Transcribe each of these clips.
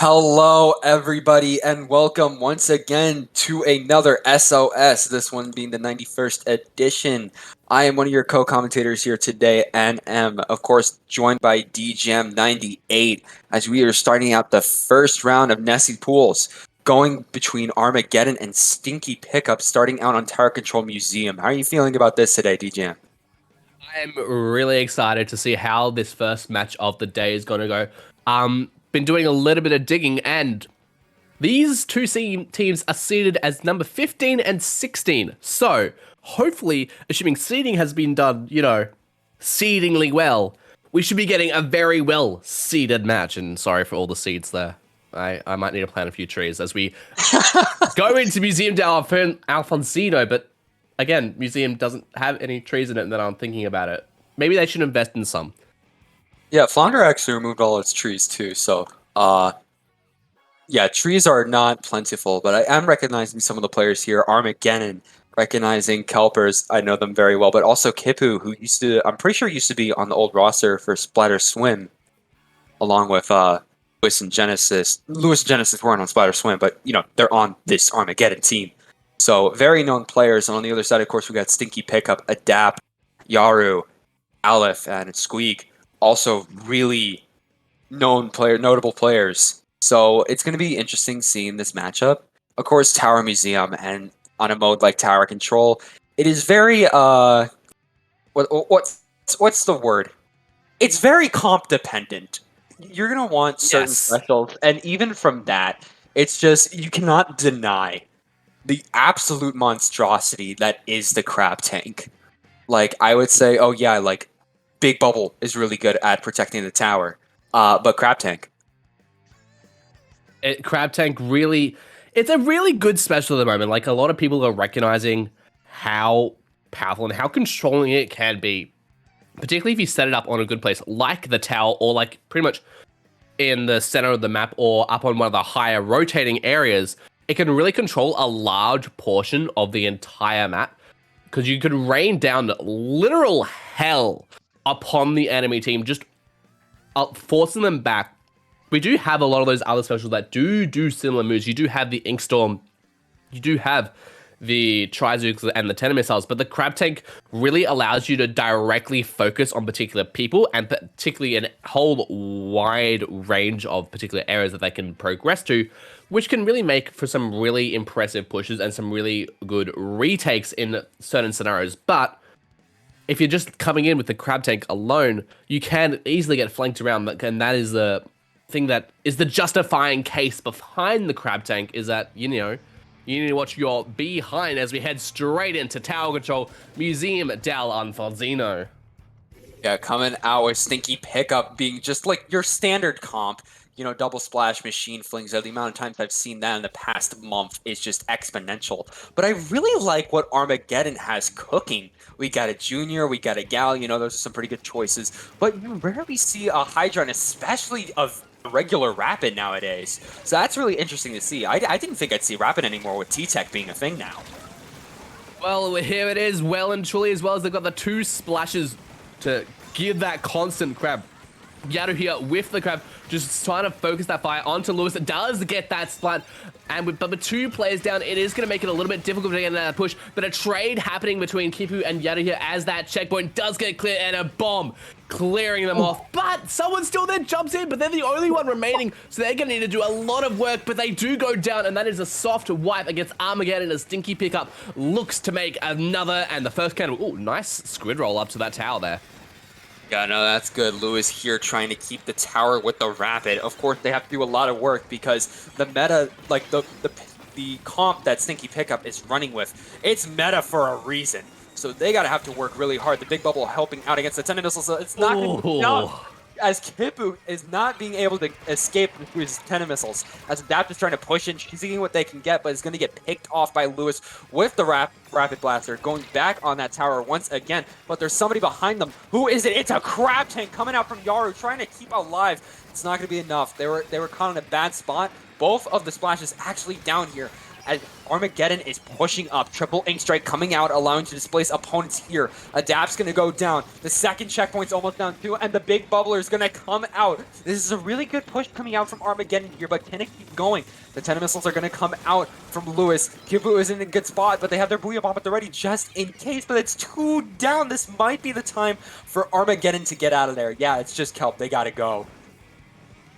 Hello, everybody, and welcome once again to another SOS, this one being the 91st edition. I am one of your co-commentators here today and am, of course, joined by DJM98 as we are starting out the first round of Nessie Pools, going between Armageddon and Stinky Pickup, starting out on Tower Control Museum. How are you feeling about this today, DJM? I'm really excited to see how this first match of the day is going to go. Been doing a little bit of digging, and these two teams are seeded as number 15 and 16. So, hopefully, assuming seeding has been done, seedingly well, we should be getting a very well seeded match. And sorry for all the seeds there. I might need to plant a few trees as we go into Museum de Alfonsino, but again, Museum doesn't have any trees in it, and then I'm thinking about it. Maybe they should invest in some. Yeah, Flounder actually removed all its trees too, so yeah, trees are not plentiful, but I am recognizing some of the players here. Armageddon, recognizing Kelpers, I know them very well, but also Kipu, who I'm pretty sure used to be on the old roster for Splatter Swim, along with Lewis and Genesis. Lewis and Genesis weren't on Splatter Swim, but they're on this Armageddon team. So very known players, and on the other side, of course, we got Stinky Pickup, Adapt, Yaru, Aleph, and Squeak. Also really notable players. So it's going to be interesting seeing this matchup. Of course, Tower Museum, and on a mode like Tower Control, it is very what's the word? It's very comp dependent. You're gonna want certain specials, and even from that, it's just you cannot deny the absolute monstrosity that is the Crab Tank. Like I would say, oh yeah, like Big Bubble is really good at protecting the tower, but Crab Tank. Crab Tank really, it's a really good special at the moment. Like a lot of people are recognizing how powerful and how controlling it can be, particularly if you set it up on a good place like the tower or like pretty much in the center of the map or up on one of the higher rotating areas. It can really control a large portion of the entire map because you could rain down literal hell upon the enemy team, just forcing them back. We do have a lot of those other specials that do similar moves. You do have the Ink Storm, you do have the Trizooks and the Tenor Missiles, but the Crab Tank really allows you to directly focus on particular people and particularly a whole wide range of particular areas that they can progress to, which can really make for some really impressive pushes and some really good retakes in certain scenarios. But if you're just coming in with the Crab Tank alone, you can easily get flanked around, and that is the thing that is the justifying case behind the Crab Tank, is that, you need to watch your behind as we head straight into Tower Control Museum del Alfonsino. Yeah, coming out with Stinky Pickup being just like your standard comp, double splash machine flings. The amount of times I've seen that in the past month is just exponential. But I really like what Armageddon has cooking. We got a Junior, we got a Gal, those are some pretty good choices. But you rarely see a Hydra, and especially of regular Rapid nowadays. So that's really interesting to see. I didn't think I'd see Rapid anymore with T-Tech being a thing now. Well, here it is, well and truly, as well as they've got the two splashes to give that constant crab. Yaru here with the crab, just trying to focus that fire onto Lewis. It does get that splat, and with two players down, it is going to make it a little bit difficult to get that push, but a trade happening between Kipu and Yaru here as that checkpoint does get clear, and a bomb clearing them off. But someone still then jumps in, but they're the only one remaining, so they're going to need to do a lot of work, but they do go down, and that is a soft wipe against Armageddon as Stinky Pickup looks to make another, and the first candle. Oh, nice squid roll up to that tower there. Yeah, no, that's good. Lewis here trying to keep the tower with the Rapid. Of course, they have to do a lot of work because the meta, like the comp that Stinky Pickup is running with, it's meta for a reason. So they gotta have to work really hard. The Big Bubble helping out against the Tenor Missiles, so it's not going to be enough. As Kipu is not being able to escape through his Tenor Missiles. As Adapt is trying to push in, she's seeing what they can get, but it's going to get picked off by Lewis with the Rapid Blaster, going back on that tower once again. But there's somebody behind them. Who is it? It's a Crab Tank coming out from Yaru, trying to keep alive. It's not going to be enough. They were caught in a bad spot. Both of the splashes actually down here. as Armageddon is pushing up. Triple Ink Strike coming out, allowing to displace opponents here. Adapt's going to go down. The second checkpoint's almost down too, and the big bubbler is going to come out. This is a really good push coming out from Armageddon here, but can it keep going? The 10 missiles are going to come out from Lewis. Kipu is in a good spot, but they have their Booyah Bomb at the ready just in case, but it's 2 down. This might be the time for Armageddon to get out of there. Yeah, it's just Kelp. They got to go.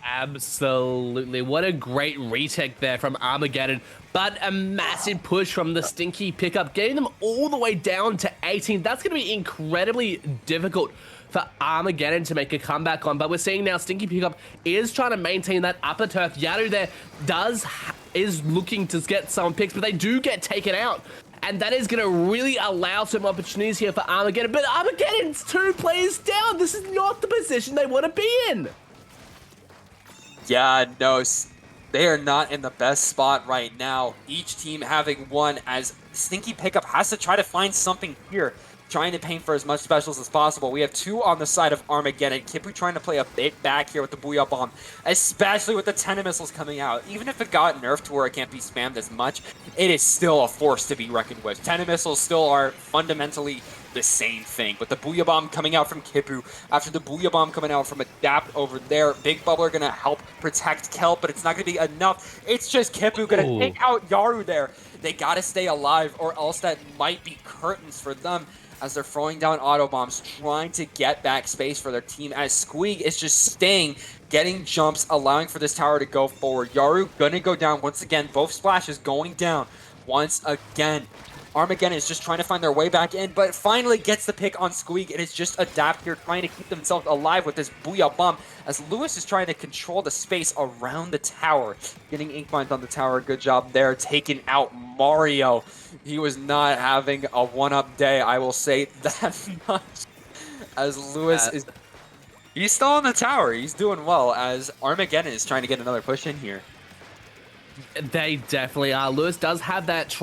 Absolutely. What a great retake there from Armageddon. But a massive push from the Stinky pickup, getting them all the way down to 18. That's going to be incredibly difficult for Armageddon to make a comeback on. But we're seeing now Stinky pickup is trying to maintain that upper turf. Yaru there is looking to get some picks, but they do get taken out. And that is going to really allow some opportunities here for Armageddon. But Armageddon's 2 players down. This is not the position they want to be in. Yeah, no, they are not in the best spot right now. Each team having one, as Stinky Pickup has to try to find something here, trying to paint for as much specials as possible. We have 2 on the side of Armageddon. Kipu trying to play a bit back here with the Booyah Bomb, especially with the 10 missiles coming out. Even if it got nerfed to where it can't be spammed as much, it is still a force to be reckoned with. 10 missiles still are fundamentally the same thing. But the Booyah Bomb coming out from Kipu, after the Booyah Bomb coming out from Adapt over there, Big Bubbler going to help protect Kelp, but it's not going to be enough. It's just Kipu going to take out Yaru there. They got to stay alive, or else that might be curtains for them, as they're throwing down auto bombs, trying to get back space for their team, as Squeak is just staying, getting jumps, allowing for this tower to go forward. Yaru gonna go down once again. Both splashes going down once again. Armageddon is just trying to find their way back in, but finally gets the pick on Squeak. It is just Adapt here trying to keep themselves alive with this Booyah Bomb, as Lewis is trying to control the space around the tower. Getting Ink Mines on the tower, good job there. Taking out Mario. He was not having a one-up day, I will say that much. As Lewis is... He's still on the tower. He's doing well, as Armageddon is trying to get another push in here. They definitely are. Lewis does have that the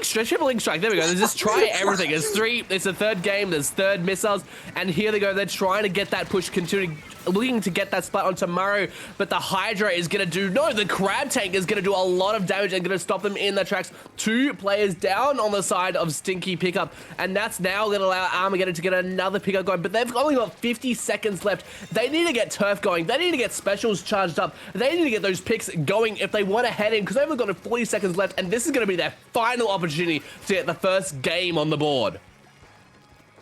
triple ink strike. There we go. There's just try everything. It's a third game. There's third missiles, and here they go. They're trying to get that push, continuing, looking to get that spot onto Mario, but the Hydra is gonna the Crab Tank is gonna do a lot of damage and gonna stop them in their tracks. 2 players down on the side of Stinky Pickup, and that's now gonna allow Armageddon to get another pickup going, but they've only got 50 seconds left. They need to get turf going. They need to get specials charged up. They need to get those picks going if they want to head in, because they've only got 40 seconds left, and this is gonna be their final opportunity to get the first game on the board.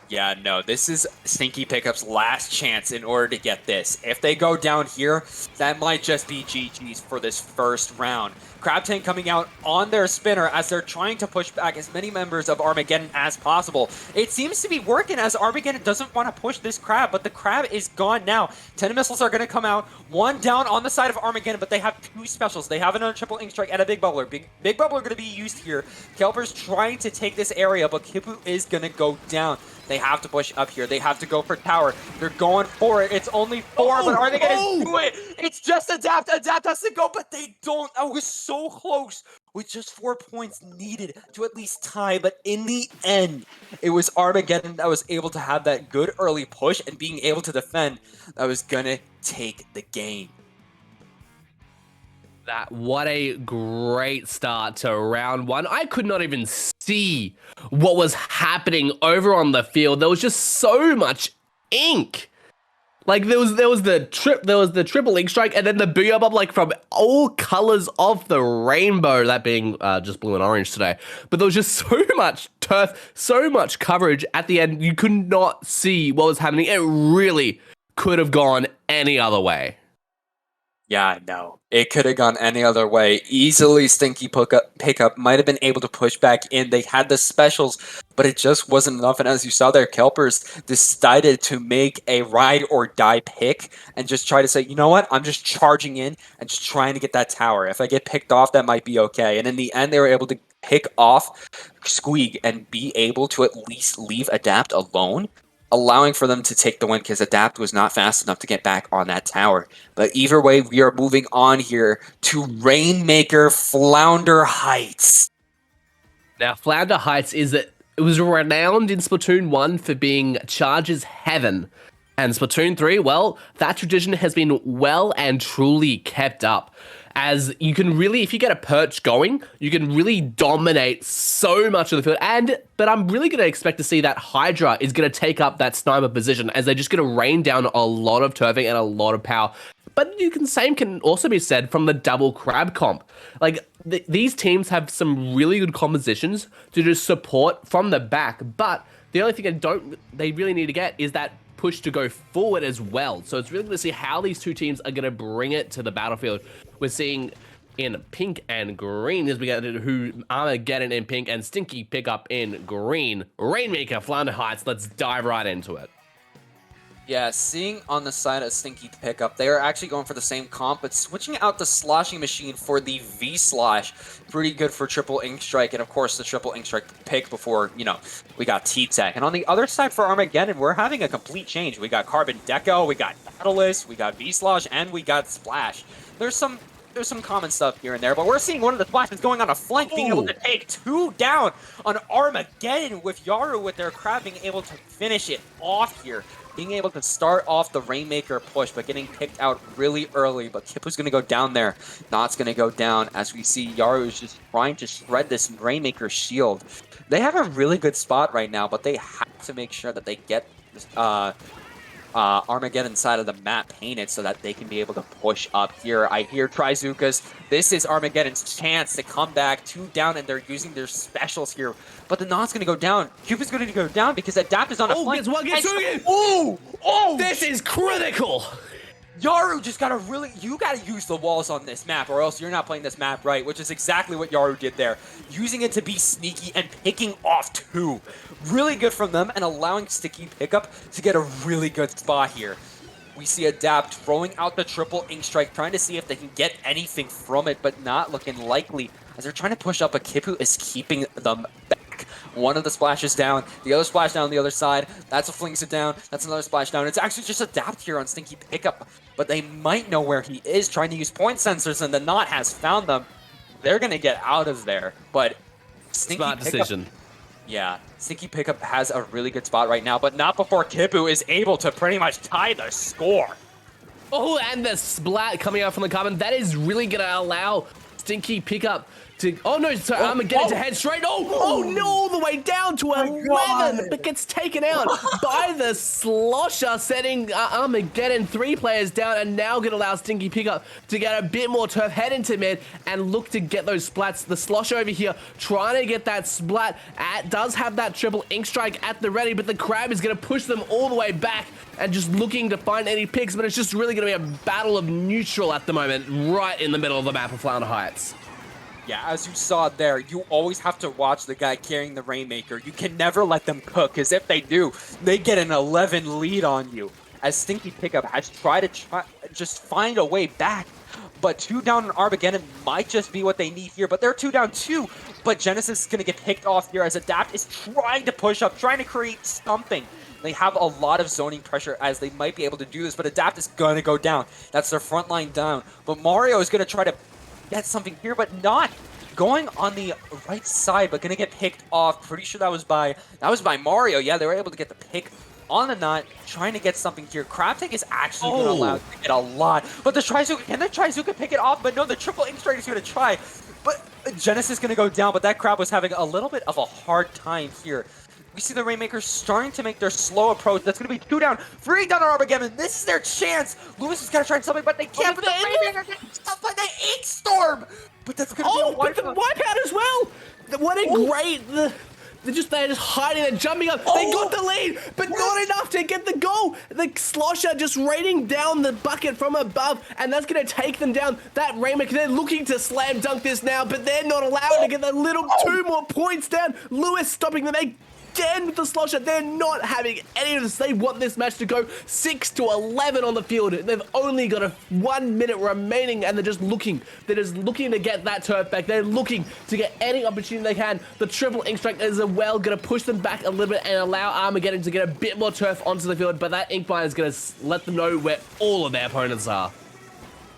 Yeah, no, this is Stinky Pickup's last chance in order to get this. If they go down here, that might just be GG's for this first round. Crab Tank coming out on their spinner as they're trying to push back as many members of Armageddon as possible. It seems to be working, as Armageddon doesn't want to push this crab, but the crab is gone now. 10 missiles are going to come out. 1 down on the side of Armageddon, but they have 2 specials. They have another triple ink strike and a big bubbler. Big bubbler going to be used here. Kelper's trying to take this area, but Kipu is going to go down. They have to push up here. They have to go for tower. They're going for it. It's only 4, but are they going to do it? It's just Adapt. Adapt has to go, but they don't. I was so close with just 4 points needed to at least tie. But in the end, it was Armageddon that was able to have that good early push and being able to defend that was going to take the game. What a great start to round 1. I could not even see what was happening over on the field. There was just so much ink. Like there was the triple ink strike, and then the Booyah Bomb, like from all colors of the rainbow, that being just blue and orange today. But there was just so much turf, so much coverage at the end. You could not see what was happening. It really could have gone any other way. Yeah, no. It could have gone any other way. Easily, Stinky Pickup might have been able to push back in. They had the specials, but it just wasn't enough. And as you saw there, Kelpers decided to make a ride or die pick and just try to say, you know what? I'm just charging in and just trying to get that tower. If I get picked off, that might be okay. And in the end, they were able to pick off Squeak and be able to at least leave Adapt alone, allowing for them to take the win because Adapt was not fast enough to get back on that tower. But either way, we are moving on here to Rainmaker Flounder Heights. Now, Flounder Heights it was renowned in Splatoon 1 for being Charge's heaven. And Splatoon 3, well, that tradition has been well and truly kept up. as you can really, if you get a perch going, you can really dominate so much of the field. But I'm really going to expect to see that Hydra is going to take up that sniper position as they're just going to rain down a lot of turfing and a lot of power. But same can also be said from the double crab comp. Like, these teams have some really good compositions to just support from the back, but the only thing they really need to get is that push to go forward as well. So it's really going to see how these two teams are going to bring it to the battlefield. We're seeing in pink and green as we get into who Armageddon in pink and Stinky pick up in green. Rainmaker, Flounder Heights, let's dive right into it. Yeah, seeing on the side of Stinky pickup, they are actually going for the same comp, but switching out the sloshing machine for the V-Slosh. Pretty good for triple Ink Strike, and of course the triple Ink Strike pick before, we got T-Tech. And on the other side for Armageddon, we're having a complete change. We got Carbon Deco, we got Catalyst, we got V-Slosh, and we got Splash. There's some common stuff here and there, but we're seeing one of the splashes going on a flank, being able to take 2 down on Armageddon, with Yaru with their crab being able to finish it off here. Being able to start off the Rainmaker push, but getting picked out really early. But Kipu's going to go down there. Not's going to go down as we see Yaru's just trying to shred this Rainmaker shield. They have a really good spot right now, but they have to make sure that they get Armageddon side of the map painted so that they can be able to push up here. I hear Trizuka's. This is Armageddon's chance to come back 2 down, and they're using their specials here. But the Not's going to go down. Cupid's going to go down because Adapt is on a flank. Oh, this is critical. Yaru just gotta you gotta use the walls on this map, or else you're not playing this map right, which is exactly what Yaru did there. Using it to be sneaky and picking off 2. Really good from them, and allowing Sticky pickup to get a really good spot here. We see Adapt throwing out the triple Ink Strike, trying to see if they can get anything from it, but not looking likely, as they're trying to push up, but Kipu is keeping them back. One of the splashes down, the other splash down on the other side. That's what flings it down. That's another splash down. It's actually just Adapt here on Stinky pickup, but they might know where he is, trying to use point sensors, and the Knot has found them. They're going to get out of there, but Stinky Smart decision. Yeah, Stinky pickup has a really good spot right now, but not before Kipu is able to pretty much tie the score. Oh, and the splat coming out from the carbon. That is really going to allow Stinky pickup to... Oh, no, so Armageddon to head straight. Oh, no, all the way down to 11, but gets taken out by the Slosher, setting Armageddon 3 players down, and now going to allow Stinky pickup to get a bit more turf, head into mid, and look to get those splats. The Slosher over here trying to get that splat. Does have that triple Ink Strike at the ready, but the Crab is going to push them all the way back and just looking to find any picks, but it's just really going to be a battle of neutral at the moment, right in the middle of the map of Flounder Heights. Yeah, as you saw there, you always have to watch the guy carrying the Rainmaker. You can never let them cook, because if they do, they get an 11 lead on you. As Stinky Pickup has tried to just find a way back, but 2 down on Armageddon might just be what they need here, but they're 2 down too. But Genesis is going to get picked off here as Adapt is trying to push up, trying to create something. They have a lot of zoning pressure as they might be able to do this, but Adapt is going to go down. That's their front line down. But Mario is going to try to get something here, but not going on the right side, but going to get picked off. Pretty sure that was by Mario. Yeah, they were able to get the pick on the Knot, trying to get something here. Crabtank is actually going to allow to get a lot, but the Trizuka, can the Trizuka pick it off? But no, the triple Ink Strike is going to try. But Genesis is going to go down, but that Crab was having a little bit of a hard time here. We see the Rainmakers starting to make their slow approach. That's going to be 2 down, 3 down on Armageddon. This is their chance. Lewis is going to try something, but they can't. But the Rainmakers get stuff by the Ink Storm. But that's going to be a wipeout. But the wipeout as well. What a great... They're just hiding, they're jumping up. They got the lead, but not enough to get the goal. The Slosher just raining down the bucket from above, and that's going to take them down. That Rainmaker, they're looking to slam dunk this now, but they're not allowed to get the little 2 more points down. Lewis stopping them again with the Slosher. They're not having any of this. They want this match to go 6-11 on the field. They've only got 1 minute remaining, and they're just looking to get that turf back. They're looking to get any opportunity they can. The triple Ink Strike is well going to push them back a little bit and allow Armageddon to get a bit more turf onto the field, but that Ink Mine is going to let them know where all of their opponents are.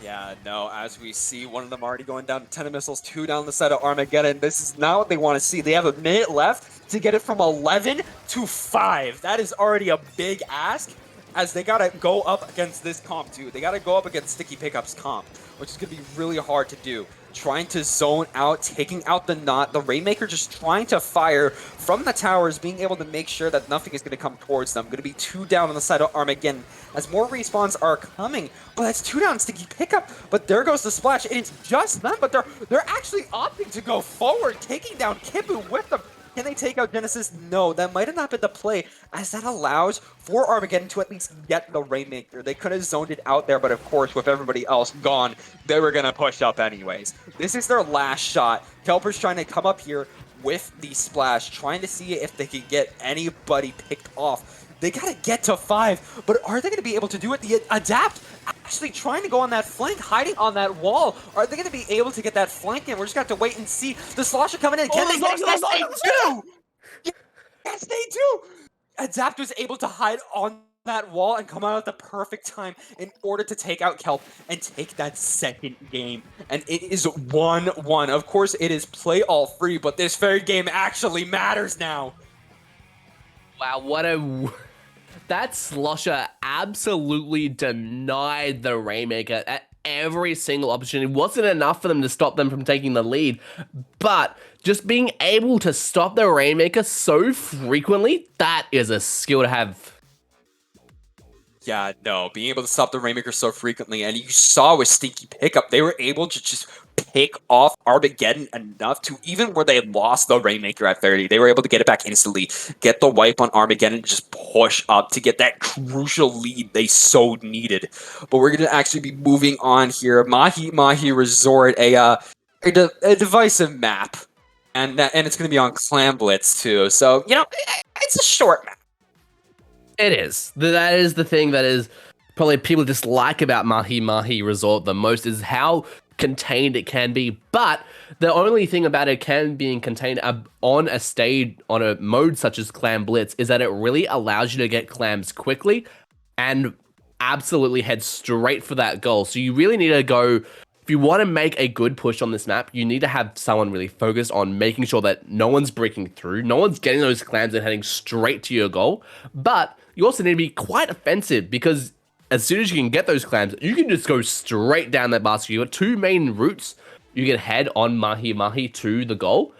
Yeah, no, as we see, one of them already going down to 10 missiles, 2 down the side of Armageddon. This is not what they want to see. They have a minute left to get it from 11 to 5. That is already a big ask. as they gotta go up against this comp too. They gotta go up against Sticky Pickup's comp, which is gonna be really hard to do. Trying to zone out, taking out the knot. The Rainmaker just trying to fire from the towers, being able to make sure that nothing is going to come towards them. Going to be 2 down on the side of Armageddon as more respawns are coming. But that's 2 down, Sticky Pickup. But there goes the splash. And it's just them, but they're actually opting to go forward, taking down Kipu with them. Can they take out Genesis? No, that might have not been the play, as that allows for Armageddon to at least get the Rainmaker. They could have zoned it out there, but of course, with everybody else gone, they were going to push up anyways. This is their last shot. Kelper's trying to come up here with the splash, trying to see if they can get anybody picked off. They got to get to 5, but are they going to be able to do it? The Adapt actually trying to go on that flank, hiding on that wall. Are they going to be able to get that flank in? We're just going to have to wait and see. The Slosher coming in. Can they? Yes, they do! Yes, they do! Adapt was able to hide on that wall and come out at the perfect time in order to take out Kelp and take that second game. And it is 1-1. Of course, it is play all free, but this third game actually matters now. Wow, that Slosher absolutely denied the Rainmaker at every single opportunity. It wasn't enough for them to stop them from taking the lead, but just being able to stop the Rainmaker so frequently, that is a skill to have. Yeah, no, being able to stop the Rainmaker so frequently, and you saw with Stinky Pickup, they were able to just pick off Armageddon enough to, even where they lost the Rainmaker at 30, they were able to get it back instantly, get the wipe on Armageddon, and just push up to get that crucial lead they so needed. But we're going to actually be moving on here. Mahi Resort, a divisive map, and it's going to be on Clan Blitz too, so, you know, it's a short map. It is. That is the thing that is probably people dislike about Mahi Resort the most, is how contained it can be. But the only thing about it can being contained on a stage, on a mode such as Clan Blitz, is that it really allows you to get clams quickly and absolutely head straight for that goal. So you really need to go, if you want to make a good push on this map, you need to have someone really focused on making sure that no one's breaking through, no one's getting those clams and heading straight to your goal. But you also need to be quite offensive, because as soon as you can get those clams, you can just go straight down that basket. You've got 2 main routes. You can head on Mahi to the goal,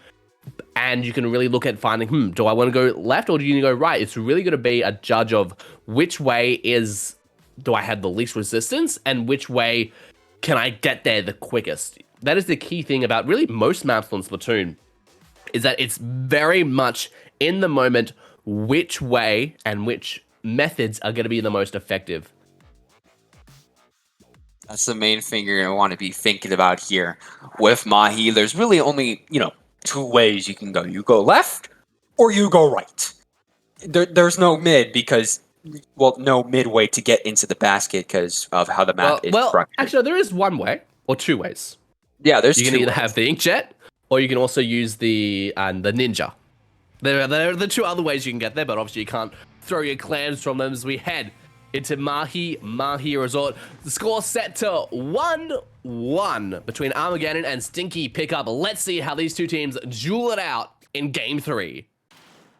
and you can really look at finding, do I want to go left or do you go right? It's really going to be a judge of which way do I have the least resistance and which way can I get there the quickest. That is the key thing about really most maps on Splatoon, is that it's very much in the moment which way and which methods are going to be the most effective. That's the main thing you're going to want to be thinking about here. With Mahi, there's really only, 2 ways you can go. You go left or you go right. There's no mid because, no midway to get into the basket because of how the map is structured. Actually, there is 1 way or 2 ways. Yeah, there's 2 You can either have the Inkjet or you can also use the Ninja. There are the 2 other ways you can get there, but obviously you can't throw your clams from them as we head into Mahi Resort. The score set to 1-1 between Armageddon and Stinky Pickup. Let's see how these 2 teams duel it out in Game 3.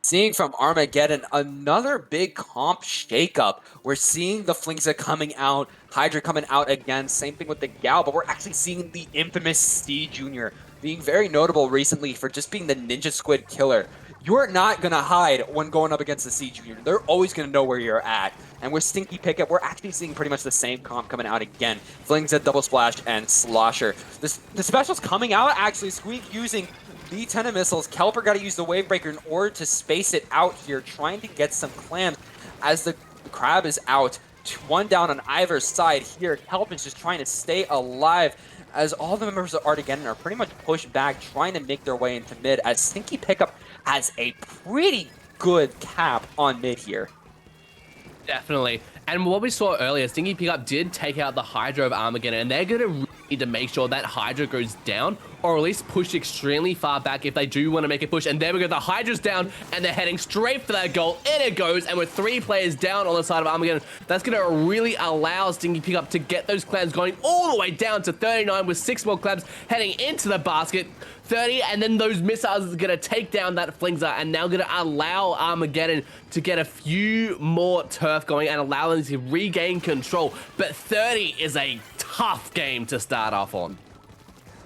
Seeing from Armageddon, another big comp shakeup. We're seeing the Flinkza coming out, Hydra coming out again, same thing with the Gal, but we're actually seeing the infamous C Jr. being very notable recently for just being the Ninja Squid killer. You're not going to hide when going up against the C Jr. They're always going to know where you're at. And with Stinky Pickup, we're actually seeing pretty much the same comp coming out again. Flinkza, Double Splash, and Slosher. The specials coming out, actually, Squeak using the 10 missiles. Kelper got to use the Wave Breaker in order to space it out here, trying to get some clams as the Crab is out. 1 down on either side here. Kelp is just trying to stay alive as all the members of Armageddon are pretty much pushed back, trying to make their way into mid, as Stinky Pickup has a pretty good cap on mid here. Definitely. And what we saw earlier, Stinky Pickup did take out the Hydra of Armageddon, and they're going to really need to make sure that Hydra goes down, or at least push extremely far back if they do want to make a push. And there we go, the Hydra's down, and they're heading straight for that goal. In it goes, and with 3 players down on the side of Armageddon, that's going to really allow Stinky Pickup to get those clams going all the way down to 39 with 6 more clams heading into the basket. 30, and then those missiles are going to take down that Flingzer, and now going to allow Armageddon to get a few more turf going and allow them to regain control. But 30 is a tough game to start off on.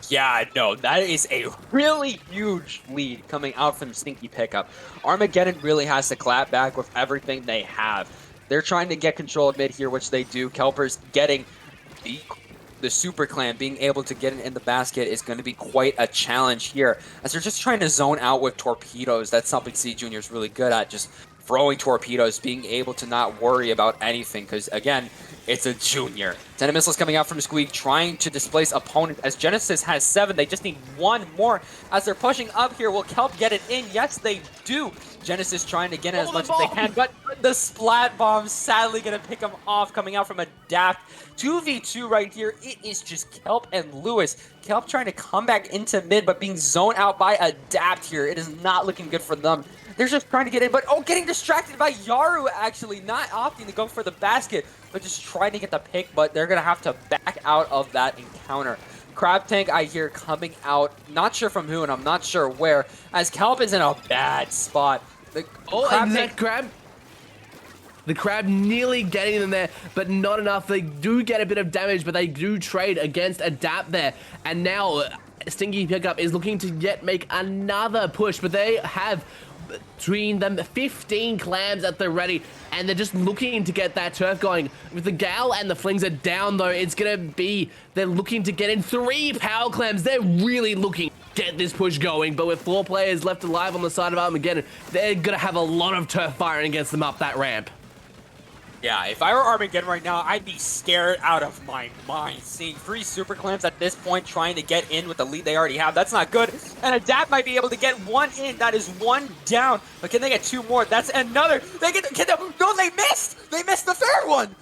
Yeah, no, that is a really huge lead coming out from Stinky Pickup. Armageddon really has to clap back with everything they have. They're trying to get control of mid here, which they do. Kelper's getting the Super Clan being able to get it in the basket is going to be quite a challenge here, as they're just trying to zone out with torpedoes. That's something C Jr. is really good at, just throwing torpedoes, being able to not worry about anything, because again, it's a junior. 10 missiles coming out from Squeak, trying to displace opponent, as Genesis has 7. They just need 1 more as they're pushing up here. Will Kelp get it in? Yes, they do. Genesis trying to get in as much as they can, but the splat bomb sadly going to pick them off, coming out from a Daft. 2v2 right here. It is just Kelp and Lewis. Kelp trying to come back into mid, but being zoned out by a Daft here. It is not looking good for them. They're just trying to get in, but getting distracted by Yaru, actually, not opting to go for the basket, but just trying to get the pick, but they're going to have to back out of that encounter. Crab Tank, I hear, coming out, not sure from who, and I'm not sure where, as Kelp is in a bad spot. The crab nearly getting them there, but not enough. They do get a bit of damage, but they do trade against Adapt there, and now Stinky Pickup is looking to yet make another push, but they have between them 15 clams at the ready, and they're just looking to get that turf going. With the Gal and the Flings are down though, it's gonna be, they're looking to get in 3 power clams. They're really looking to get this push going, but with 4 players left alive on the side of Armageddon, they're gonna have a lot of turf firing against them up that ramp. Yeah, if I were Armageddon right now, I'd be scared out of my mind. Seeing 3 Super Clams at this point trying to get in with the lead they already have, that's not good. And Adapt might be able to get 1 in. That is 1 down. But can they get 2 more? That's another. They get. No, they missed. They missed the 3rd one.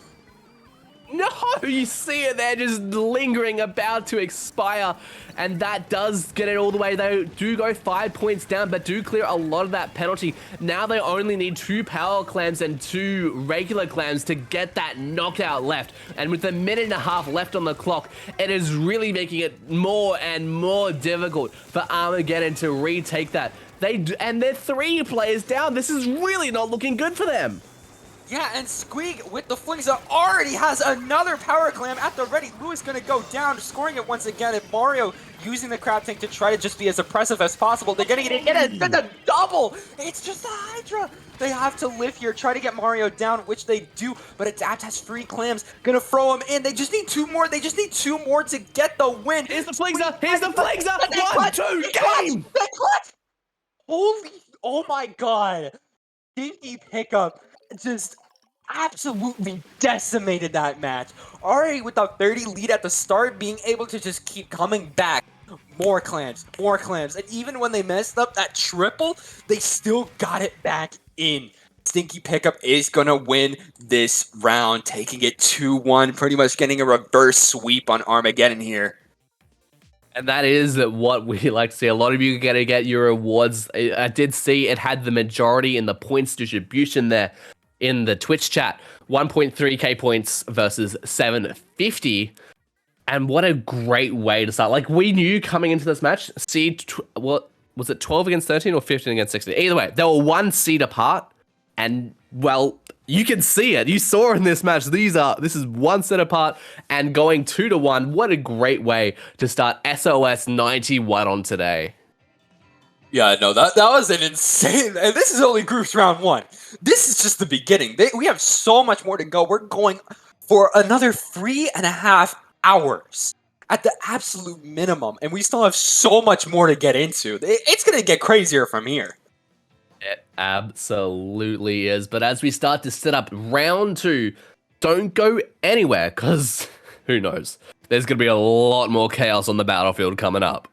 No, you see it there just lingering, about to expire, and that does get it all the way. They do go 5 points down, but do clear a lot of that penalty. Now they only need 2 power clams and 2 regular clams to get that knockout left, and with a minute and a half left on the clock, it is really making it more and more difficult for Armageddon to retake that. And they're 3 players down. This is really not looking good for them. Yeah, and Squeak with the Flings already has another power clam at the ready. Lewis gonna go down, scoring it once again, and Mario using the Crab Tank to try to just be as oppressive as possible. They're getting it in, and a double! It's just a Hydra! They have to live here, try to get Mario down, which they do, but Adapt has 3 clams, gonna throw him in. They just need 2 more, they just need 2 more to get the win. Here's the Flingzer! Here's the Flingzer! 1-2, game! They clutch! Holy, oh my god. Stinky Pickup just absolutely decimated that match. Already with a 30 lead at the start, being able to just keep coming back. More clams, and even when they messed up that triple, they still got it back in. Stinky Pickup is gonna win this round, taking it 2-1, pretty much getting a reverse sweep on Armageddon here. And that is what we like to see. A lot of you are going to get your awards. I did see it had the majority in the points distribution there in the Twitch chat. 1.3k points versus 750. And what a great way to start. Like, we knew coming into this match, what was it, 12 against 13 or 15 against 16? Either way, they were 1 seed apart. And, well, you can see it. You saw in this match, this is 1 set apart and going 2-1. What a great way to start SOS 91 on today. Yeah, no, that was an insane, and this is only groups round 1. This is just the beginning. We have so much more to go. We're going for another 3.5 hours at the absolute minimum, and we still have so much more to get into. It's going to get crazier from here. It absolutely is. But as we start to set up round 2, don't go anywhere, because who knows? There's going to be a lot more chaos on the battlefield coming up.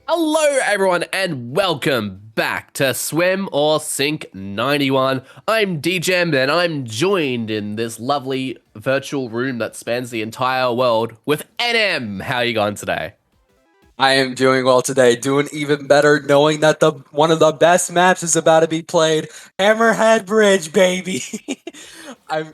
Hello, everyone, and welcome back to Swim or Sink 91. I'm DJM, and I'm joined in this lovely virtual room that spans the entire world with NM. How are you going today? I am doing well today, doing even better knowing that one of the best maps is about to be played. Hammerhead Bridge, baby. I'm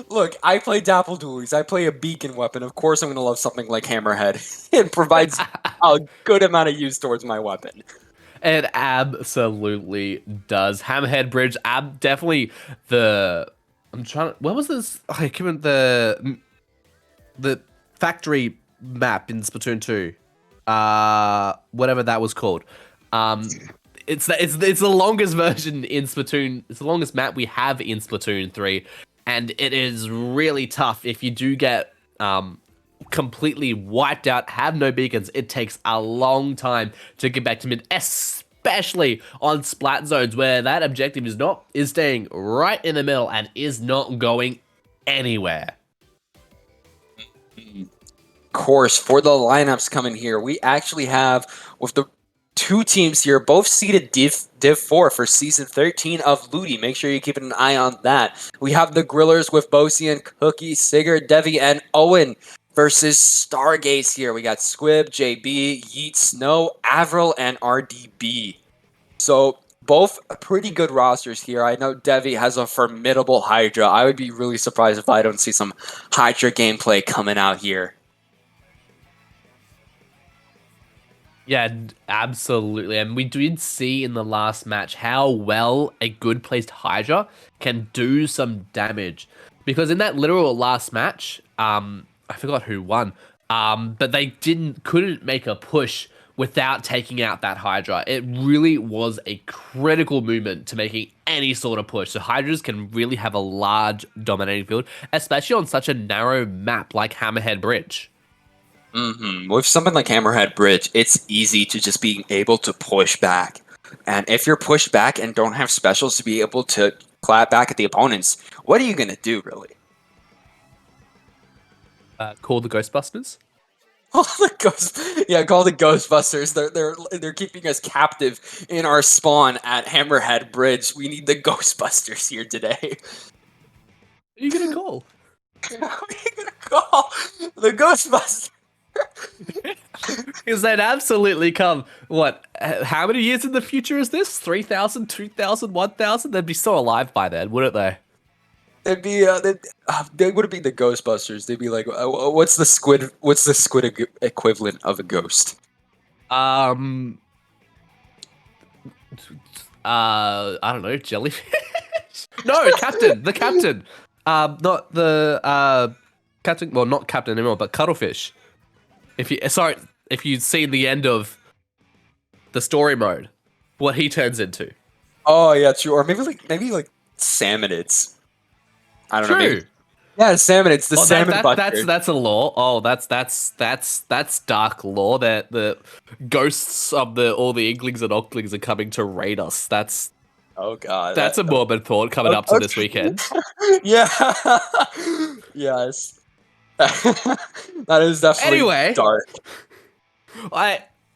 Look, I play Dapple Dualies. I play a beacon weapon. Of course I'm gonna love something like Hammerhead. It provides a good amount of use towards my weapon. It absolutely does. Hammerhead Bridge, definitely the. I'm trying to. What was this? I can't the factory map in Splatoon 2. Whatever that was called. It's the longest version in Splatoon. It's the longest map we have in Splatoon 3, and it is really tough if you do get completely wiped out, have no beacons. It takes a long time to get back to mid, especially on splat zones where that objective is staying right in the middle and is not going anywhere. Course for the lineups coming here, we actually have with the two teams here, both seeded Div 4 for Season 13 of Ludi. Make sure you keep an eye on that. We have the Grillers with Bosian, Cookie, Sigurd, Devi, and Owen versus Stargaze here. We got Squib, JB, Yeet, Snow, Avril, and RDB. So both pretty good rosters here. I know Devi has a formidable Hydra. I would be really surprised if I don't see some Hydra gameplay coming out here. Yeah, absolutely. And we did see in the last match how well a good placed Hydra can do some damage. Because in that literal last match, I forgot who won, but they couldn't make a push without taking out that Hydra. It really was a critical movement to making any sort of push. So Hydras can really have a large dominating field, especially on such a narrow map like Hammerhead Bridge. With something like Hammerhead Bridge, it's easy to just be able to push back. And if you're pushed back and don't have specials to be able to clap back at the opponents, what are you going to do, really? Call the Ghostbusters? Call the Ghostbusters. They're keeping us captive in our spawn at Hammerhead Bridge. We need the Ghostbusters here today. Who are you going to call? Who are you going to call? The Ghostbusters. Because they'd absolutely come. What? How many years in the future is this? 3,000, 2,000, 1,000? They'd be still alive by then, wouldn't they? They'd be. They wouldn't be the Ghostbusters. They'd be like, what's the squid? What's the squid equivalent of a ghost? I don't know. Jellyfish? No, Captain. The Captain. Not the Captain. Well, not Captain anymore, but Cuttlefish. If you'd seen the end of the story mode, what he turns into. Oh yeah, true. Or maybe like salmonids. I don't know. Maybe, yeah, salmonids. The salmon buster. That's a lore. Oh, that's dark lore. That the ghosts of all the Inklings and Ocklings are coming to raid us. Oh god. That's a morbid thought coming up to this weekend. Yeah. Yes. That is definitely dark.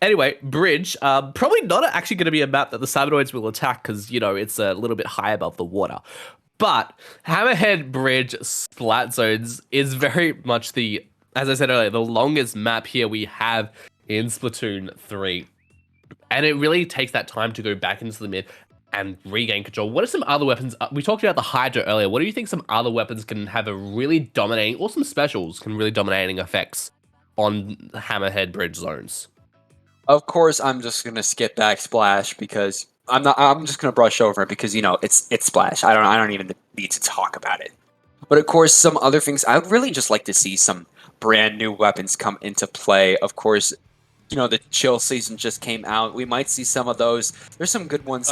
Anyway, Bridge, probably not actually going to be a map that the Sabinoids will attack because, it's a little bit high above the water. But Hammerhead Bridge Splat Zones is very much as I said earlier, the longest map here we have in Splatoon 3. And it really takes that time to go back into the mid and regain control. What are some other weapons? We talked about the Hydra earlier. What do you think some other weapons can have a really dominating, or some specials can really dominating effects on Hammerhead Bridge zones? Of course, I'm just gonna skip back Splash because I'm just gonna brush over it because it's Splash. I don't even need to talk about it. But of course, some other things I would really just like to see some brand new weapons come into play. Of course, the chill season just came out. We might see some of those. There's some good ones.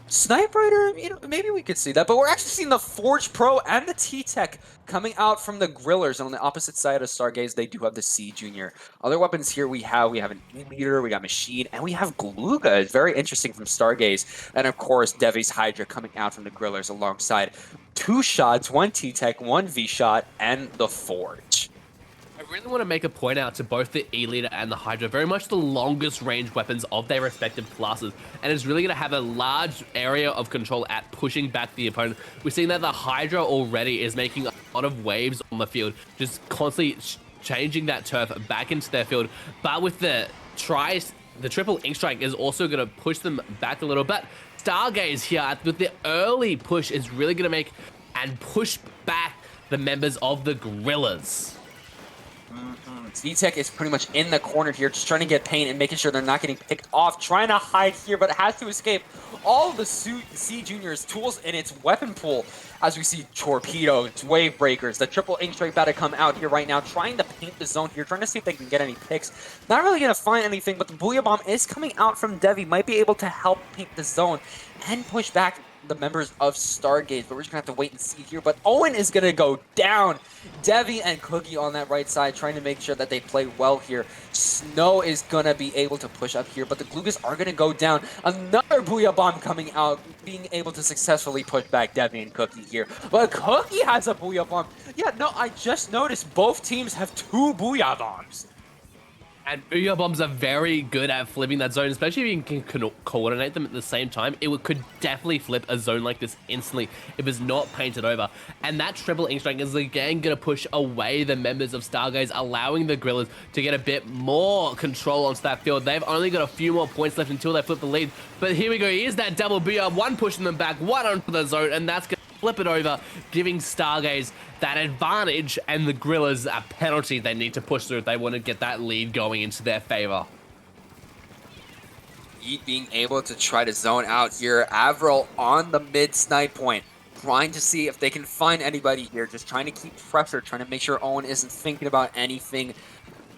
Snipe Rider, maybe we could see that, but we're actually seeing the Forge Pro and the T-Tech coming out from the Grillers, and on the opposite side of Stargaze, they do have the C Junior. Other weapons here we have an E-Meter, we got Machine, and we have Gluga. It's very interesting from Stargaze, and of course, Devi's Hydra coming out from the Grillers alongside 2 shots, 1 T-Tech, 1 V-Shot, and the Forge. I really want to make a point out to both the E-Leader and the Hydra, very much the longest range weapons of their respective classes, and it's really going to have a large area of control at pushing back the opponent. We're seeing that the Hydra already is making a lot of waves on the field, just constantly changing that turf back into their field, but with the triple ink strike is also going to push them back a little bit. Stargaze here with the early push is really going to make and push back the members of the Gorillas. Z-Tech is pretty much in the corner here, just trying to get paint and making sure they're not getting picked off, trying to hide here, but has to escape all of the C Junior's tools in its weapon pool, as we see torpedoes, wave breakers, the triple ink strike about to come out here right now, trying to paint the zone here, trying to see if they can get any picks. Not really going to find anything, but the Booyah Bomb is coming out from Devi, might be able to help paint the zone and push back the members of Stargaze, but we're just gonna have to wait and see here. But Owen is gonna go down. Devi and Cookie on that right side, trying to make sure that they play well here. Snow is gonna be able to push up here, but the Glugas are gonna go down. Another Booyah Bomb coming out, being able to successfully push back Devi and Cookie here. But Cookie has a Booyah Bomb. Yeah, no, I just noticed both teams have 2 Booyah Bombs. And Booyah Bombs are very good at flipping that zone, especially if you can coordinate them at the same time. It could definitely flip a zone like this instantly if it's not painted over. And that triple ink strike is again going to push away the members of Stargaze, allowing the Gorillas to get a bit more control onto that field. They've only got a few more points left until they flip the lead. But here we go. Here's that double Booyah, one pushing them back, one onto the zone, and that's going to flip it over, giving Stargaze that advantage and the Gorillas a penalty they need to push through if they want to get that lead going into their favor. Yeet being able to try to zone out here. Avril on the mid snipe point, trying to see if they can find anybody here, just trying to keep pressure, trying to make sure Owen isn't thinking about anything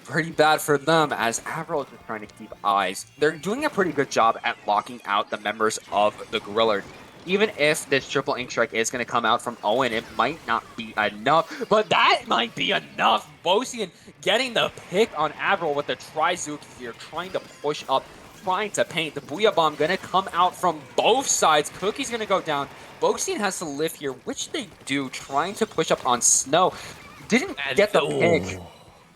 pretty bad for them, as Avril is just trying to keep eyes. They're doing a pretty good job at locking out the members of the Gorilla. Even if this triple ink strike is going to come out from Owen, it might not be enough, but that might be enough. Bosian getting the pick on Avril with the Trizuki here, trying to push up, trying to paint. The Booyah Bomb going to come out from both sides. Cookie's going to go down. Bosian has to live here, which they do, trying to push up on Snow. Didn't get the pick.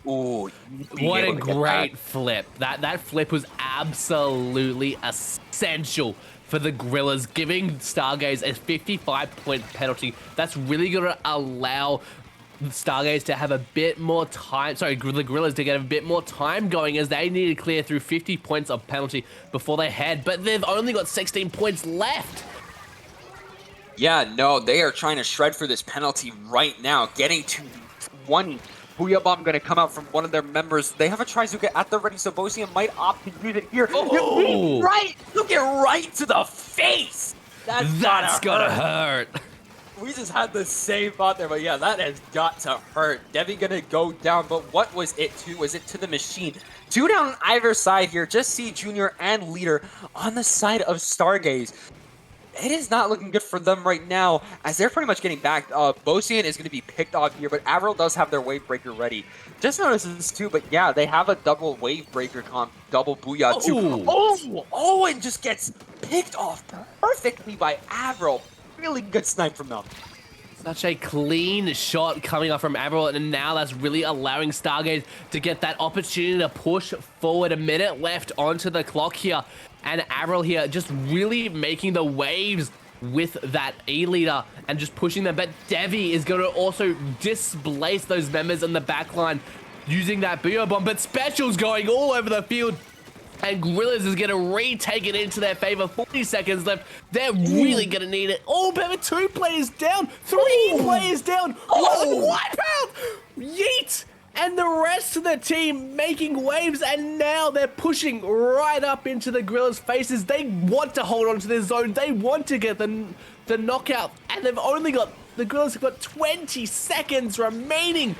Ooh, what a great flip. That flip was absolutely essential for the Gorillas, giving Stargaze a 55-point penalty. That's really going to allow Stargaze to have a bit more time, the Gorillas to get a bit more time going, as they need to clear through 50 points of penalty before they head, but they've only got 16 points left. Yeah, no, they are trying to shred for this penalty right now, getting to 20. Booyah Bomb going to come out from one of their members. They have a Trizuka at the ready, so Bosian might opt to use it here. Oh! Look it right to the face! That's gotta hurt. We just had the same thought there, but yeah, that has got to hurt. Devi gonna go down, but what was it to? Was it to the machine? 2 down on either side here. Just see Junior and Leader on the side of Stargaze. It is not looking good for them right now, as they're pretty much getting back. Bosian is going to be picked off here, but Avril does have their Wave Breaker ready. Just noticed this too, but yeah, they have a double Wave Breaker double Booyah too. Oh, Owen just gets picked off perfectly by Avril. Really good snipe from them. Such a clean shot coming up from Avril, and now that's really allowing Stargaze to get that opportunity to push forward. A minute left onto the clock here, and Avril here just really making the waves with that E-Leader and just pushing them, but Devi is going to also displace those members in the backline using that Booyah Bomb, but Special's going all over the field. And Gorillas is going to retake it into their favor. 40 seconds left. They're really going to need it. Oh, but 2 players down. 3 players down. One wipeout. Yeet. And the rest of the team making waves. And now they're pushing right up into the Gorillas' faces. They want to hold on to their zone. They want to get the knockout. And they've only got, the Gorillas have got 20 seconds remaining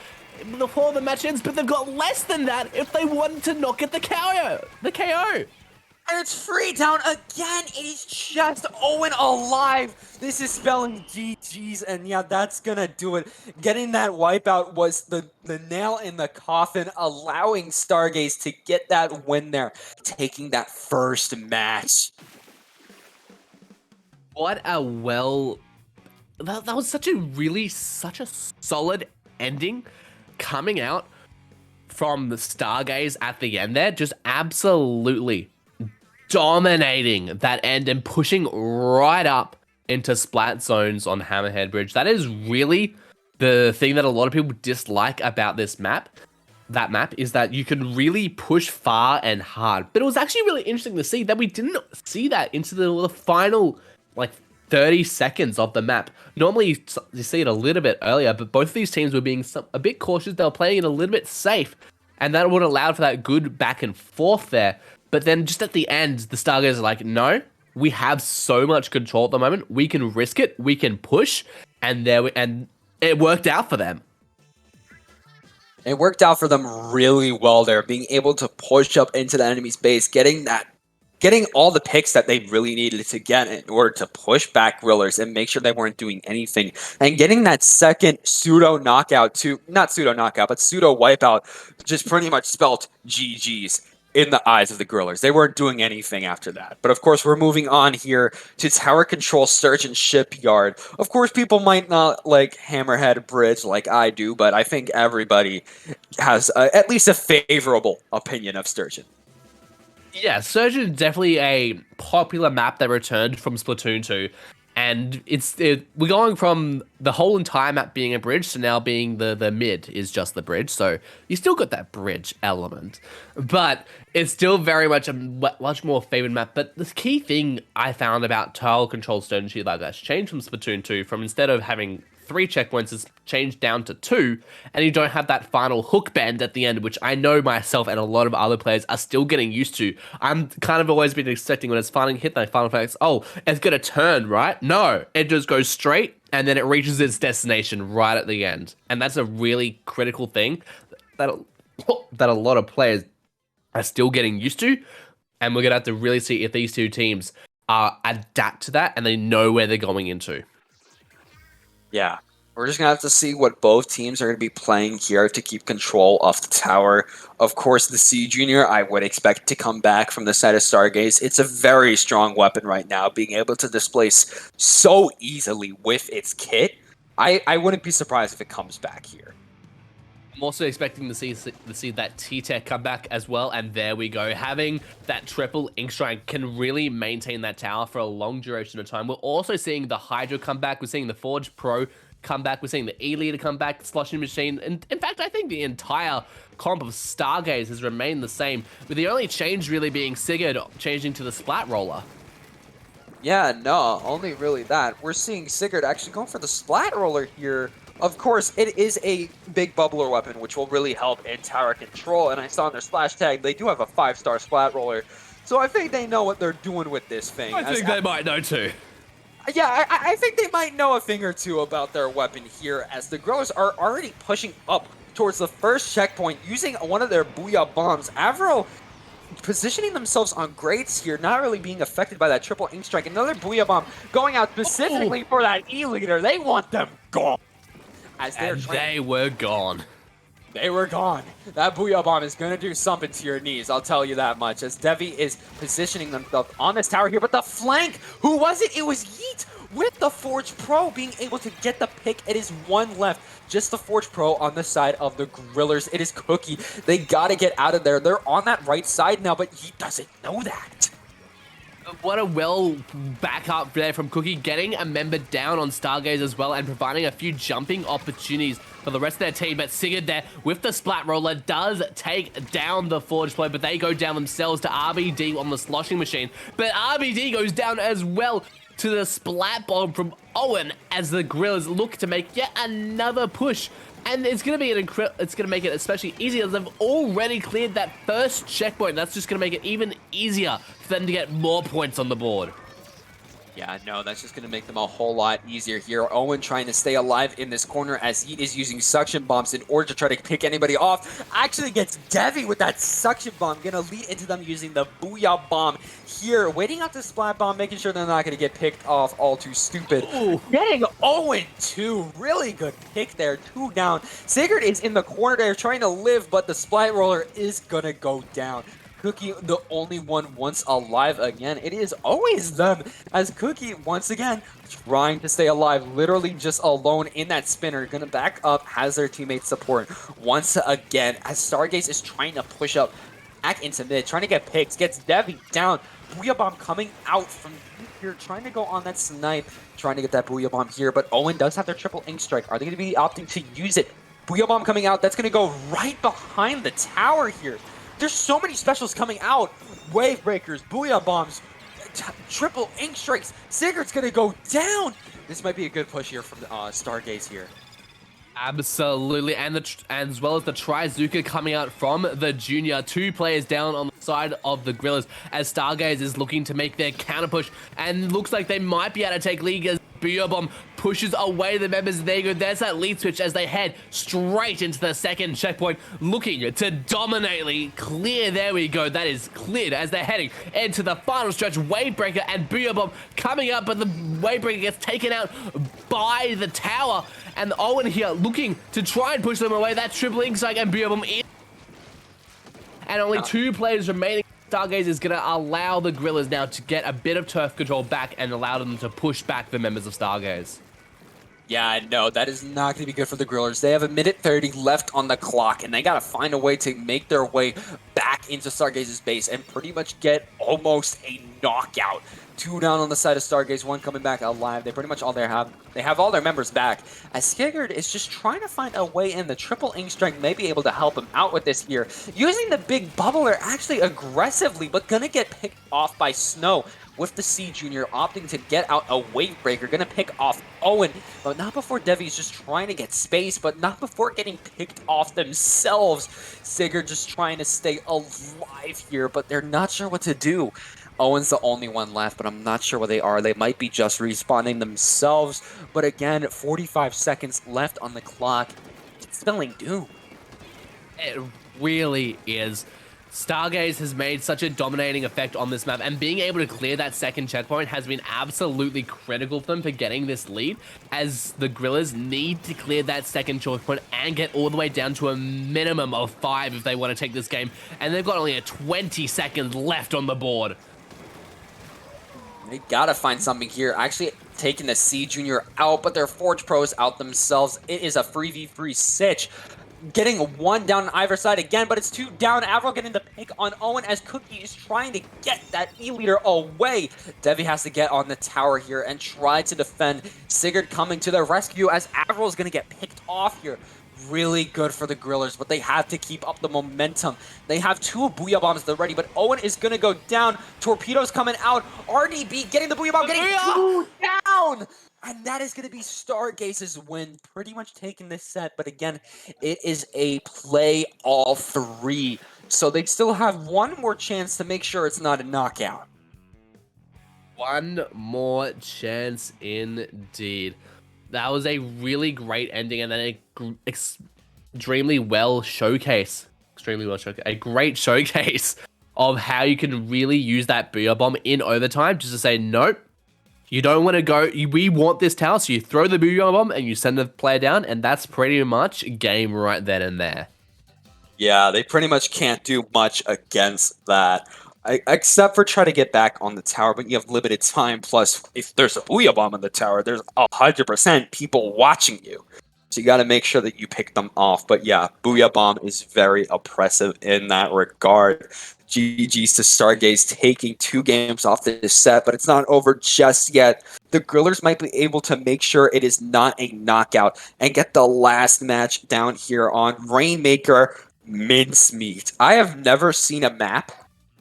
before the match ends, but they've got less than that if they want to not get the KO. And it's free down again. It is just Owen alive. This is spelling GG's, and yeah, that's gonna do it. Getting that wipeout was the nail in the coffin, allowing Stargaze to get that win there, taking that first match. What a that was such a solid ending coming out from the Stargaze at the end there, just absolutely dominating that end and pushing right up into splat zones on Hammerhead Bridge. That is really the thing that a lot of people dislike about this map. That map is that you can really push far and hard. But it was actually really interesting to see that we didn't see that into the final, like, 30 seconds of the map. Normally, you see it a little bit earlier, but both of these teams were being a bit cautious. They were playing it a little bit safe, and that would allow for that good back and forth there. But then just at the end, the Stargazers are like, no, we have so much control at the moment. We can risk it. We can push. And it worked out for them. It worked out for them really well there, being able to push up into the enemy's base, getting all the picks that they really needed to get in order to push back Grillers and make sure they weren't doing anything. And getting that second pseudo knockout not pseudo knockout, but pseudo wipeout just pretty much spelt GG's in the eyes of the Grillers. They weren't doing anything after that. But of course, we're moving on here to Tower Control Surgeon Shipyard. Of course, people might not like Hammerhead Bridge like I do, but I think everybody has at least a favorable opinion of Sturgeon. Yeah, Surgeon is definitely a popular map that returned from Splatoon 2. And we're going from the whole entire map being a bridge to now being the mid is just the bridge. So you still got that bridge element, but it's still very much a much more favored map. But the key thing I found about Tower Control Stone Shield that's changed from Splatoon 2, from instead of having 3 checkpoints, it's changed down to 2, and you don't have that final hook bend at the end, which I know myself and a lot of other players are still getting used to. I'm kind of always been expecting when it's finally hit that final effects, oh, it's gonna turn, right? No, it just goes straight, and then it reaches its destination right at the end. And that's a really critical thing that a lot of players are still getting used to, and we're gonna have to really see if these two teams adapt to that and they know where they're going into. Yeah, we're just going to have to see what both teams are going to be playing here to keep control of the tower. Of course, the C Junior, I would expect to come back from the side of Stargaze. It's a very strong weapon right now, being able to displace so easily with its kit. I wouldn't be surprised if it comes back here. I'm also expecting to see that T-Tech come back as well, and there we go. Having that triple Ink Strike can really maintain that tower for a long duration of time. We're also seeing the Hydra come back. We're seeing the Forge Pro come back. We're seeing the E-Leader come back, Slushing Machine. And in fact, I think the entire comp of Stargaze has remained the same, with the only change really being Sigurd changing to the Splat Roller. Yeah, no, only really that. We're seeing Sigurd actually going for the Splat Roller here. Of course, it is a big bubbler weapon, which will really help in tower control. And I saw in their splash tag, they do have a 5-star Splat Roller. So I think they know what they're doing with this thing. I think they might know too. Yeah, I think they might know a thing or two about their weapon here, as the Growers are already pushing up towards the first checkpoint using one of their Booyah Bombs. Avro positioning themselves on grates here, not really being affected by that triple Ink Strike. Another Booyah Bomb going out specifically for that E-Leader. They want them gone. And they were gone. They were gone. That Booyah Bomb is going to do something to your knees, I'll tell you that much, as Devi is positioning themselves on this tower here. But the flank, who was it? It was Yeet with the Forge Pro being able to get the pick. It is one left. Just the Forge Pro on the side of the Grillers. It is Cookie. They got to get out of there. They're on that right side now, but he doesn't know that. What a well back up there from Cookie, getting a member down on Stargaze as well and providing a few jumping opportunities for the rest of their team. But Sigurd there with the Splat Roller does take down the Forge Play, but they go down themselves to RBD on the Sloshing Machine. But RBD goes down as well to the Splat Bomb from Owen as the Grillers look to make yet another push. And it's going to be it's going to make it especially easier as they've already cleared that first checkpoint. That's just going to make it even easier for them to get more points on the board. Yeah, no, that's just going to make them a whole lot easier here. Owen trying to stay alive in this corner as he is using suction bombs in order to try to pick anybody off. Actually gets Devi with that suction bomb. Going to lead into them using the Booyah Bomb here. Waiting out the Splat Bomb, making sure they're not going to get picked off all too stupid. Ooh. Getting Owen too. Really good pick there. 2 down. Sigurd is in the corner there trying to live, but the Splat Roller is going to go down. Cookie, the only one once alive again. It is always them, as Cookie, once again, trying to stay alive, literally just alone in that spinner, gonna back up, has their teammate support once again, as Stargaze is trying to push up back into mid, trying to get picks, gets Devi down, Booyah Bomb coming out from here, trying to go on that snipe, trying to get that Booyah Bomb here, but Owen does have their triple ink strike. Are they gonna be opting to use it? Booyah Bomb coming out, that's gonna go right behind the tower here. There's so many specials coming out. Wave breakers, Booyah Bombs, triple ink strikes. Sigurd's gonna go down. This might be a good push here from Stargaze here. Absolutely, and as well as the Trizuka coming out from the junior. 2 players down on the side of the Grillers as Stargaze is looking to make their counter push, and looks like they might be able to take lead as Booyah Bomb pushes away the members. There you go, there's that lead switch as they head straight into the second checkpoint, looking to dominately clear. There we go, that is cleared as they're heading into the final stretch. Wavebreaker and Booyah Bomb coming up, but the Wavebreaker gets taken out by the tower, and Owen here looking to try and push them away. That triple ink strike and Booyah Bomb in. And only 2 players remaining. Stargaze is going to allow the Grillers now to get a bit of turf control back and allow them to push back the members of Stargaze. Yeah, no, that is not going to be good for the Grillers. They have a minute 30 left on the clock, and they got to find a way to make their way back into Stargaze's base and pretty much get almost a knockout. 2 down on the side of Stargaze, 1 coming back alive. They pretty much they have all their members back. As Sigurd is just trying to find a way in. The triple ink strike may be able to help him out with this here. Using the big bubbler actually aggressively, but gonna get picked off by Snow. With the C Junior opting to get out a wave breaker, gonna pick off Owen, but not before Devi's just trying to get space, but not before getting picked off themselves. Sigurd just trying to stay alive here, but they're not sure what to do. Owen's the only one left, but I'm not sure where they are. They might be just respawning themselves, but again, 45 seconds left on the clock. It's spelling doom. It really is. Stargaze has made such a dominating effect on this map, and being able to clear that second checkpoint has been absolutely critical for them for getting this lead, as the Grillers need to clear that second checkpoint and get all the way down to a minimum of 5 if they want to take this game, and they've got only a 20 seconds left on the board. They gotta find something here. Actually taking the C Junior out, but their Forge Pros out themselves. It is a 3v3 sitch. Getting 1 down on either side again, but it's 2 down. Avril getting the pick on Owen as Cookie is trying to get that E-leader away. Devi has to get on the tower here and try to defend. Sigurd coming to the rescue as Avril is going to get picked off here. Really good for the Grillers, but they have to keep up the momentum. They have 2 Booyah Bombs at the ready, but Owen is going to go down. Torpedoes coming out. RDB getting the Booyah Bomb, getting 2 down! And that is going to be Stargaze's win, pretty much taking this set. But again, it is a play all 3. So they still have 1 more chance to make sure it's not a knockout. 1 more chance indeed. That was a really great ending, and then extremely well showcase. A great showcase of how you can really use that Booyah Bomb in overtime, just to say, nope, you don't want to go, we want this tower, so you throw the Booyah Bomb and you send the player down, and that's pretty much game right then and there. Yeah, they pretty much can't do much against that. Except for try to get back on the tower, but you have limited time. Plus, if there's a Booyah Bomb on the tower, there's 100% people watching you. So you got to make sure that you pick them off. But yeah, Booyah Bomb is very oppressive in that regard. GG's to Stargaze taking 2 games off this set, but it's not over just yet. The Grillers might be able to make sure it is not a knockout and get the last match down here on Rainmaker Mincemeat. I have never seen a map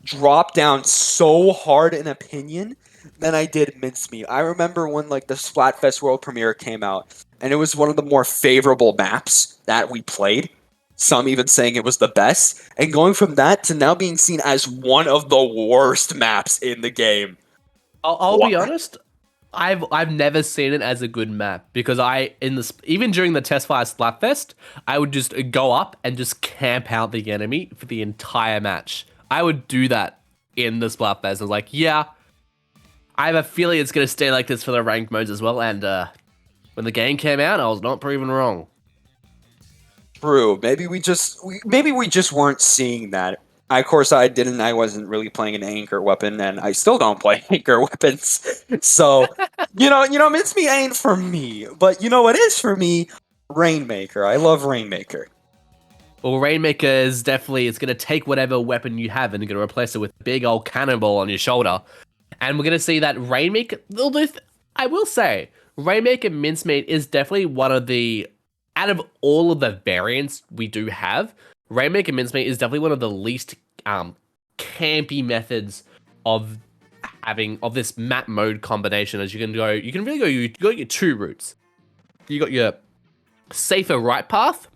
drop down so hard in opinion than I did Mincemeat. I remember when like the Splatfest World Premiere came out, and it was one of the more favorable maps that we played. Some even saying it was the best. And going from that to now being seen as one of the worst maps in the game. I'll be honest, I've never seen it as a good map, because even during the test fire Splatfest, I would just go up and just camp out the enemy for the entire match. I would do that in the Splatfest. I was like, yeah, I have a feeling it's going to stay like this for the ranked modes as well. And when the game came out, I was not proven wrong. True. Maybe we just weren't seeing that Of course, I didn't. I wasn't really playing an anchor weapon, and I still don't play anchor weapons. So, mincemeat ain't for me. But you know what is for me? Rainmaker. I love Rainmaker. Well, Rainmaker is definitely, it's going to take whatever weapon you have and going to replace it with a big old cannonball on your shoulder. And we're going to see that Rainmaker, I will say, Rainmaker Mincemeat is definitely one of the, out of all of the variants we do have, Rainmaker Mincemeat is definitely one of the least campy methods of this map mode combination. As you can really go, you got your two routes. You got your safer right path,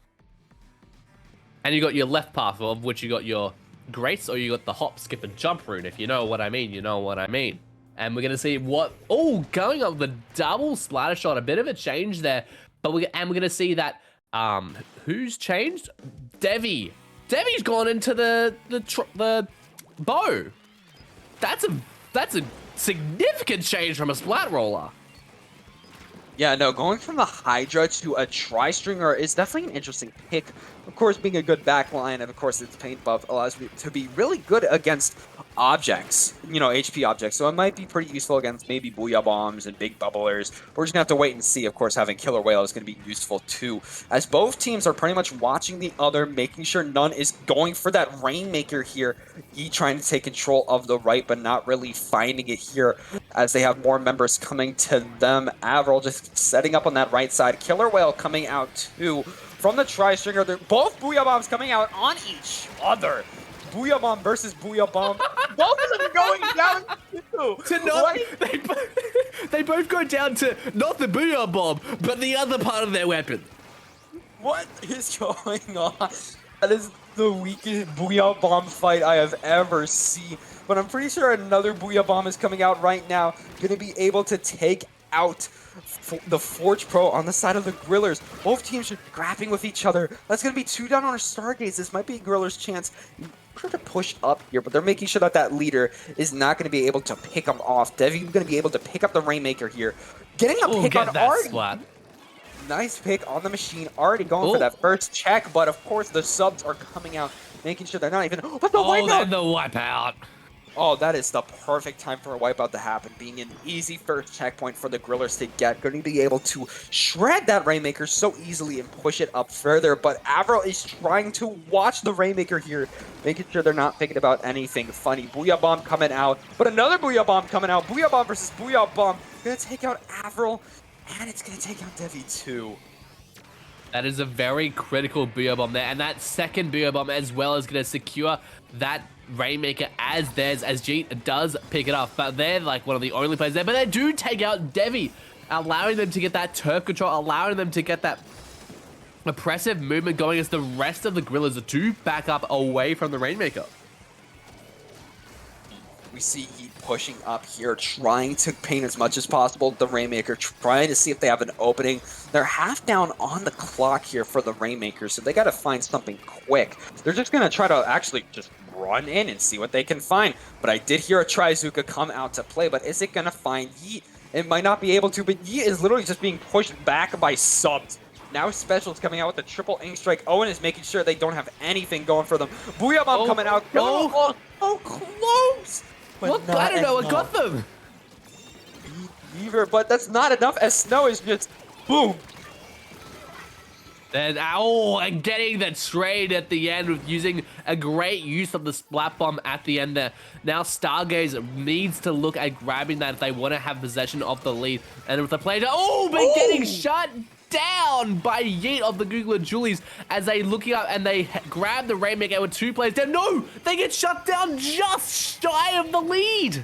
and you got your left path, of which you got your grace, or you got the hop, skip, and jump route. If you know what I mean, you know what I mean. And we're gonna see going up the double splatter shot, a bit of a change there. But we're gonna see that who's changed? Devi's gone into the bow. That's a significant change from a splat roller. Yeah, no, going from the Hydra to a Tri-Stringer is definitely an interesting pick. Of course, being a good backline, and of course its paint buff allows me to be really good against objects, HP objects. So it might be pretty useful against maybe Booyah Bombs and Big Bubblers. We're just going to have to wait and see. Of course, having Killer Whale is going to be useful too, as both teams are pretty much watching the other, making sure none is going for that Rainmaker here. He trying to take control of the right, but not really finding it here, as they have more members coming to them. Avril just setting up on that right side. Killer Whale coming out too from the Tri-Stringer. They're both Booyah Bombs coming out on each other. Booyah Bomb versus Booyah Bomb. Both of them going down they both go down to not the Booyah Bomb, but the other part of their weapon. What is going on? That is the weakest Booyah Bomb fight I have ever seen. But I'm pretty sure another Booyah Bomb is coming out right now. Going to be able to take out the Forge Pro on the side of the Grillers. Both teams are grappling with each other. That's going to be 2 down on a Stargaze. This might be Grillers' chance to push up here, but they're making sure that that leader is not going to be able to pick them off. Devi's going to be able to pick up the Rainmaker here. Getting a pick on Artie. Splat. Nice pick on the machine. Already going for that first check, but of course the subs are coming out, making sure they're not even... But the wipeout! The wipeout! Oh, that is the perfect time for a wipeout to happen, being an easy first checkpoint for the Grillers to get. Going to be able to shred that Rainmaker so easily and push it up further, but Avril is trying to watch the Rainmaker here, making sure they're not thinking about anything funny. Booyah Bomb coming out, but another Booyah Bomb coming out. Booyah Bomb versus Booyah Bomb. Going to take out Avril, and it's going to take out Devi too. That is a very critical Booyah Bomb there, and that second Booyah Bomb as well is going to secure that Rainmaker as theirs, as Jeet does pick it up. But they're like one of the only players there, but they do take out Devi, allowing them to get that turf control, allowing them to get that oppressive movement going as the rest of the Grillers do back up away from the Rainmaker. We see Yeet pushing up here, trying to paint as much as possible. The Rainmaker trying to see if they have an opening. They're half down on the clock here for the Rainmaker, so they got to find something quick. They're just going to try to actually just run in and see what they can find. But I did hear a Trizuka come out to play, but is it going to find Yeet? It might not be able to, but Yeet is literally just being pushed back by subs. Now Special's coming out with the triple ink strike. Owen is making sure they don't have anything going for them. Booyah Bomb coming out. Oh, close! Look, I don't know what got them. Either, but that's not enough as Snow is just boom. Then, and getting that trade at the end with using a great use of the splat bomb at the end there. Now Stargaze needs to look at grabbing that if they want to have possession of the lead. And with the play, getting shut down by Yeet of the Googler Julies as they looking up and they grab the Rainmaker with 2 players down. No, they get shut down just shy of the lead.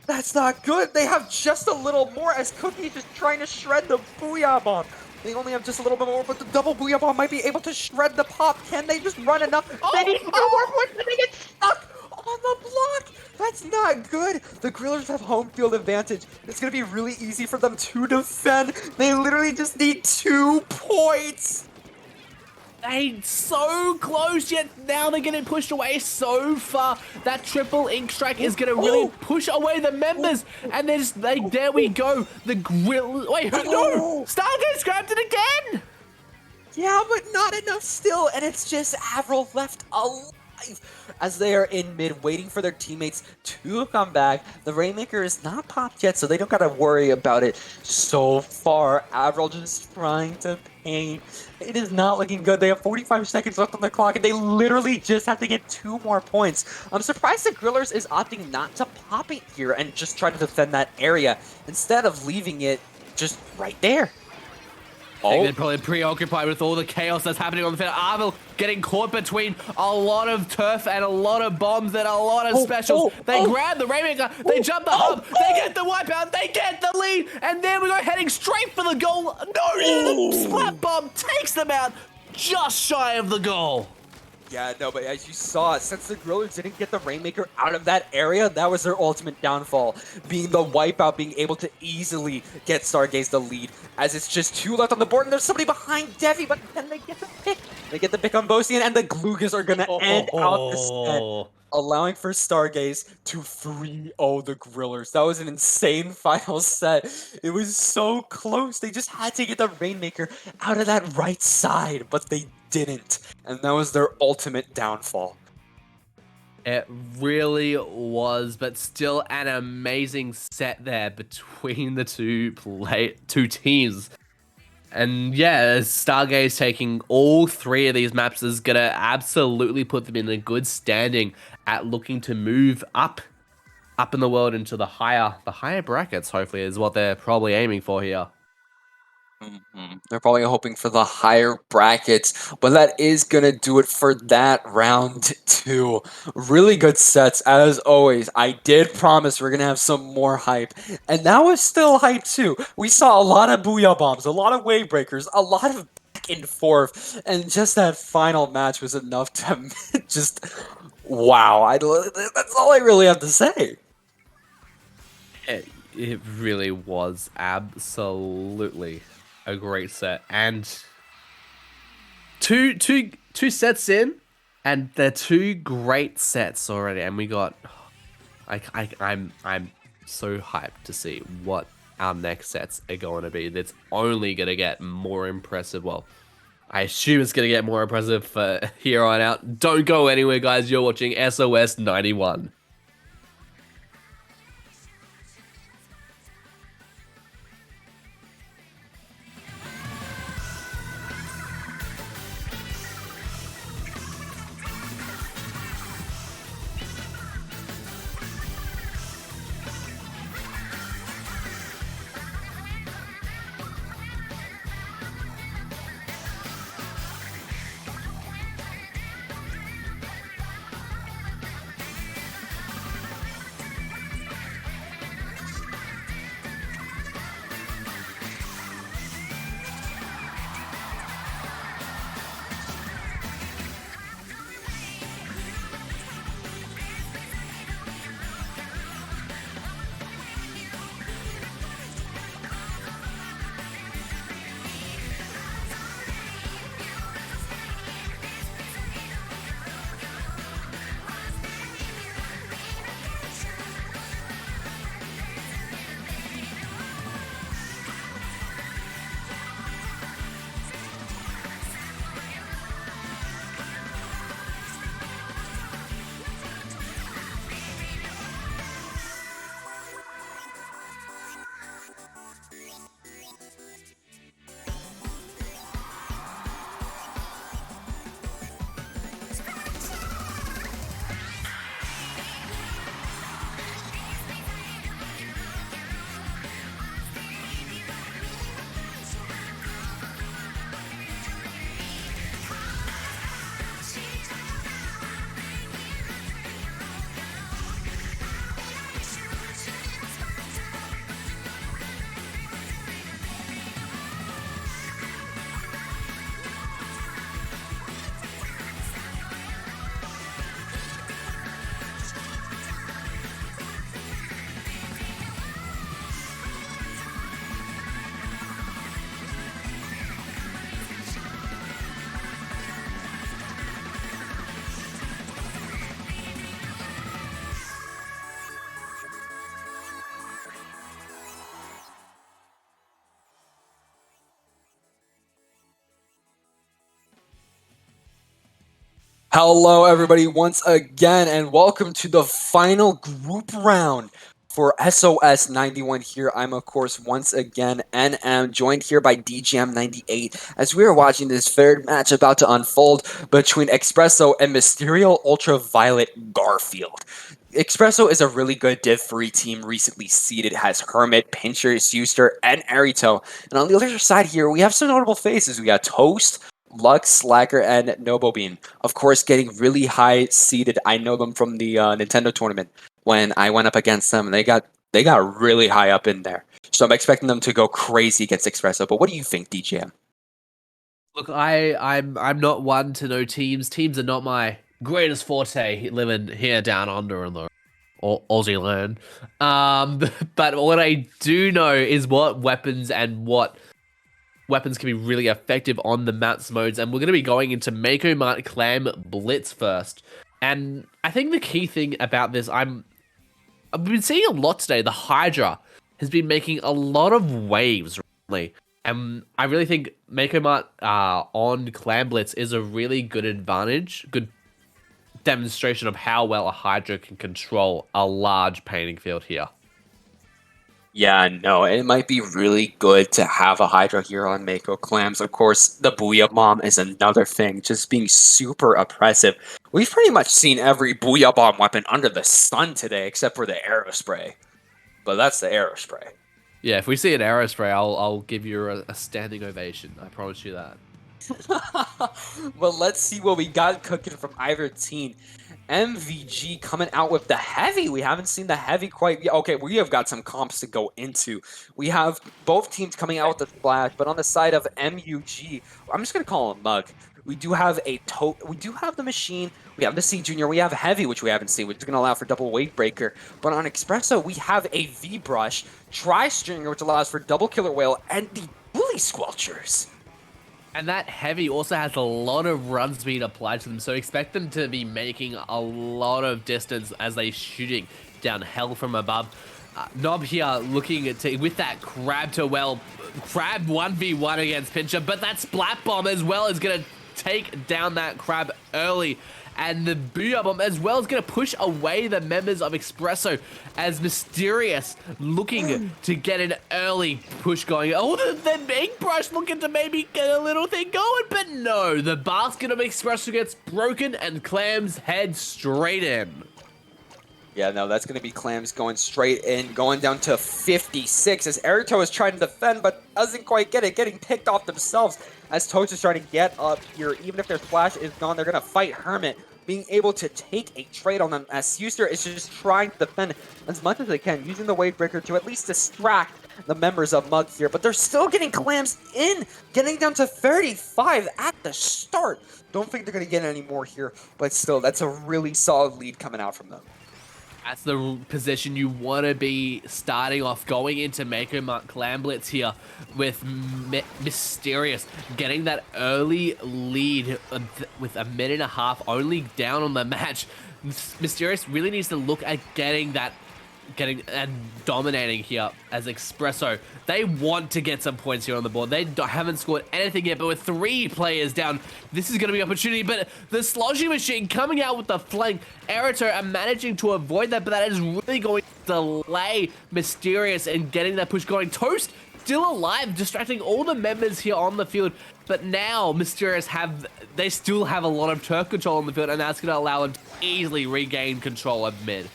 That's not good. They have just a little more as Cookie's just trying to shred the Booyah Bomb. They only have just a little bit more, but the double Booyah Bomb might be able to shred the pop. Can they just run enough? They need 2 more points, but they get stuck on the block. That's not good. The Grillers have home field advantage. It's going to be really easy for them to defend. They literally just need 2 points. They so close, yet now they're getting pushed away so far. That triple ink strike is going to really push away the members. And there we go. The Grill. Wait, no! Stargaze grabbed it again! Yeah, but not enough still. And it's just Avril left alive. 5 as they are in mid, waiting for their teammates to come back. The Rainmaker is not popped yet, so they don't gotta worry about it so far. Avril just trying to paint. It is not looking good. They have 45 seconds left on the clock, and they literally just have to get 2 more points. I'm surprised the Grillers is opting not to pop it here and just try to defend that area instead of leaving it just right there. I think they're probably preoccupied with all the chaos that's happening on the field. Arvel getting caught between a lot of turf and a lot of bombs and a lot of specials. They grab the Rainmaker, they jump the hub, they get the wipeout, they get the lead, and then we go heading straight for the goal. No, the splat bomb takes them out just shy of the goal. Yeah, no, but as you saw, since the Grillers didn't get the Rainmaker out of that area, that was their ultimate downfall. Being the wipeout, being able to easily get Stargaze the lead, as it's just 2 left on the board, and there's somebody behind Devi, but then they get the pick. They get the pick on Bosian, and the Glugas are going to end out the set, allowing for Stargaze to 3-0 the Grillers. That was an insane final set. It was so close. They just had to get the Rainmaker out of that right side, but they didn't. And that was their ultimate downfall. It really was, but still an amazing set there between the two teams. And yeah, Stargaze taking all 3 of these maps is gonna absolutely put them in a good standing at looking to move up in the world into the higher brackets. Hopefully, is what they're probably aiming for here. They're probably hoping for the higher brackets, but that is going to do it for that round 2. Really good sets, as always. I did promise we're going to have some more hype, and that was still hype too. We saw a lot of Booyah Bombs, a lot of Wave Breakers, a lot of back and forth, and just that final match was enough to just, wow. That's all I really have to say. It really was absolutely a great set, and two sets in, and they're 2 great sets already. And we got, I'm so hyped to see what our next sets are going to be. That's only gonna get more impressive. Well, I assume it's gonna get more impressive here on out. Don't go anywhere, guys. You're watching SOS 91. Hello, everybody, once again, and welcome to the final group round for SOS 91 here. I'm, of course, once again NM, joined here by DGM 98, as we are watching this third match about to unfold between Xpresso and Mysterial Ultraviolet Garfield. Xpresso is a really good Div 3 team recently seeded, has Hermit, Pincher, Zuster, and Arito. And on the other side here, we have some notable faces. We got Toast, Lux, Slacker, and Nobobean. Of course, getting really high seeded. I know them from the Nintendo tournament when I went up against them. They got really high up in there. So I'm expecting them to go crazy against Xpresso. But what do you think, DJM? Look, I'm not one to know teams. Teams are not my greatest forte living here down under in the Aussie land. But what I do know is what weapons can be really effective on the mats modes, and we're going to be going into Mako Mart Clam Blitz first. And I think the key thing about this, I've been seeing a lot today. The Hydra has been making a lot of waves recently. And I really think Mako Mart on Clam Blitz is a really good advantage, good demonstration of how well a Hydra can control a large painting field here. Yeah, no, it might be really good to have a Hydra here on Mako Clams. Of course, the Booyah Bomb is another thing, just being super oppressive. We've pretty much seen every Booyah Bomb weapon under the sun today, except for the Arrow Spray. But that's the Arrow Spray. Yeah, if we see an Arrow Spray, I'll give you a standing ovation. I promise you that. Well, let's see what we got cooking from either team. MVG coming out with the heavy. We haven't seen the heavy quite yet. Okay, we have got some comps to go into. We have both teams coming out with the splash, but on the side of MUG, I'm just gonna call him Mug. We do have the machine, we have the C Junior, we have heavy, which we haven't seen, which is gonna allow for double wave breaker. But on Xpresso, we have a V brush, tri-stringer, which allows for double killer whale, and the bully squelchers. And that heavy also has a lot of run speed applied to them, so expect them to be making a lot of distance as they're shooting down hell from above. Nob here looking at with that crab 1v1 against Pincher, but that splat bomb as well is going to take down that crab early. And the Booyah Bomb as well is going to push away the members of Xpresso as Mysterious looking to get an early push going. Oh, the big brush looking to maybe get a little thing going, but no. The basket of Xpresso gets broken and Clams head straight in. Yeah, no, that's going to be Clams going straight in, going down to 56 as Arito is trying to defend, but doesn't quite get it, getting picked off themselves as Toast is trying to get up here. Even if their splash is gone, they're going to fight Hermit, being able to take a trade on them as Zuster is just trying to defend as much as they can, using the wave breaker to at least distract the members of Mug here, but they're still getting Clams in, getting down to 35 at the start. Don't think they're going to get any more here, but still, that's a really solid lead coming out from them. That's the position you want to be starting off, going into Mako Mart Clam Blitz here with Mysterious getting that early lead with a minute and a half only down on the match. Mysterious really needs to look at getting and dominating here as Xpresso. They want to get some points here on the board. They haven't scored anything yet, but with 3 players down, this is going to be an opportunity. But the Sloshy Machine coming out with the flank. Arito are managing to avoid that, but that is really going to delay Mysterious and getting that push going. Toast still alive, distracting all the members here on the field. But now Mysterious they still have a lot of turret control on the field, and that's going to allow them to easily regain control of mid.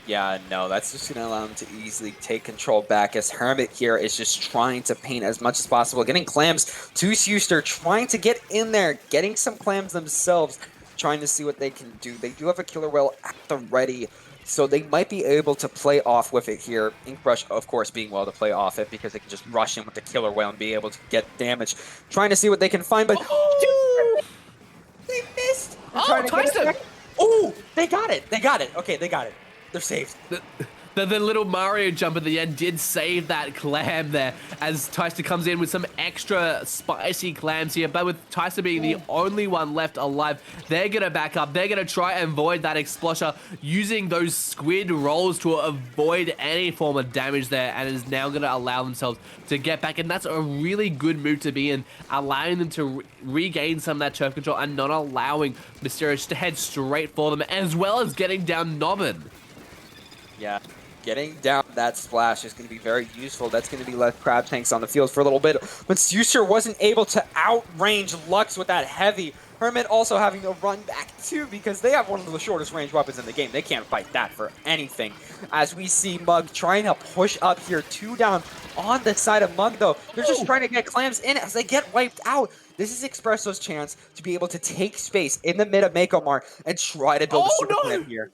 Yeah, no, that's just going to allow them to easily take control back as Hermit here is just trying to paint as much as possible, getting Clams to Zuster, trying to get in there, getting some Clams themselves, trying to see what they can do. They do have a killer whale at the ready, so they might be able to play off with it here. Inkbrush, of course, being well to play off it because they can just rush in with the killer whale and be able to get damage. Trying to see what they can find, but they missed. Oh, Tyson! Oh, they got it. They got it. Okay, they got it. They're saved. The little Mario jump at the end did save that clam there as Tyson comes in with some extra spicy clams here. But with Tyson being the only one left alive, they're going to back up. They're going to try and avoid that Explosher using those squid rolls to avoid any form of damage there, and is now going to allow themselves to get back. And that's a really good move to be in, allowing them to regain some of that turf control and not allowing Mysterial to head straight for them, as well as getting down Nobbin. Yeah. Getting down that splash is going to be very useful. That's going to be less crab tanks on the field for a little bit. When Seuster wasn't able to outrange Lux with that heavy, Hermit also having to run back too because they have one of the shortest range weapons in the game. They can't fight that for anything. As we see Mug trying to push up here, 2 down on the side of Mug though. They're just trying to get clams in as they get wiped out. This is Xpresso's chance to be able to take space in the mid of Mako Mart and try to build a super clam here.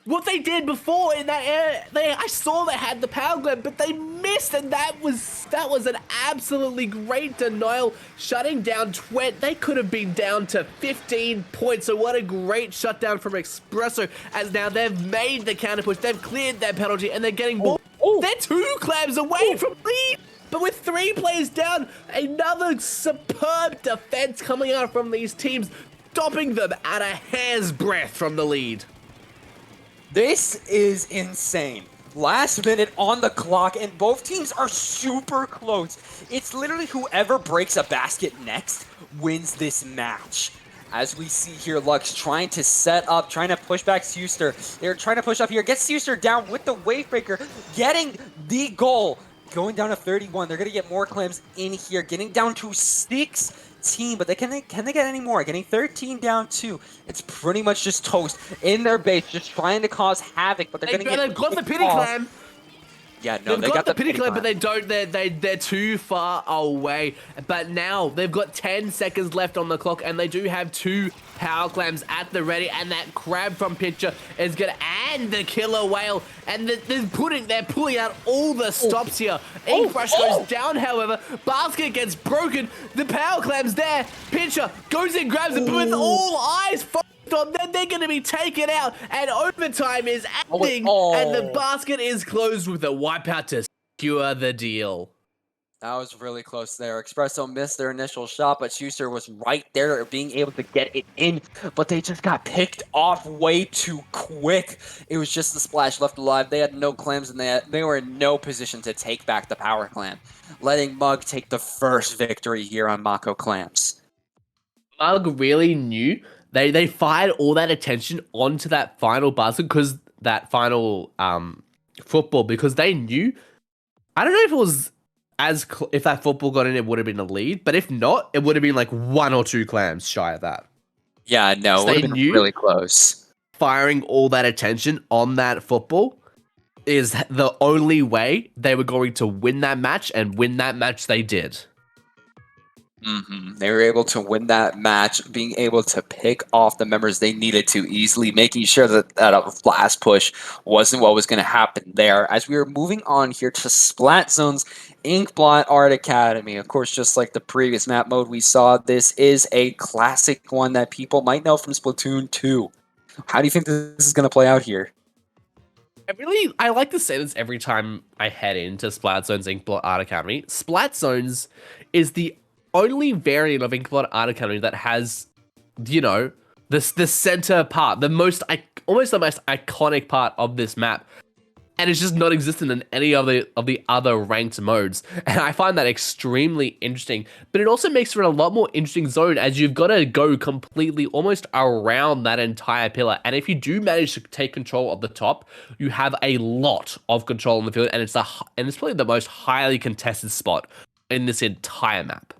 What they did before in that area, I saw they had the power gland, but they missed, and that was an absolutely great denial, shutting down Twent. They could have been down to 15 points, so what a great shutdown from Xpresso, as now they've made the counter push, they've cleared their penalty, and they're getting more. They're 2 clams away from lead, but with 3 players down, another superb defense coming out from these teams, stopping them at a hair's breadth from the lead. This is insane. Last minute on the clock, and both teams are super close. It's literally whoever breaks a basket next wins this match. As we see here, Lux trying to set up, trying to push back Seuster. They're trying to push up here, get Seuster down with the Wavebreaker, getting the goal. Going down to 31. They're going to get more clams in here, getting down to 16, but can they get any more? Getting 13 down too. It's pretty much just toast in their base, just trying to cause havoc, but they're going to get. They've got the pity clam. Yeah, no, they've got the pity clam, but they don't. They're too far away. But now they've got 10 seconds left on the clock, and they do have 2 power clams at the ready. And that crab from Pitcher is gonna, and the killer whale, and they're pulling out all the stops here. Inkrush goes down, however. Basket gets broken. The power clam's there. Pitcher goes and grabs it, but with all eyes on them, they're going to be taken out, and overtime is ending, and the basket is closed with a wipeout to secure the deal. That was really close there. Xpresso missed their initial shot, but Schuster was right there being able to get it in, but they just got picked off way too quick. It was just the splash left alive. They had no clams, and they were in no position to take back the power clam, letting Mug take the first victory here on Mako Clams. Mug really knew. They fired all that attention onto that final basket, because that final football, because they knew. I don't know if it was if that football got in, it would have been a lead, but if not, it would have been like 1 or 2 clams shy of that. Yeah, no, it would have been really close. Firing all that attention on that football is the only way they were going to win that match, and win that match they did. They were able to win that match, being able to pick off the members they needed to easily, making sure that that last push wasn't what was going to happen there. As we were moving on here to Splat Zone's Inkblot Art Academy, of course, just like the previous map mode we saw, this is a classic one that people might know from Splatoon 2. How do you think this is going to play out here? I like to say this every time I head into Splat Zone's Inkblot Art Academy. Splat Zones is the only variant of Inkblot Art Academy that has, you know, the center part, almost the most iconic part of this map, and it's just not existent in any of the other ranked modes. And I find that extremely interesting. But it also makes for a lot more interesting zone, as you've got to go completely almost around that entire pillar. And if you do manage to take control of the top, you have a lot of control on the field, and it's probably the most highly contested spot in this entire map.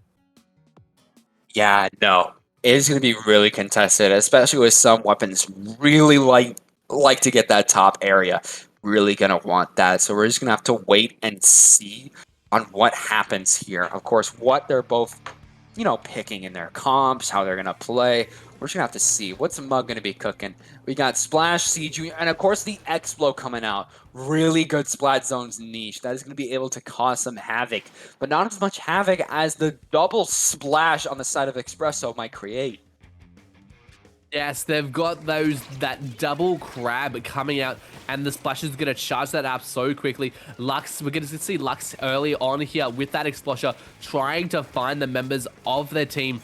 Yeah, no. It is going to be really contested, especially with some weapons really like to get that top area. Really going to want that. So we're just going to have to wait and see on what happens here. Of course, what they're both, picking in their comps, how they're going to play. We're just going to have to see. What's Mug going to be cooking? We got Splash, Siege, and of course the Explo coming out. Really good Splat Zone's niche. That is going to be able to cause some havoc, but not as much havoc as the double splash on the side of Xpresso might create. Yes, they've got that double crab coming out, and the splash is going to charge that up so quickly. Lux, we're going to see Lux early on here with that explosion, trying to find the members of their team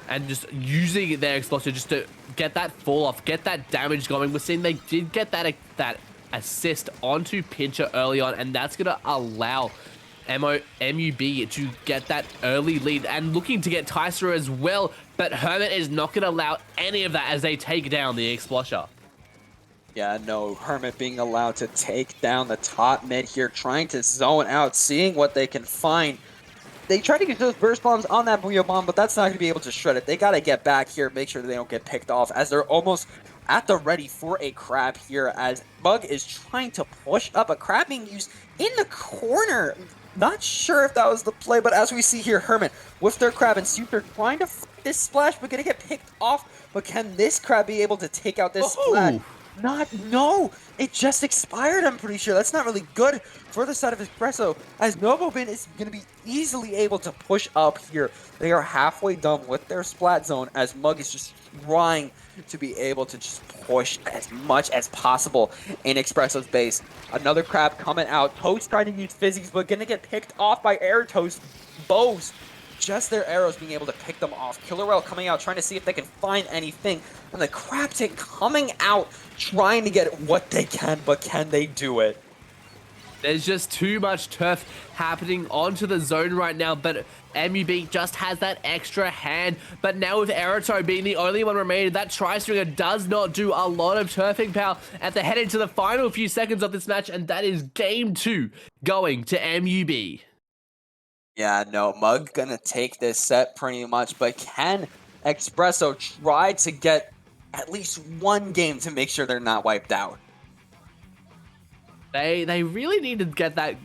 and just using their explosion just to get that fall off, get that damage going. We're seeing they did get that assist onto Pincher early on, and that's going to allow MUB to get that early lead and looking to get Tycer as well, but Hermit is not going to allow any of that as they take down the Explosher. Yeah, no, Hermit being allowed to take down the top mid here, trying to zone out, seeing what they can find. They try to get those burst bombs on that Booyah Bomb, but that's not going to be able to shred it. They got to get back here, make sure they don't get picked off, as they're almost at the ready for a crab here, as Bug is trying to push up. A crab being used in the corner. Not sure if that was the play, but as we see here, Hermit with their crab and Super trying to fight this splash, but going to get picked off. But can this crab be able to take out this splash? No, it just expired, I'm pretty sure. That's not really good for the side of Xpresso, as Nobobin is going to be easily able to push up here. They are halfway done with their splat zone, as Mug is just trying to be able to just push as much as possible in Xpresso's base. Another crab coming out. Toast trying to use physics, but going to get picked off by Air Toast. Bows. Just their arrows being able to pick them off. Killer Whale coming out, trying to see if they can find anything. And the Crab Tank coming out, trying to get what they can, but can they do it? There's just too much turf happening onto the zone right now, but MUB just has that extra hand. But now with Aeroto being the only one remaining, that Tri-Stringer does not do a lot of turfing power at the head into the final few seconds of this match, and that is game 2 going to MUB. Yeah, no, Mug gonna take this set pretty much, but can Xpresso try to get at least one game to make sure they're not wiped out? They really need to get that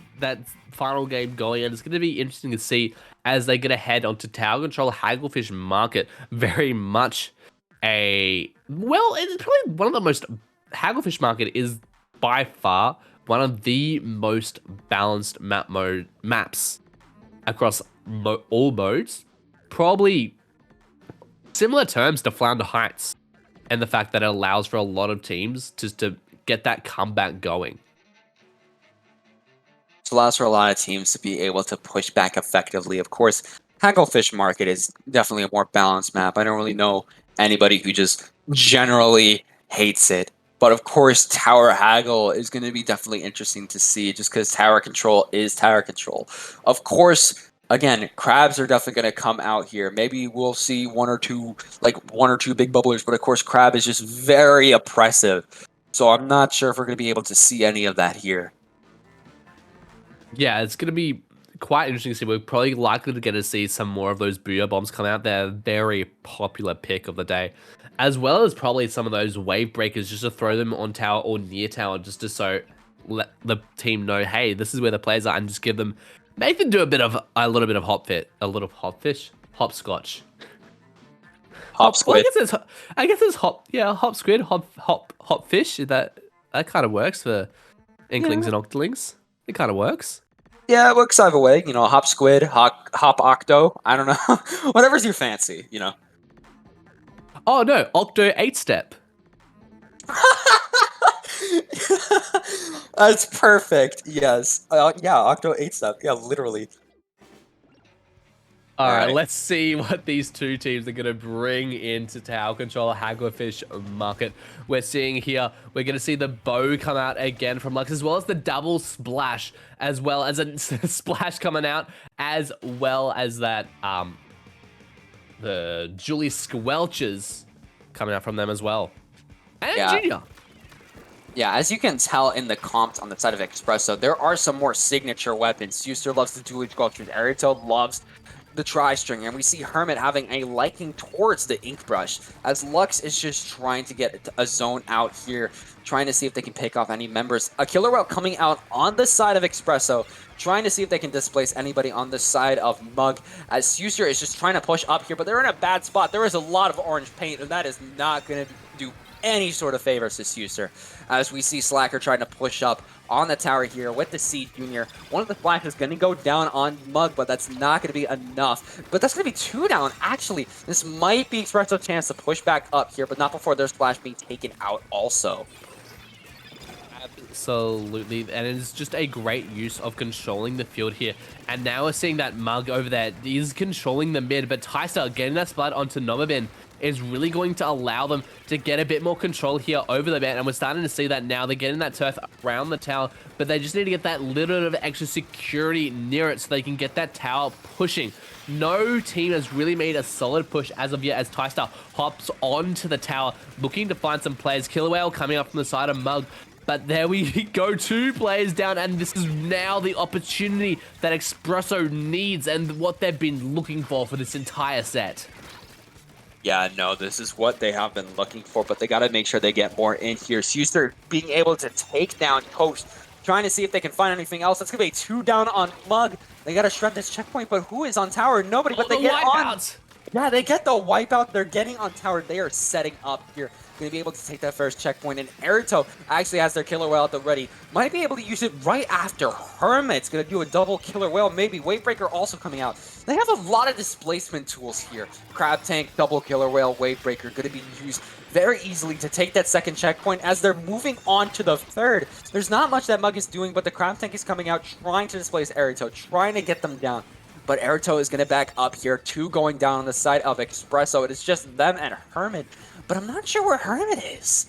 final game going, and it's going to be interesting to see as they get ahead onto Tower Control Hagglefish Market. Very much it's probably one of the most... Hagglefish Market is by far one of the most balanced maps across all modes. Probably similar terms to Flounder Heights, and the fact that it allows for a lot of teams just to get that comeback going. It allows for a lot of teams to be able to push back effectively. Of course, Hagglefish Market is definitely a more balanced map. I don't really know anybody who just generally hates it. But of course, Tower Haggle is going to be definitely interesting to see, just because Tower Control is Tower Control. Of course, again, crabs are definitely going to come out here. Maybe we'll see one or two big bubblers, but of course, crab is just very oppressive. So I'm not sure if we're going to be able to see any of that here. Yeah, it's going to be quite interesting to see. We're probably likely to get to see some more of those Booyah Bombs come out. They're a very popular pick of the day, as well as probably some of those Wave Breakers, just to throw them on tower or near tower, just to let the team know, hey, this is where the players are, and just make them do a little bit of hopscotch. Hop squid. I guess it's hop squid, hop fish. That kind of works for Inklings and Octolings. It kind of works. Yeah, it works either way. You know, hop squid, hop octo. I don't know. Whatever's your fancy, you know. Oh no, Octo 8-step. That's perfect. Yes. Yeah, Octo 8-step. Yeah, literally. All right, let's see what these two teams are going to bring into Tower Control Hagglefish Market. We're seeing here, we're going to see the bow come out again from Lux, as well as the double splash, as well as a splash coming out, as well as that, the Julie Squelches coming out from them as well. And Junior. Yeah, as you can tell in the comps on the side of Xpresso, there are some more signature weapons. User loves the Julie Squelches. Arito loves the Tri-Stringer, and we see Hermit having a liking towards the Ink Brush, as Lux is just trying to get a zone out here, trying to see if they can pick off any members. A Killer Whale coming out on the side of Xpresso, trying to see if they can displace anybody on the side of Mug, as Suser is just trying to push up here, but they're in a bad spot. There is a lot of orange paint, and that is not going to do any sort of favors to Suser, as we see Slacker trying to push up on the tower here with the C Junior. One of the flashes is going to go down on Mug, but that's not going to be enough. But that's going to be 2 down, actually. This might be Xpresso's chance to push back up here, but not before their splash being taken out also. Absolutely, and it's just a great use of controlling the field here. And now we're seeing that Mug over there is controlling the mid, but Tyster getting that splat onto Nomabin is really going to allow them to get a bit more control here over the mid. And we're starting to see that now. They're getting that turf around the tower, but they just need to get that little bit of extra security near it so they can get that tower pushing. No team has really made a solid push as of yet as Tyster hops onto the tower, looking to find some players. Killer Whale coming up from the side of Mug. But there we go, 2 players down, and this is now the opportunity that Xpresso needs and what they've been looking for this entire set. Yeah, no, this is what they have been looking for, but they got to make sure they get more in here. Suser being able to take down Toast, trying to see if they can find anything else. That's going to be 2 down on Mug. They got to shred this checkpoint, but who is on tower? Nobody, but they get on. Yeah, they get the wipeout. They're getting on tower. They are setting up here. Going to be able to take that first checkpoint, and Erito actually has their Killer Whale at the ready. Might be able to use it right after Hermit's going to do a double Killer Whale, maybe. Wavebreaker also coming out. They have a lot of displacement tools here. Crab Tank, double Killer Whale, Wavebreaker going to be used very easily to take that second checkpoint as they're moving on to the third. There's not much that Mug is doing, but the Crab Tank is coming out, trying to displace Erito, trying to get them down. But Erito is going to back up here, 2 going down on the side of Xpresso. It is just them and Hermit. But I'm not sure where Hermit is.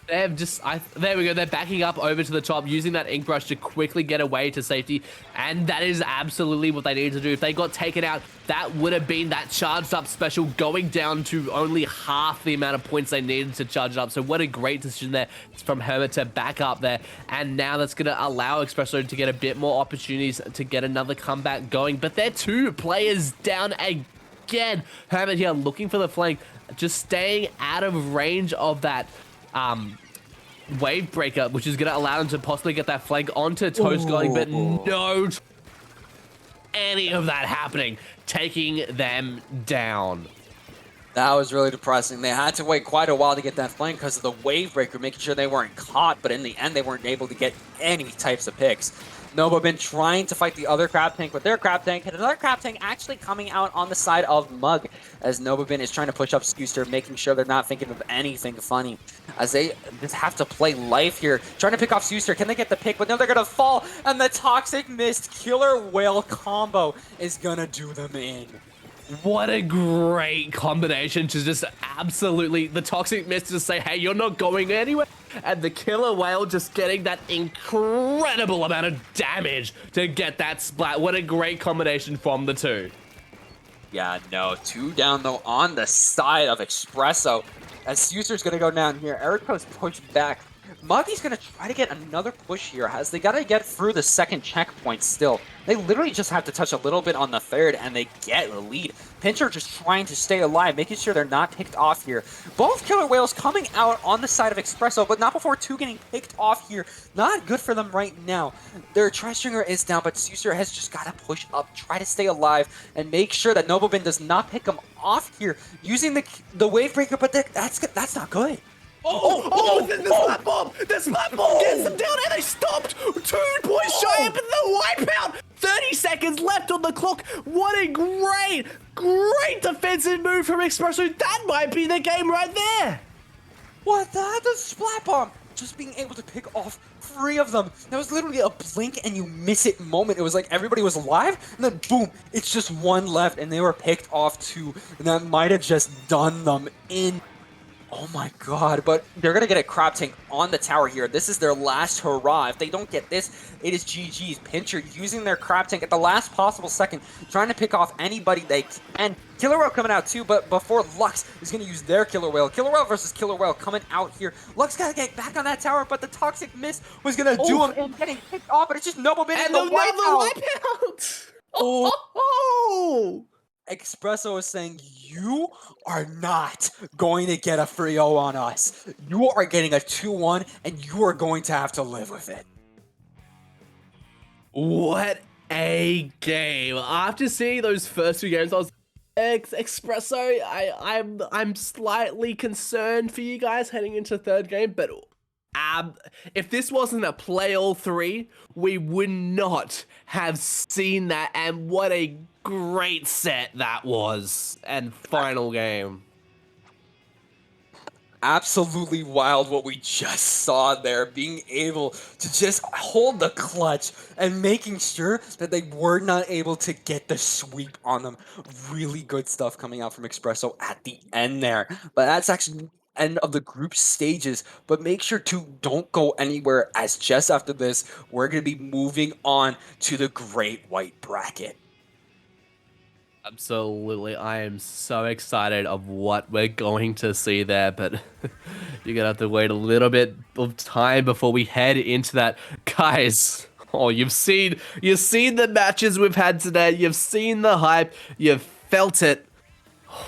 They've just, there we go, they're backing up over to the top, using that ink brush to quickly get away to safety, and that is absolutely what they need to do. If they got taken out, that would have been that charged up special going down to only half the amount of points they needed to charge it up. So what a great decision there from Hermit to back up there, and now that's going to allow Xpresso to get a bit more opportunities to get another comeback going. But they're 2 players down again. Hermit here looking for the flank, just staying out of range of that wave breaker, which is going to allow them to possibly get that flank onto Toast going, but no any of that happening, taking them down. That was really depressing. They had to wait quite a while to get that flank because of the wave breaker, making sure they weren't caught, but in the end, they weren't able to get any types of picks. Nova been trying to fight the other Crab Tank with their Crab Tank, and another Crab Tank actually coming out on the side of Mug, as Novabin is trying to push up Scuster, making sure they're not thinking of anything funny, as they just have to play life here, trying to pick off Scuster. Can they get the pick? But no, they're going to fall, and the Toxic Mist Killer Whale combo is going to do them in. What a great combination to just absolutely, the Toxic Mist just say, hey, you're not going anywhere. And the Killer Whale just getting that incredible amount of damage to get that splat. What a great combination from the 2. Yeah, no, 2 down though on the side of Xpresso. As Scuster's going to go down here, Eriko's pushed back. Muggy's going to try to get another push here, as they got to get through the second checkpoint still. They literally just have to touch a little bit on the third, and they get the lead. Pincher just trying to stay alive, making sure they're not picked off here. Both Killer Whales coming out on the side of Xpresso, but not before 2 getting picked off here. Not good for them right now. Their Tri-Stringer is down, but Suser has just got to push up, try to stay alive, and make sure that Nobobin does not pick him off here, using the Wave Breaker, but that's not good. The slap bomb! The slap bomb gets them down, and they stopped! 2 points shy of the wipeout! 30 seconds left on the clock. What a great defensive move from Xpresso. That might be the game right there. What the splat bomb? Just being able to pick off 3 of them. That was literally a blink and you miss it moment. It was like everybody was alive, and then boom, it's just 1 left, and they were picked off 2, and that might have just done them in. Oh my god, but they're going to get a Crab Tank on the tower here. This is their last hurrah. If they don't get this, it is GG's. Pincher using their Crab Tank at the last possible second, trying to pick off anybody they can. Killer Whale coming out too, but before Lux is going to use their Killer Whale. Killer Whale versus Killer Whale coming out here. Lux got to get back on that tower, but the Toxic Mist was going to do him and getting picked off, but it's just Nobobin and the wipeout. Oh! Xpresso is saying, you are not going to get a 3-0 on us. You are getting a 2-1, and you are going to have to live with it. What a game. After seeing those first 2 games, I was Xpresso, I'm slightly concerned for you guys heading into third game, but if this wasn't a play all three, we would not have seen that. And what a great set that was, and final game. Absolutely wild what we just saw there, being able to just hold the clutch and making sure that they were not able to get the sweep on them. Really good stuff coming out from Xpresso at the end there. But that's actually the end of the group stages. But make sure to don't go anywhere, as just after this, we're going to be moving on to the Great White Bracket. Absolutely, I am so excited of what we're going to see there, but you're gonna have to wait a little bit of time before we head into that. Guys, oh, you've seen the matches we've had today, you've seen the hype, you've felt it.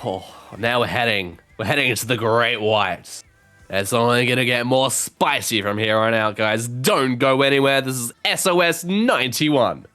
Oh, now we're heading into the Great White. It's only gonna get more spicy from here on out, guys. Don't go anywhere. This is SOS 91.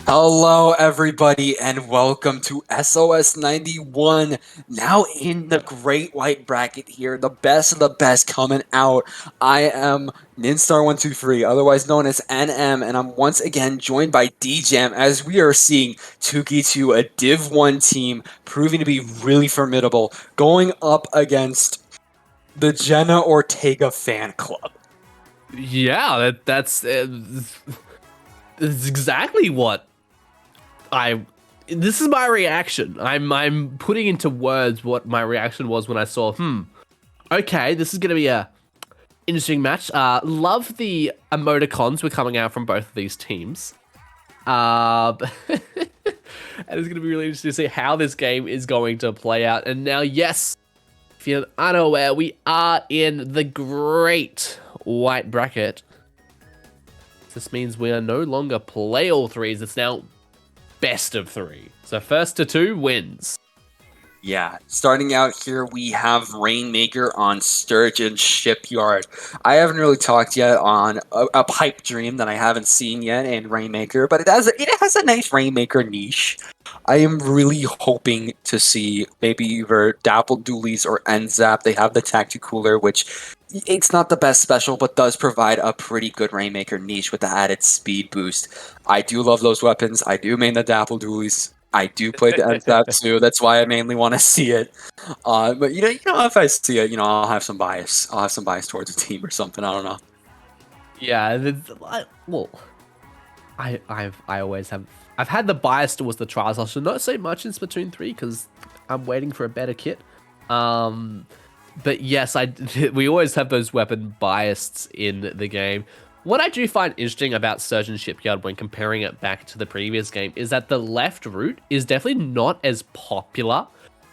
Hello, everybody, and welcome to SOS 91. Now in the Great White Bracket here, the best of the best coming out. I am Ninstar123, otherwise known as NM, and I'm once again joined by DJam as we are seeing Tuki to a Div 1 team proving to be really formidable, going up against the Jenna Ortega fan club. Yeah, that's exactly what this is my reaction. I'm putting into words what my reaction was when I saw, okay, this is gonna be a interesting match. Love the emoticons were coming out from both of these teams. And it's gonna be really interesting to see how this game is going to play out. And now, yes, if you're unaware, we are in the Great White Bracket. This means we are no longer play all threes. It's now best of 3. So first to 2 wins. Yeah, starting out here, we have Rainmaker on Sturgeon Shipyard. I haven't really talked yet on a pipe dream that I haven't seen yet in Rainmaker, but it has a nice Rainmaker niche. I am really hoping to see maybe either Dapple Doolies or Nzap. They have the Tacticooler, which it's not the best special, but does provide a pretty good Rainmaker niche with the added speed boost. I do love those weapons. I do main the Dapple Doolies. I do play the Nzap too. That's why I mainly want to see it. But if I see it, I'll have some bias. I'll have some bias towards a team or something. I don't know. Yeah, well, I always have. I've had the bias towards the trials. I should not say much in Splatoon 3 because I'm waiting for a better kit. But yes, we always have those weapon biases in the game. What I do find interesting about Sturgeon Shipyard when comparing it back to the previous game is that the left route is definitely not as popular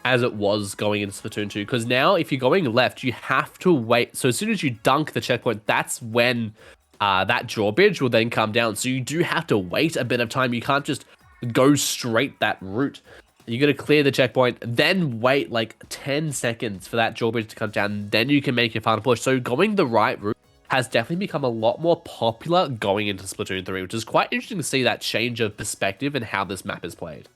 as it was going into Splatoon 2. Because now, if you're going left, you have to wait. So as soon as you dunk the checkpoint, that's when that drawbridge will then come down. So you do have to wait a bit of time. You can't just go straight that route. You got to clear the checkpoint, then wait like 10 seconds for that drawbridge to come down. Then you can make your final push. So going the right route has definitely become a lot more popular going into Splatoon 3, which is quite interesting to see that change of perspective and how this map is played.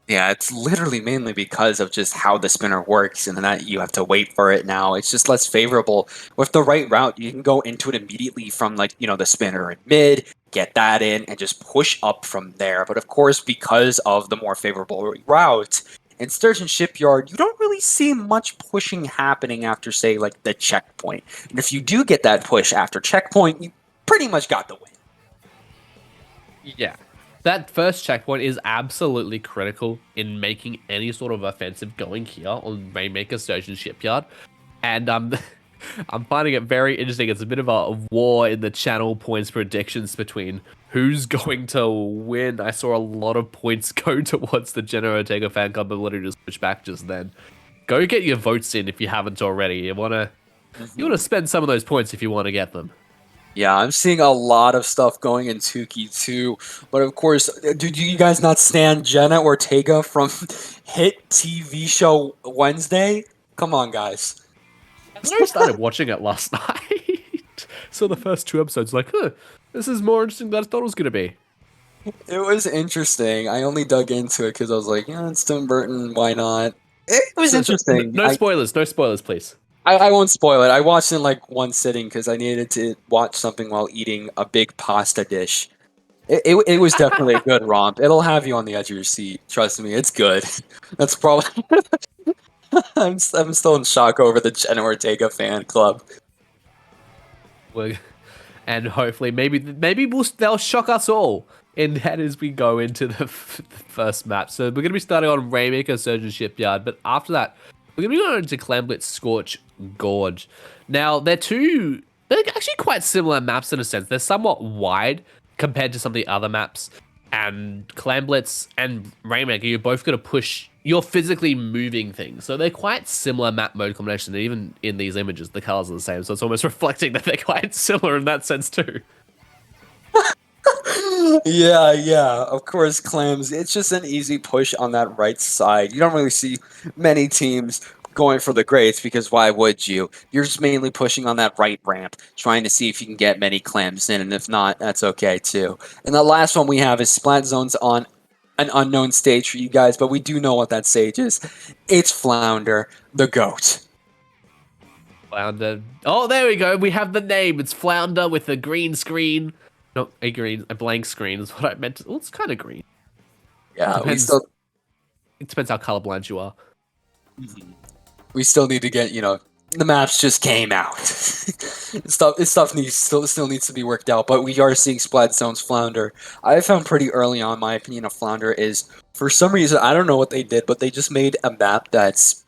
Yeah, it's literally mainly because of just how the spinner works and that you have to wait for it now. It's just less favorable. With the right route, you can go into it immediately from the spinner in mid, get that in, and just push up from there. But of course, because of the more favorable route, in Sturgeon Shipyard, you don't really see much pushing happening after, say, like the checkpoint. And if you do get that push after checkpoint, you pretty much got the win. Yeah. That first checkpoint is absolutely critical in making any sort of offensive going here on Rainmaker Sturgeon Shipyard. And I'm finding it very interesting. It's a bit of a war in the channel points predictions between who's going to win. I saw a lot of points go towards the Jenna Ortega fan club. I literally just pushed back just then. Go get your votes in if you haven't already. You wanna spend some of those points if you want to get them. Yeah, I'm seeing a lot of stuff going in Tuki too. But of course, do you guys not stand Jenna Ortega from hit TV show Wednesday? Come on, guys. I started watching it last night. Saw the first 2 episodes, like, this is more interesting than I thought it was going to be. It was interesting. I only dug into it because I was like, yeah, it's Tim Burton. Why not? It was interesting. No spoilers, please. I won't spoil it. I watched it in like one sitting because I needed to watch something while eating a big pasta dish. It was definitely a good romp. It'll have you on the edge of your seat. Trust me, it's good. That's probably. I'm still in shock over the Jenna Ortega fan club. And hopefully, maybe they'll shock us all. And that as we go into the first map. So we're going to be starting on Rainmaker Sturgeon Shipyard, but after that, we're going to be going into Clamblitz Scorch Gorge. Now, they're actually quite similar maps in a sense. They're somewhat wide compared to some of the other maps. And Clamblitz and Rainmaker, you're both going to push. You're physically moving things. So they're quite similar map mode combinations. And even in these images, the colors are the same. So it's almost reflecting that they're quite similar in that sense too. Yeah, of course, Clams. It's just an easy push on that right side. You don't really see many teams going for the grades because why would you? You're just mainly pushing on that right ramp, trying to see if you can get many clams in, and if not, that's okay too. And the last one we have is Splat Zones on an unknown stage for you guys, but we do know what that stage is. It's Flounder, the GOAT. Flounder. Oh, there we go. We have the name. It's Flounder with a green screen. No, a blank screen is what I meant to. Oh, it's kind of green. Yeah, It depends how colorblind you are. we still need to get, the maps just came out. stuff still needs to be worked out, but we are seeing Splat Zones Flounder. I found pretty early on, my opinion of Flounder is, for some reason, I don't know what they did, but they just made a map that's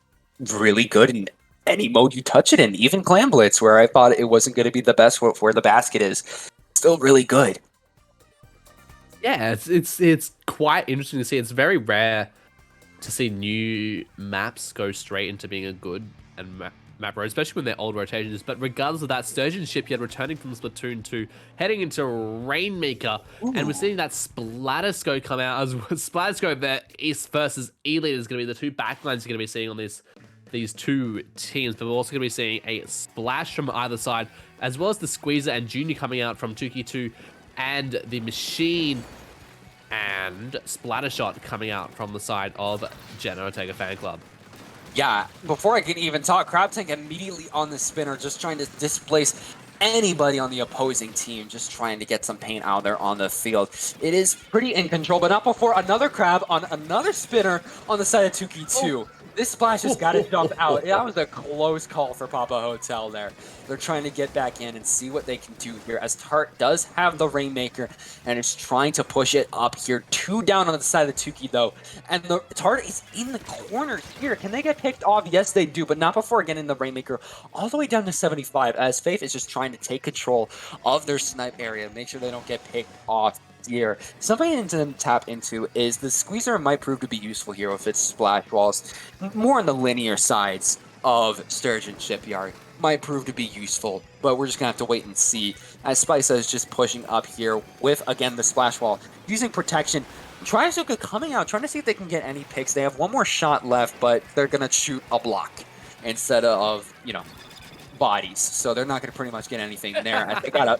really good in any mode you touch it in, even Clam Blitz, where I thought it wasn't going to be the best where the basket is. Still really good. Yeah, it's quite interesting to see. It's very rare to see new maps go straight into being a good and map road, especially when they're old rotations. But regardless of that, Sturgeon Shipyard returning from Splatoon 2, heading into Rainmaker, and we're seeing that Splatterscope come out as Splatterscope there. East versus Elite is going to be the two backlines you're going to be seeing on these two teams, but we're also going to be seeing a Splash from either side, as well as the Squeezer and Junior coming out from Tuki 2, and the Machine and Splattershot coming out from the side of Jenna Ortega Fan Club. Yeah, before I can even talk, Crab Tank immediately on the spinner, just trying to displace anybody on the opposing team, just trying to get some paint out there on the field. It is pretty in control, but not before another Crab on another spinner on the side of Tuki 2. This splash has got to jump out. That was a close call for Papa Hotel there. They're trying to get back in and see what they can do here, as Tart does have the Rainmaker and is trying to push it up here. 2 down on the side of Tuki, though. And the Tart is in the corner here. Can they get picked off? Yes, they do, but not before getting the Rainmaker all the way down to 75, as Faith is just trying to take control of their snipe area, make sure they don't get picked off here. Something I didn't tap into is the Squeezer might prove to be useful here with its splash walls. More on the linear sides of Sturgeon Shipyard might prove to be useful, but we're just gonna have to wait and see. As Spica is just pushing up here with, again, the splash wall, using protection. Trizuka coming out, trying to see if they can get any picks. They have one more shot left, but they're gonna shoot a block instead of, bodies, so they're not going to pretty much get anything there. And they gotta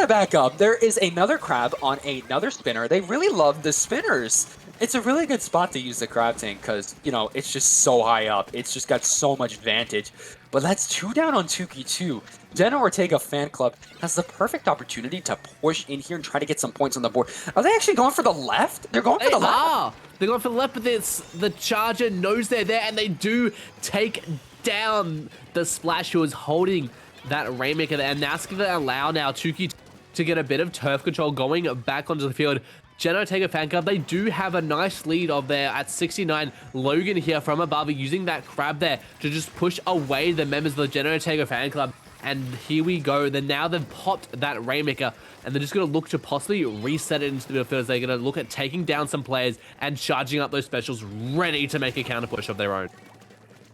back up. There is another Crab on another spinner. They really love the spinners. It's a really good spot to use the Crab Tank because, it's just so high up. It's just got so much advantage. But that's 2 down on Tuki 2. Jenna Ortega Fan Club has the perfect opportunity to push in here and try to get some points on the board. Are they actually going for the left? They're going for the left. They're going for the left, but the Charger knows they're there, and they do take down the Splash, who is holding that Rainmaker there, and that's going to allow now Tuki to get a bit of turf control going back onto the field. Jenna Ortega Fan Club, they do have a nice lead of there at 69. Logan here from above using that Crab there to just push away the members of the Jenna Ortega Fan Club. And here we go. Then now they've popped that Rainmaker, and they're just going to look to possibly reset it into the midfield. They're going to look at taking down some players and charging up those specials, ready to make a counter push of their own.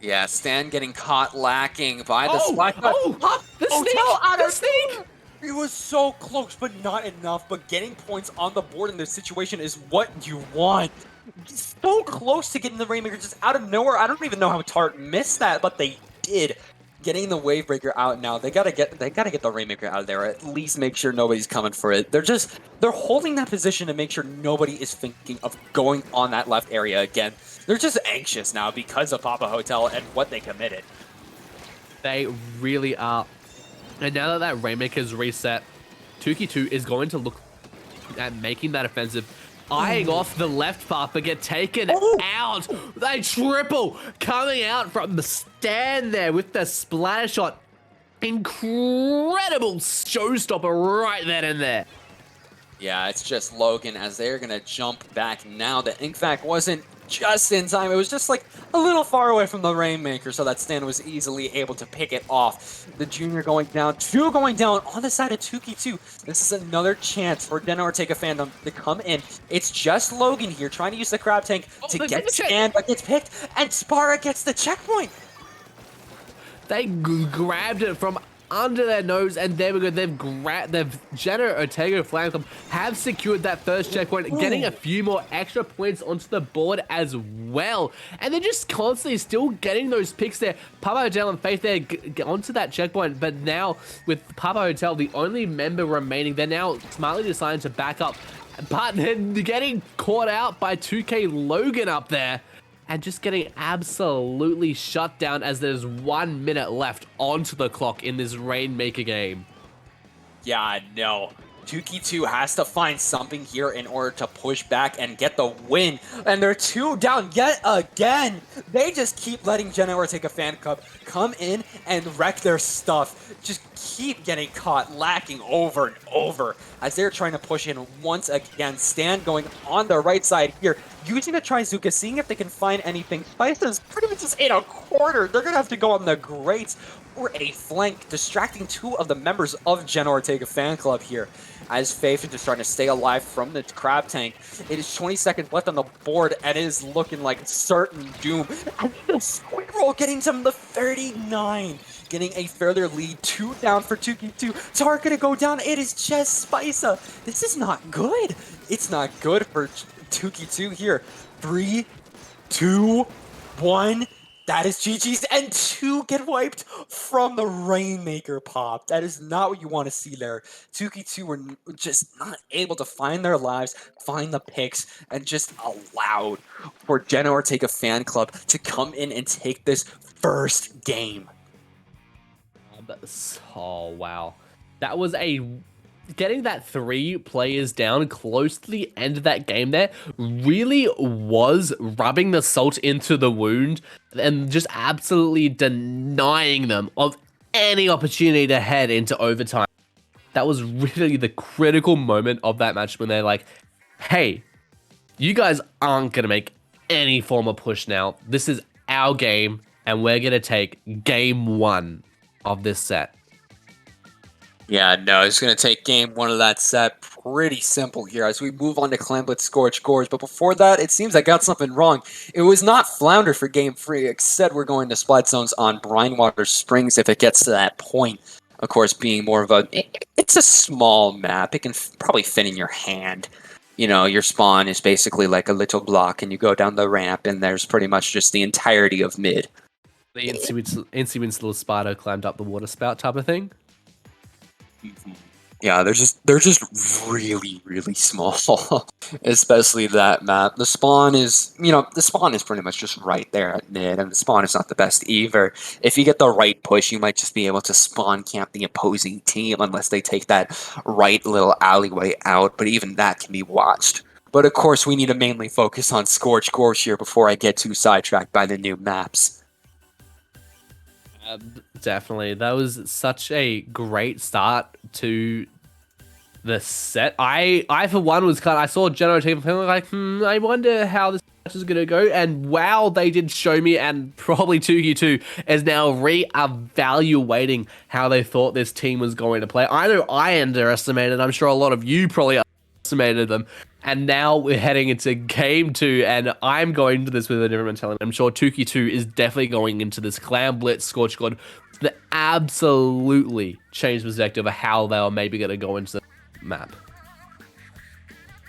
Yeah, Stan getting caught lacking by the splash. The sneak! It was so close, but not enough. But getting points on the board in this situation is what you want. So close to getting the Rainmaker just out of nowhere. I don't even know how Tart missed that, but they did. Getting the Wavebreaker out now. They gotta get the Rainmaker out of there. At least make sure nobody's coming for it. They're holding that position to make sure nobody is thinking of going on that left area again. They're just anxious now because of Papa Hotel and what they committed. They really are. And now that Rainmaker's reset, Tuki 2 is going to look at making that offensive, eyeing off the left path, but get taken out. They triple coming out from the stand there with the splatter shot. Incredible showstopper right then and there. Yeah, it's just Logan as they're going to jump back now. The Inkvac wasn't just in time. It was just like a little far away from the Rainmaker, so that Stan was easily able to pick it off. The Junior going down, 2 going down on the side of Tuki 2. This is another chance for Jenna Ortega fandom to come in. It's just Logan here trying to use the Crab Tank to get Stan, but gets picked, and Spara gets the checkpoint. They grabbed it from under their nose, and there we go. They've Jenna, Ortega, Flying Club have secured that first checkpoint, getting a few more extra points onto the board as well. And they're just constantly still getting those picks there. Papa Hotel and Faith there onto that checkpoint, but now with Papa Hotel, the only member remaining, they're now smartly deciding to back up, but then getting caught out by 2K Logan up there. And just getting absolutely shut down as there's 1 minute left onto the clock in this Rainmaker game. Yeah, no. Tuki 2 has to find something here in order to push back and get the win. And they're 2 down yet again. They just keep letting Jenna Ortega Fan Club come in and wreck their stuff. Just keep getting caught, lacking over and over as they're trying to push in once again. Stan going on the right side here, using the Trizuka, seeing if they can find anything. Spice is pretty much just in a corner. They're going to have to go on the grates or a flank, distracting 2 of the members of Jenna Ortega Fan Club here. As Faith is just trying to stay alive from the crab tank. It is 20 seconds left on the board, and it is looking like certain doom. And the squirrel getting to the 39, getting a further lead. 2 down for Tuki 2. Tar gonna go down. It is just Spisa. This is not good. It's not good for Tuki 2 here. 3, 2, 1. That is GG's, and 2 get wiped from the Rainmaker pop. That is not what you want to see there. Tuki 2 were just not able to find their lives, find the picks, and just allowed for Jenna Ortega Fan Club to come in and take this first game. Oh, wow. That was getting that 3 players down close to the end of that game there really was rubbing the salt into the wound and just absolutely denying them of any opportunity to head into overtime. That was really the critical moment of that match when they're like, hey, you guys aren't going to make any form of push now. This is our game, and we're going to take game 1 of this set. Yeah, no, it's going to take game 1 of that set. Pretty simple here as we move on to Clamblitz Scorch Gorge. But before that, it seems I got something wrong. It was not Flounder for game 3. Instead, we're going to Splat Zones on Brinewater Springs if it gets to that point. Of course, being more of it's a small map. It can probably fit in your hand. You know, your spawn is basically like a little block, and you go down the ramp, and there's pretty much just the entirety of mid. The Incy little spider climbed up the water spout type of thing. Yeah, they're just really, really small, especially that map. The spawn is pretty much just right there at mid, and the spawn is not the best either. If you get the right push, you might just be able to spawn camp the opposing team unless they take that right little alleyway out, but even that can be watched. But of course, we need to mainly focus on Scorch Gorge here before I get too sidetracked by the new maps. Definitely. That was such a great start to the set. I for one was I saw Jenna team feeling like, I wonder how this match is gonna go. And wow, they did show me, and probably Tuki too is now re-evaluating how they thought this team was going to play. I know I underestimated. I'm sure a lot of you probably underestimated them. And now we're heading into game 2, and I'm going to this with a different mentality. I'm sure Tuki 2 is definitely going into this Clamblitz Scorch God that absolutely changed perspective of how they were maybe going to go into the map.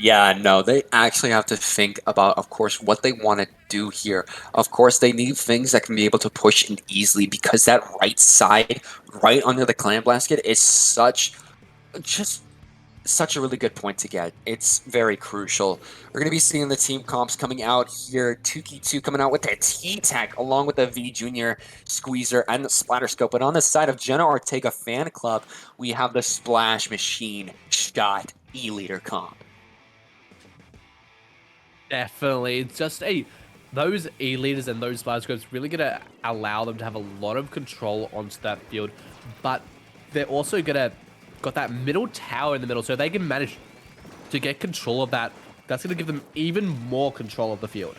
Yeah, no, they actually have to think about, of course, what they want to do here. Of course, they need things that can be able to push in easily, because that right side, right under the clan blasket, is such a really good point to get. It's very crucial. We're going to be seeing the team comps coming out here. Tuki 2 coming out with the T-Tech along with the V Junior Squeezer and the Splatter Scope. But on the side of Jenna Ortega Fan Club, we have the Splash Machine Shot E-Leader comp. Definitely. It's just those E-Leaders and those Splatter Scopes really going to allow them to have a lot of control onto that field. But they're also going to got that middle tower in the middle, so they can manage to get control of that. That's going to give them even more control of the field.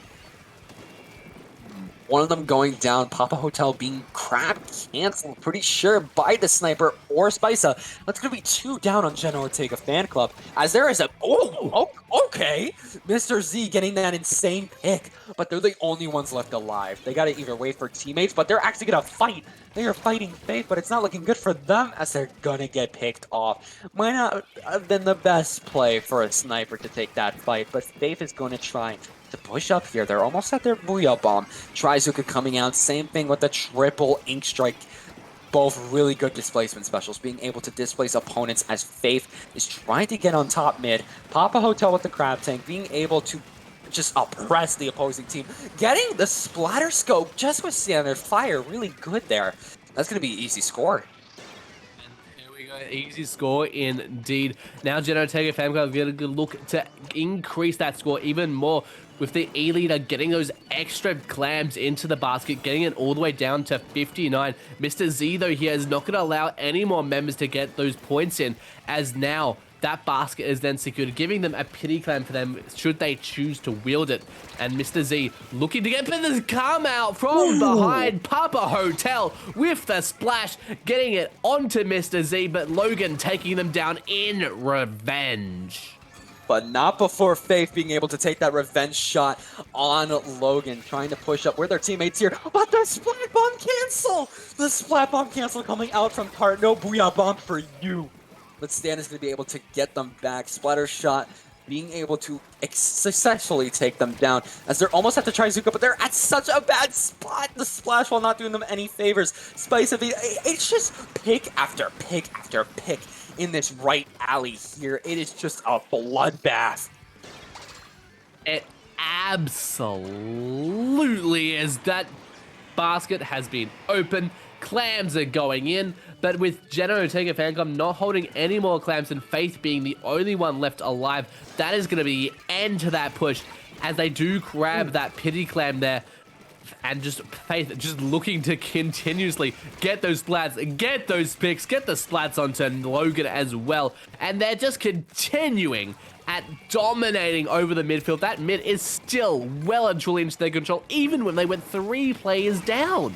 One of them going down, Papa Hotel being crab canceled, pretty sure, by the sniper or Spisa. That's going to be 2 down on Jenna Ortega Fan Club, as there is okay. Mr. Z getting that insane pick, but they're the only ones left alive. They got to either wait for teammates, but they're actually going to fight They are fighting Faith, but it's not looking good for them as they're gonna get picked off. Might not have been the best play for a sniper to take that fight, but Faith is going to try to push up here. They're almost at their Booyah Bomb. Trizuka coming out, same thing with the triple Ink Strike. Both really good displacement specials, being able to displace opponents as Faith is trying to get on top mid. Papa Hotel with the Crab Tank, being able to just oppress the opposing team. Getting the splatter scope just with standard fire, really good there. That's going to be an easy score. Here we go, easy score indeed. Now Jenna Ortega fan club get a good look to increase that score even more with the E-leader getting those extra clams into the basket, getting it all the way down to 59. Mr. Z though here is not going to allow any more members to get those points in, as now that basket is then secured, giving them a pity clam for them should they choose to wield it. And Mr. Z looking to get the come out from behind Papa Hotel with the splash, getting it onto Mr. Z, but Logan taking them down in revenge. But not before Faith being able to take that revenge shot on Logan, trying to push up with their teammates here. But the Splat Bomb cancel! The Splat Bomb cancel coming out from Tart. No Booyah Bomb for you. But Stan is going to be able to get them back. Splatter shot being able to successfully take them down as they're almost at the Trizuka, but they're at such a bad spot. The splash while not doing them any favors. Spice of it's just pick after pick after pick in this right alley here. It is just a bloodbath. It absolutely is. That basket has been open. Clams are going in, but with Jenna Ortega Fancom not holding any more clams and Faith being the only one left alive, that is going to be the end to that push as they do grab that pity clam there. And just Faith just looking to continuously get those splats, get those picks, get the splats onto Logan as well. And they're just continuing at dominating over the midfield. That mid is still well and truly into their control, even when they went 3 players down.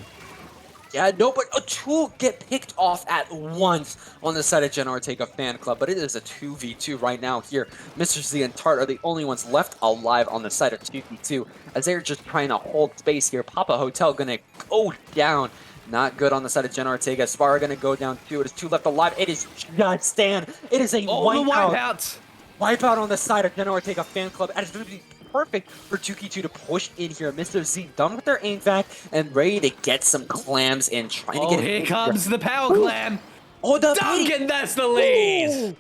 Yeah, no, but two get picked off at once on the side of Jenna Ortega fan club, but it is a 2v2 right now here. Mr. Z and Tart are the only ones left alive on the side of 2v2 as they're just trying to hold space here. Papa Hotel gonna go down. Not good on the side of Jenna Ortega. Spara gonna go down too. It is 2 left alive. It is just Stan. It is a wipeout. Wipeout on the side of Jenna Ortega fan club. And it's gonna be perfect for Tuki 2 to push in here. Mr. Z done with their aim vac and ready to get some clams in. Trying to get here comes the power clam. Oh, the Duncan, that's the lead. Ooh.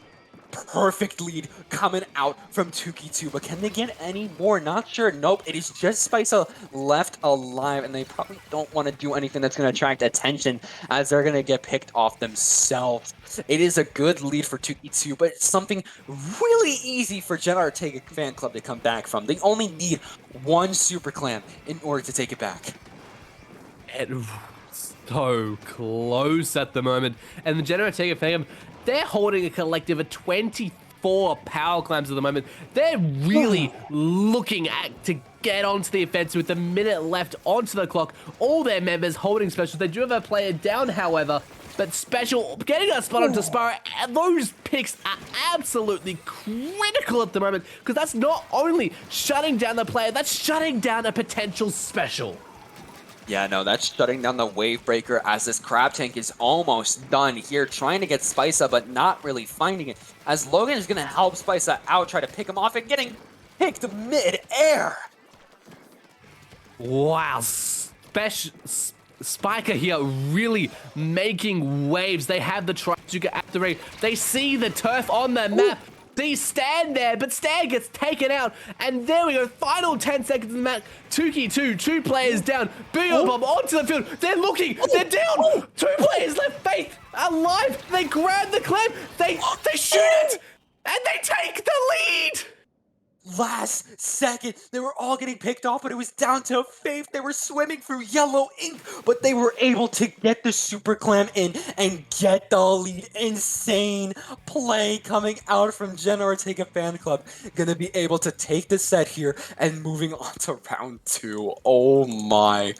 Perfect lead coming out from Tuki 2, but can they get any more? Not sure. Nope, it is just Spicer left alive, and they probably don't want to do anything that's going to attract attention as they're going to get picked off themselves. It is a good lead for Tuki 2, but it's something really easy for Jenna Ortega fan club to come back from. They only need 1 super clam in order to take it back. So close at the moment, and the Jenna Ortega fan, they're holding a collective of 24 power clams at the moment. They're really looking to get onto the offensive with a minute left onto the clock. All their members holding specials. They do have a player down, however, but special getting a spot onto Spara. Those picks are absolutely critical at the moment because that's not only shutting down the player, that's shutting down a potential special. Yeah, no, that's shutting down the wave breaker as this crab tank is almost done here, trying to get Spica, but not really finding it. As Logan is going to help Spica out, try to pick him off and getting picked mid-air. Wow, Spiker here really making waves. They have the Trizuka at the ring. They see the turf on the map. They stand there, but Stan gets taken out. And there we go, final 10 seconds in the match. Tuki 2 players down. Booyah Bomb onto the field. They're looking, they're down. 2 players left, Faith alive. They grab the clam, they shoot it, and they take the lead. Last second, they were all getting picked off, but it was down to Faith. They were swimming through yellow ink, but they were able to get the super clam in and get the lead. Insane play coming out from Jenna Ortega fan club. Gonna be able to take the set here and moving on to round 2. Oh my.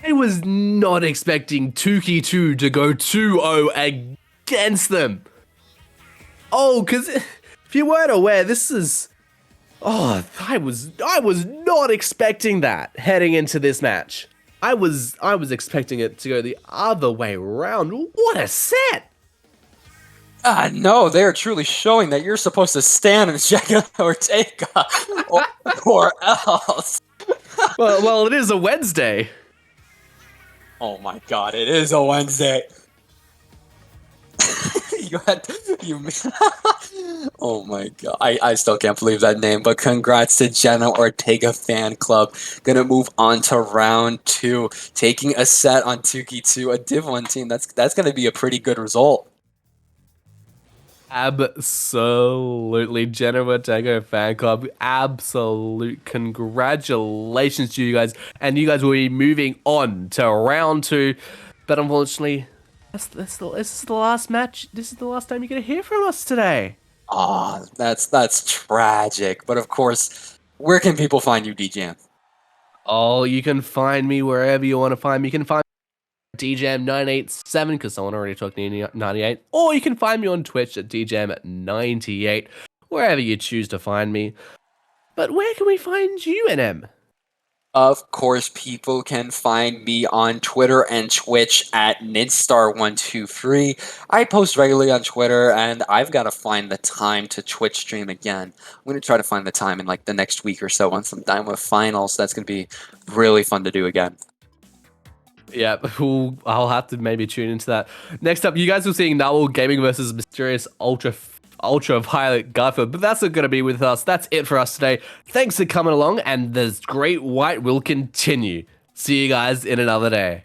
I was not expecting Tuki 2 to go 2-0 against them. Oh, because if you weren't aware, this is... Oh, I was not expecting that heading into this match. I was expecting it to go the other way around. What a set! No, they are truly showing that you're supposed to stand and check out Ortega, or, or else. Well, it is a Wednesday. Oh my god, it is a Wednesday. you had you. Oh my god, I still can't believe that name. But congrats to Jenna Ortega fan club. Gonna move on to round 2, taking a set on Tuki 2, a Div 1 team. That's gonna be a pretty good result. Absolutely, Jenna Ortega fan club. Absolute congratulations to you guys, and you guys will be moving on to round 2. But unfortunately, this is the last match. This is the last time you're gonna hear from us today. Ah, that's tragic. But of course, where can people find you, DJM? Oh, you can find me wherever you want to find me. You can find DJM987 because someone already took 98, or you can find me on Twitch at DJM98, wherever you choose to find me. But where can we find you, NM? Of course, people can find me on Twitter and Twitch at Nidstar123. I post regularly on Twitter, and I've got to find the time to Twitch stream again. I'm going to try to find the time in like the next week or so once I'm done with finals. That's going to be really fun to do again. Yeah, I'll have to maybe tune into that. Next up, you guys will see Nawal Gaming versus Mysterial Ultraviolet Garfield, but that's not going to be with us. That's it for us today. Thanks for coming along, and the Great White will continue. See you guys in another day.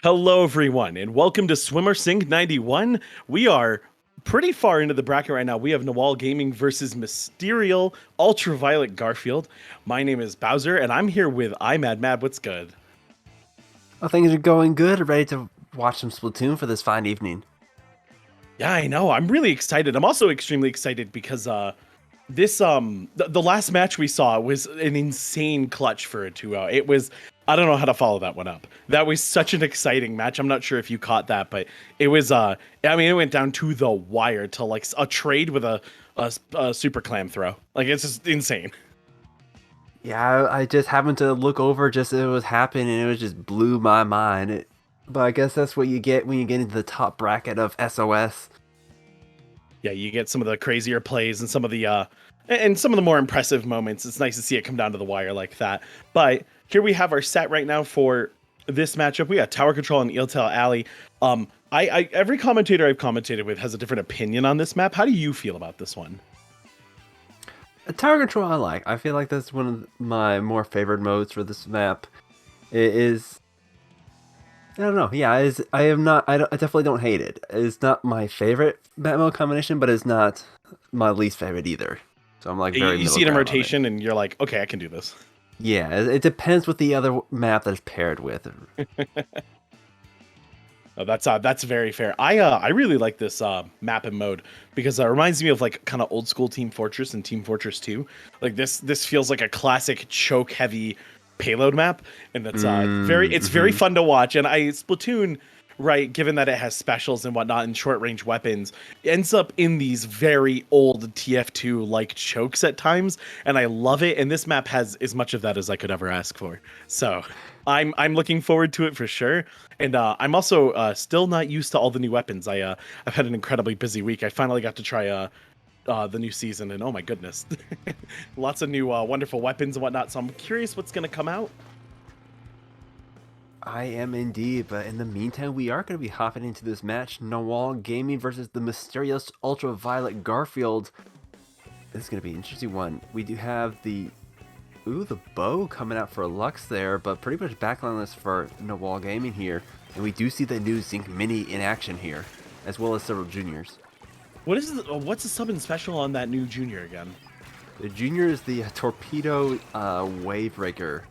Hello, everyone, and welcome to Swimmer Sync 91. We are pretty far into the bracket right now. We have Nawal Gaming versus Mysterial, Ultraviolet, Garfield. My name is Bowser, and I'm here with iMadMad. What's good? Oh, things are going good. Ready to watch some Splatoon for this fine evening. Yeah, I know. I'm really excited. I'm also extremely excited because the last match we saw was an insane clutch for a 2-0. It was, I don't know how to follow that one up. That was such an exciting match. I'm not sure if you caught that, but it was I mean, it went down to the wire to like a trade with a super clam throw. Like, it's just insane. Yeah, I just happened to look over just as it was happening, and it just blew my mind. But I guess that's what you get when you get into the top bracket of SOS. Yeah, you get some of the crazier plays and some of the more impressive moments. It's nice to see it come down to the wire like that. But here we have our set right now for this matchup. We got Tower Control and Eeltail Alley. I every commentator I've commentated with has a different opinion on this map. How do you feel about this one? Tower Control I like. I feel like that's one of my more favored modes for this map. It is... I don't know. Yeah, I definitely don't hate it. It's not my favorite map mode combination, but it's not my least favorite either. So I'm like very You see it in rotation, and you're like, okay, I can do this. Yeah, it depends what the other map that it's paired with. Oh, that's very fair. I really like this map and mode because it reminds me of like kind of old school Team Fortress and Team Fortress 2. Like this feels like a classic choke heavy payload map, and it's very fun to watch. And Splatoon, right, given that it has specials and whatnot and short range weapons, ends up in these very old TF2 like chokes at times, and I love it. And this map has as much of that as I could ever ask for. So I'm looking forward to it for sure. And I'm also still not used to all the new weapons. I've had an incredibly busy week. I finally got to try the new season, and oh my goodness, lots of new wonderful weapons and whatnot. So I'm curious what's gonna come out. I am indeed, but in the meantime, we are going to be hopping into this match. Nawal Gaming versus the mysterious Ultraviolet Garfield. This is going to be an interesting one. We do have the bow coming out for Lux there, but pretty much backlineless for Nawal Gaming here. And we do see the new Zinc Mini in action here, as well as several juniors. What's the sub and special on that new junior again? The junior is the Torpedo Wave Breaker.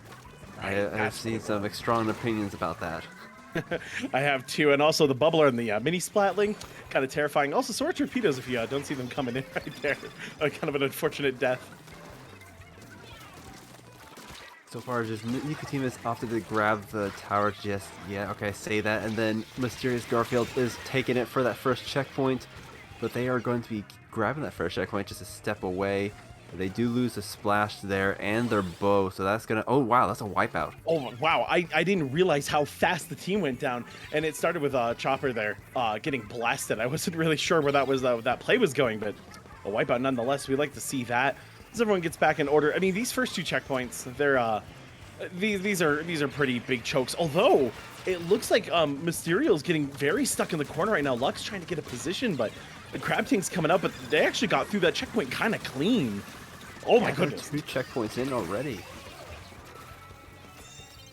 I have seen some strong opinions about that. I have too, and also the bubbler and the mini splatling, kind of terrifying. Also, sword torpedoes if you don't see them coming in right there. Kind of an unfortunate death. So far, just Nicodemus opted to grab the tower just yet. Okay, say that, and then Mysterious Garfield is taking it for that first checkpoint, but they are going to be grabbing that first checkpoint just a step away. They do lose a splash there and their bow, so that's gonna... Oh wow, that's a wipeout. Oh wow, I didn't realize how fast the team went down, and it started with Chopper there getting blasted. I wasn't really sure where that play was going, but a wipeout nonetheless. We like to see that as everyone gets back in order. I mean, these first two checkpoints, they're these are pretty big chokes. Although it looks like Mysterial's getting very stuck in the corner right now. Lux trying to get a position, but the Crab Tank's coming up, but they actually got through that checkpoint kind of clean. Oh my goodness. 2 checkpoints in already.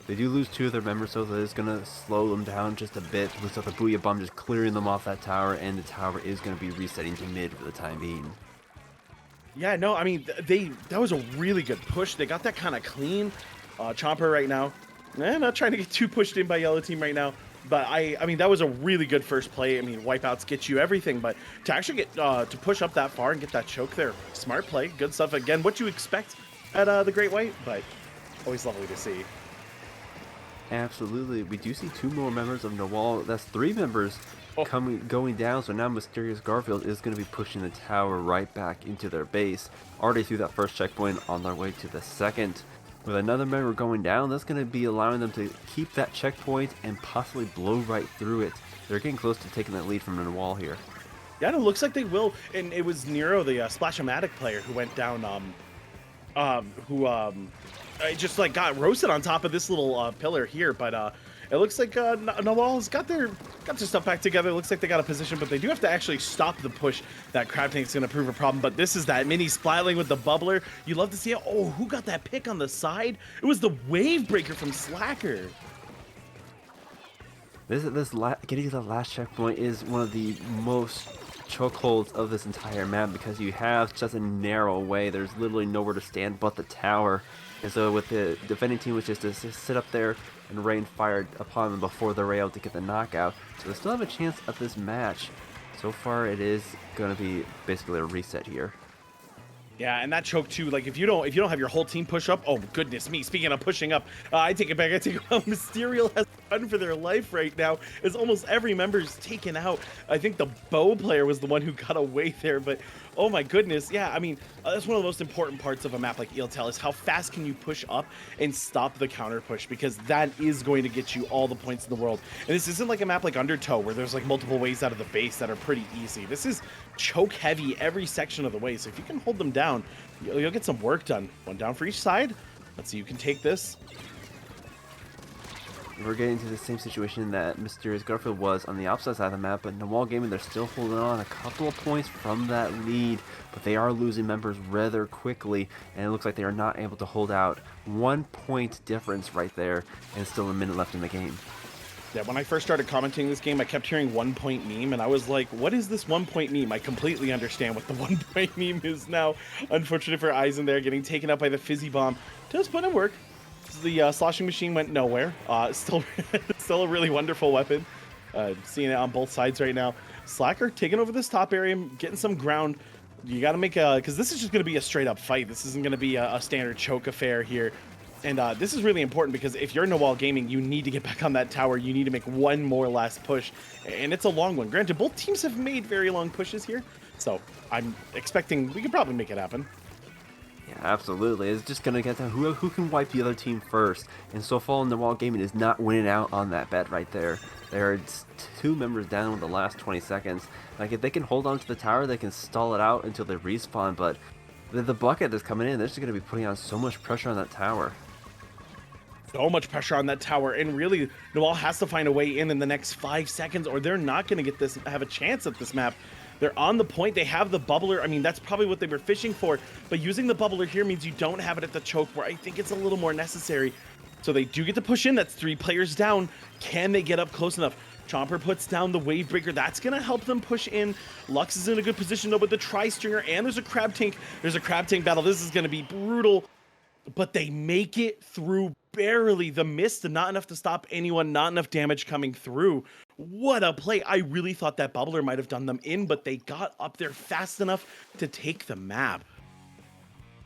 They do lose 2 of their members, so that is going to slow them down just a bit. Looks like the Booyah Bomb just clearing them off that tower, and the tower is going to be resetting to mid for the time being. Yeah, no, I mean, that was a really good push. They got that kind of clean. Chomper right now. Not trying to get too pushed in by Yellow Team right now. But I mean, that was a really good first play. I mean, wipeouts get you everything, but to actually get to push up that far and get that choke there, smart play, good stuff. Again, what you expect at the Great White, but always lovely to see. Absolutely, we do see 2 more members of Nawal. That's 3 members going down. So now Mysterious Garfield is going to be pushing the tower right back into their base. Already through that first checkpoint, on their way to the second. With another member going down, that's going to be allowing them to keep that checkpoint and possibly blow right through it. They're getting close to taking that lead from Nawal here. Yeah, it looks like they will. And it was Nero, the Splash-O-Matic player, who went down, just like got roasted on top of this little pillar here. But it looks like Nawal's got their stuff back together. It looks like they got a position, but they do have to actually stop the push. That Crab Tank's going to prove a problem. But this is that mini splatling with the bubbler. You love to see it. Oh, who got that pick on the side? It was the Wave Breaker from Slacker. Getting to the last checkpoint is one of the most chokeholds of this entire map because you have just a narrow way. There's literally nowhere to stand but the tower. And so with the defending team, which is to sit up there and rain fire upon them before they're able to get the knockout. So they still have a chance at this match. So far, it is going to be basically a reset here. Yeah, and that choke too. Like if you don't have your whole team push up, oh goodness me! Speaking of pushing up, I take it back. I take it back. Mysterial has run for their life right now. As almost every member is taken out. I think the bow player was the one who got away there, but oh my goodness, yeah. I mean, that's one of the most important parts of a map like Iltel is how fast can you push up and stop the counter push, because that is going to get you all the points in the world. And this isn't like a map like Undertow where there's like multiple ways out of the base that are pretty easy. This is choke heavy every section of the way, so if you can hold them down, you'll get some work done. One down for each side. Let's see, you can take this. We're getting to the same situation that Mysterious Garfield was on the opposite side of the map, but Nawal Gaming, they're still holding on a couple of points from that lead, but they are losing members rather quickly, and it looks like they are not able to hold out. 1 point difference right there, and still a minute left in the game. Yeah, when I first started commenting this game, I kept hearing 1 point meme, and I was like, what is this 1 point meme? I completely understand what the 1 point meme is now. Unfortunate for Eisen there, getting taken out by the fizzy bomb. Does put in work. The sloshing machine went nowhere. Still a really wonderful weapon. Seeing it on both sides right now. Slacker taking over this top area, getting some ground. You got to make a, because this is just going to be a straight up fight. This isn't going to be a standard choke affair here. And this is really important because if you're Nawal Gaming, you need to get back on that tower. You need to make one more last push, and it's a long one. Granted, both teams have made very long pushes here, so I'm expecting we could probably make it happen. Yeah, absolutely. It's just going to get to who can wipe the other team first. And so far, Nawal Gaming is not winning out on that bet right there. There are 2 members down with the last 20 seconds. Like, if they can hold on to the tower, they can stall it out until they respawn. But the bucket that's coming in, they're just going to be putting on so much pressure on that tower. So much pressure on that tower, and really, Nawal has to find a way in the next 5 seconds, or they're not going to get this, have a chance at this map. They're on the point. They have the bubbler. I mean, that's probably what they were fishing for. But using the bubbler here means you don't have it at the choke, where I think it's a little more necessary. So they do get to push in. That's 3 players down. Can they get up close enough? Chomper puts down the wave breaker. That's going to help them push in. Lux is in a good position, though, with the tri-stringer. And there's a crab tank. There's a crab tank battle. This is going to be brutal. But they make it through barely. The mist, not enough to stop anyone, not enough damage coming through. What a play. I really thought that bubbler might have done them in, but they got up there fast enough to take the map.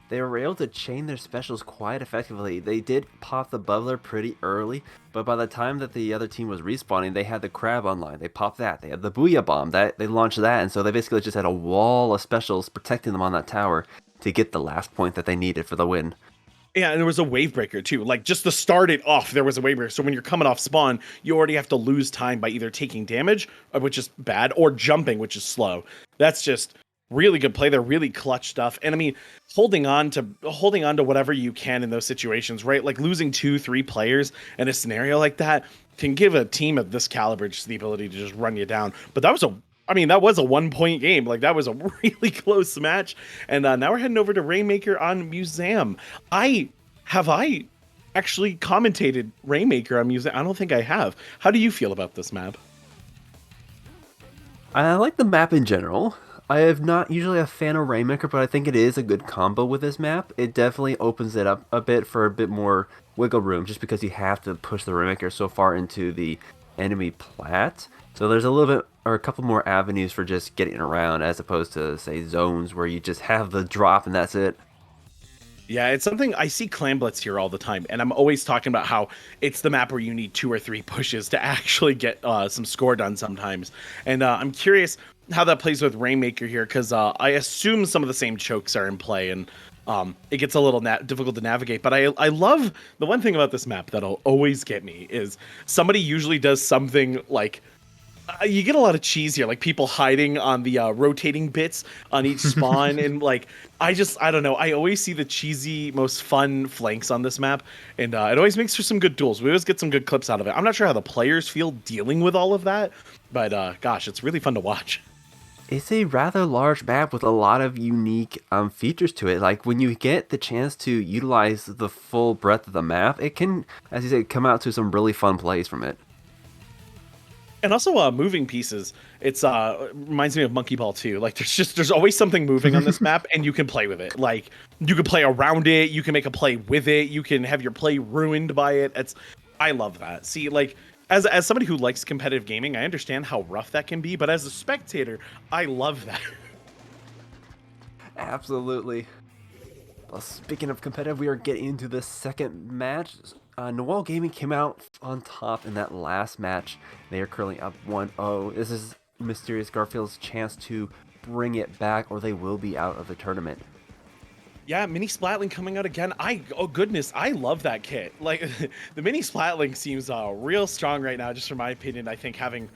They were able to chain their specials quite effectively. They did pop the bubbler pretty early, but by the time that the other team was respawning, they had the crab online. They popped that. They had the booyah bomb. They launched that, and so they basically just had a wall of specials protecting them on that tower to get the last point that they needed for the win. Yeah, and there was a wave breaker too. Like, just to start it off, there was a wave breaker. So when you're coming off spawn, you already have to lose time by either taking damage, which is bad, or jumping, which is slow. That's just really good play. They're really clutch stuff. And I mean, holding on to whatever you can in those situations, right? Like losing 2-3 players in a scenario like that can give a team of this caliber just the ability to just run you down. But that was a 1 point game. Like, that was a really close match. And now we're heading over to Rainmaker on Museum. Have I actually commentated Rainmaker on Museum? I don't think I have. How do you feel about this map? I like the map in general. I am not usually a fan of Rainmaker, but I think it is a good combo with this map. It definitely opens it up a bit for a bit more wiggle room, just because you have to push the Rainmaker so far into the enemy plat. So there's a little bit, or a couple more avenues for just getting around, as opposed to, say, zones where you just have the drop and that's it. Yeah, it's something I see Clan Blitz here all the time, and I'm always talking about how it's the map where you need 2 or 3 pushes to actually get some score done sometimes. And I'm curious how that plays with Rainmaker here, because I assume some of the same chokes are in play, and it gets a little difficult to navigate. But I love the one thing about this map that'll always get me is somebody usually does something like, you get a lot of cheese here, like people hiding on the rotating bits on each spawn. And like, I don't know. I always see the cheesy, most fun flanks on this map. And it always makes for some good duels. We always get some good clips out of it. I'm not sure how the players feel dealing with all of that, but gosh, it's really fun to watch. It's a rather large map with a lot of unique features to it. Like, when you get the chance to utilize the full breadth of the map, it can, as you said, come out to some really fun plays from it. And also moving pieces. It's reminds me of Monkey Ball 2. Like there's always something moving on this map, and you can play with it. Like you can play around it, you can make a play with it, you can have your play ruined by it. I love that. See, like as somebody who likes competitive gaming, I understand how rough that can be, but as a spectator, I love that. Absolutely. Well, speaking of competitive, we are getting into the second match. Nawal Gaming came out on top in that last match. They are currently up 1-0. This is Mysterious Garfield's chance to bring it back, or they will be out of the tournament. Yeah, Mini Splatling coming out again. Oh goodness, I love that kit. Like the Mini Splatling seems real strong right now, just from my opinion. I think having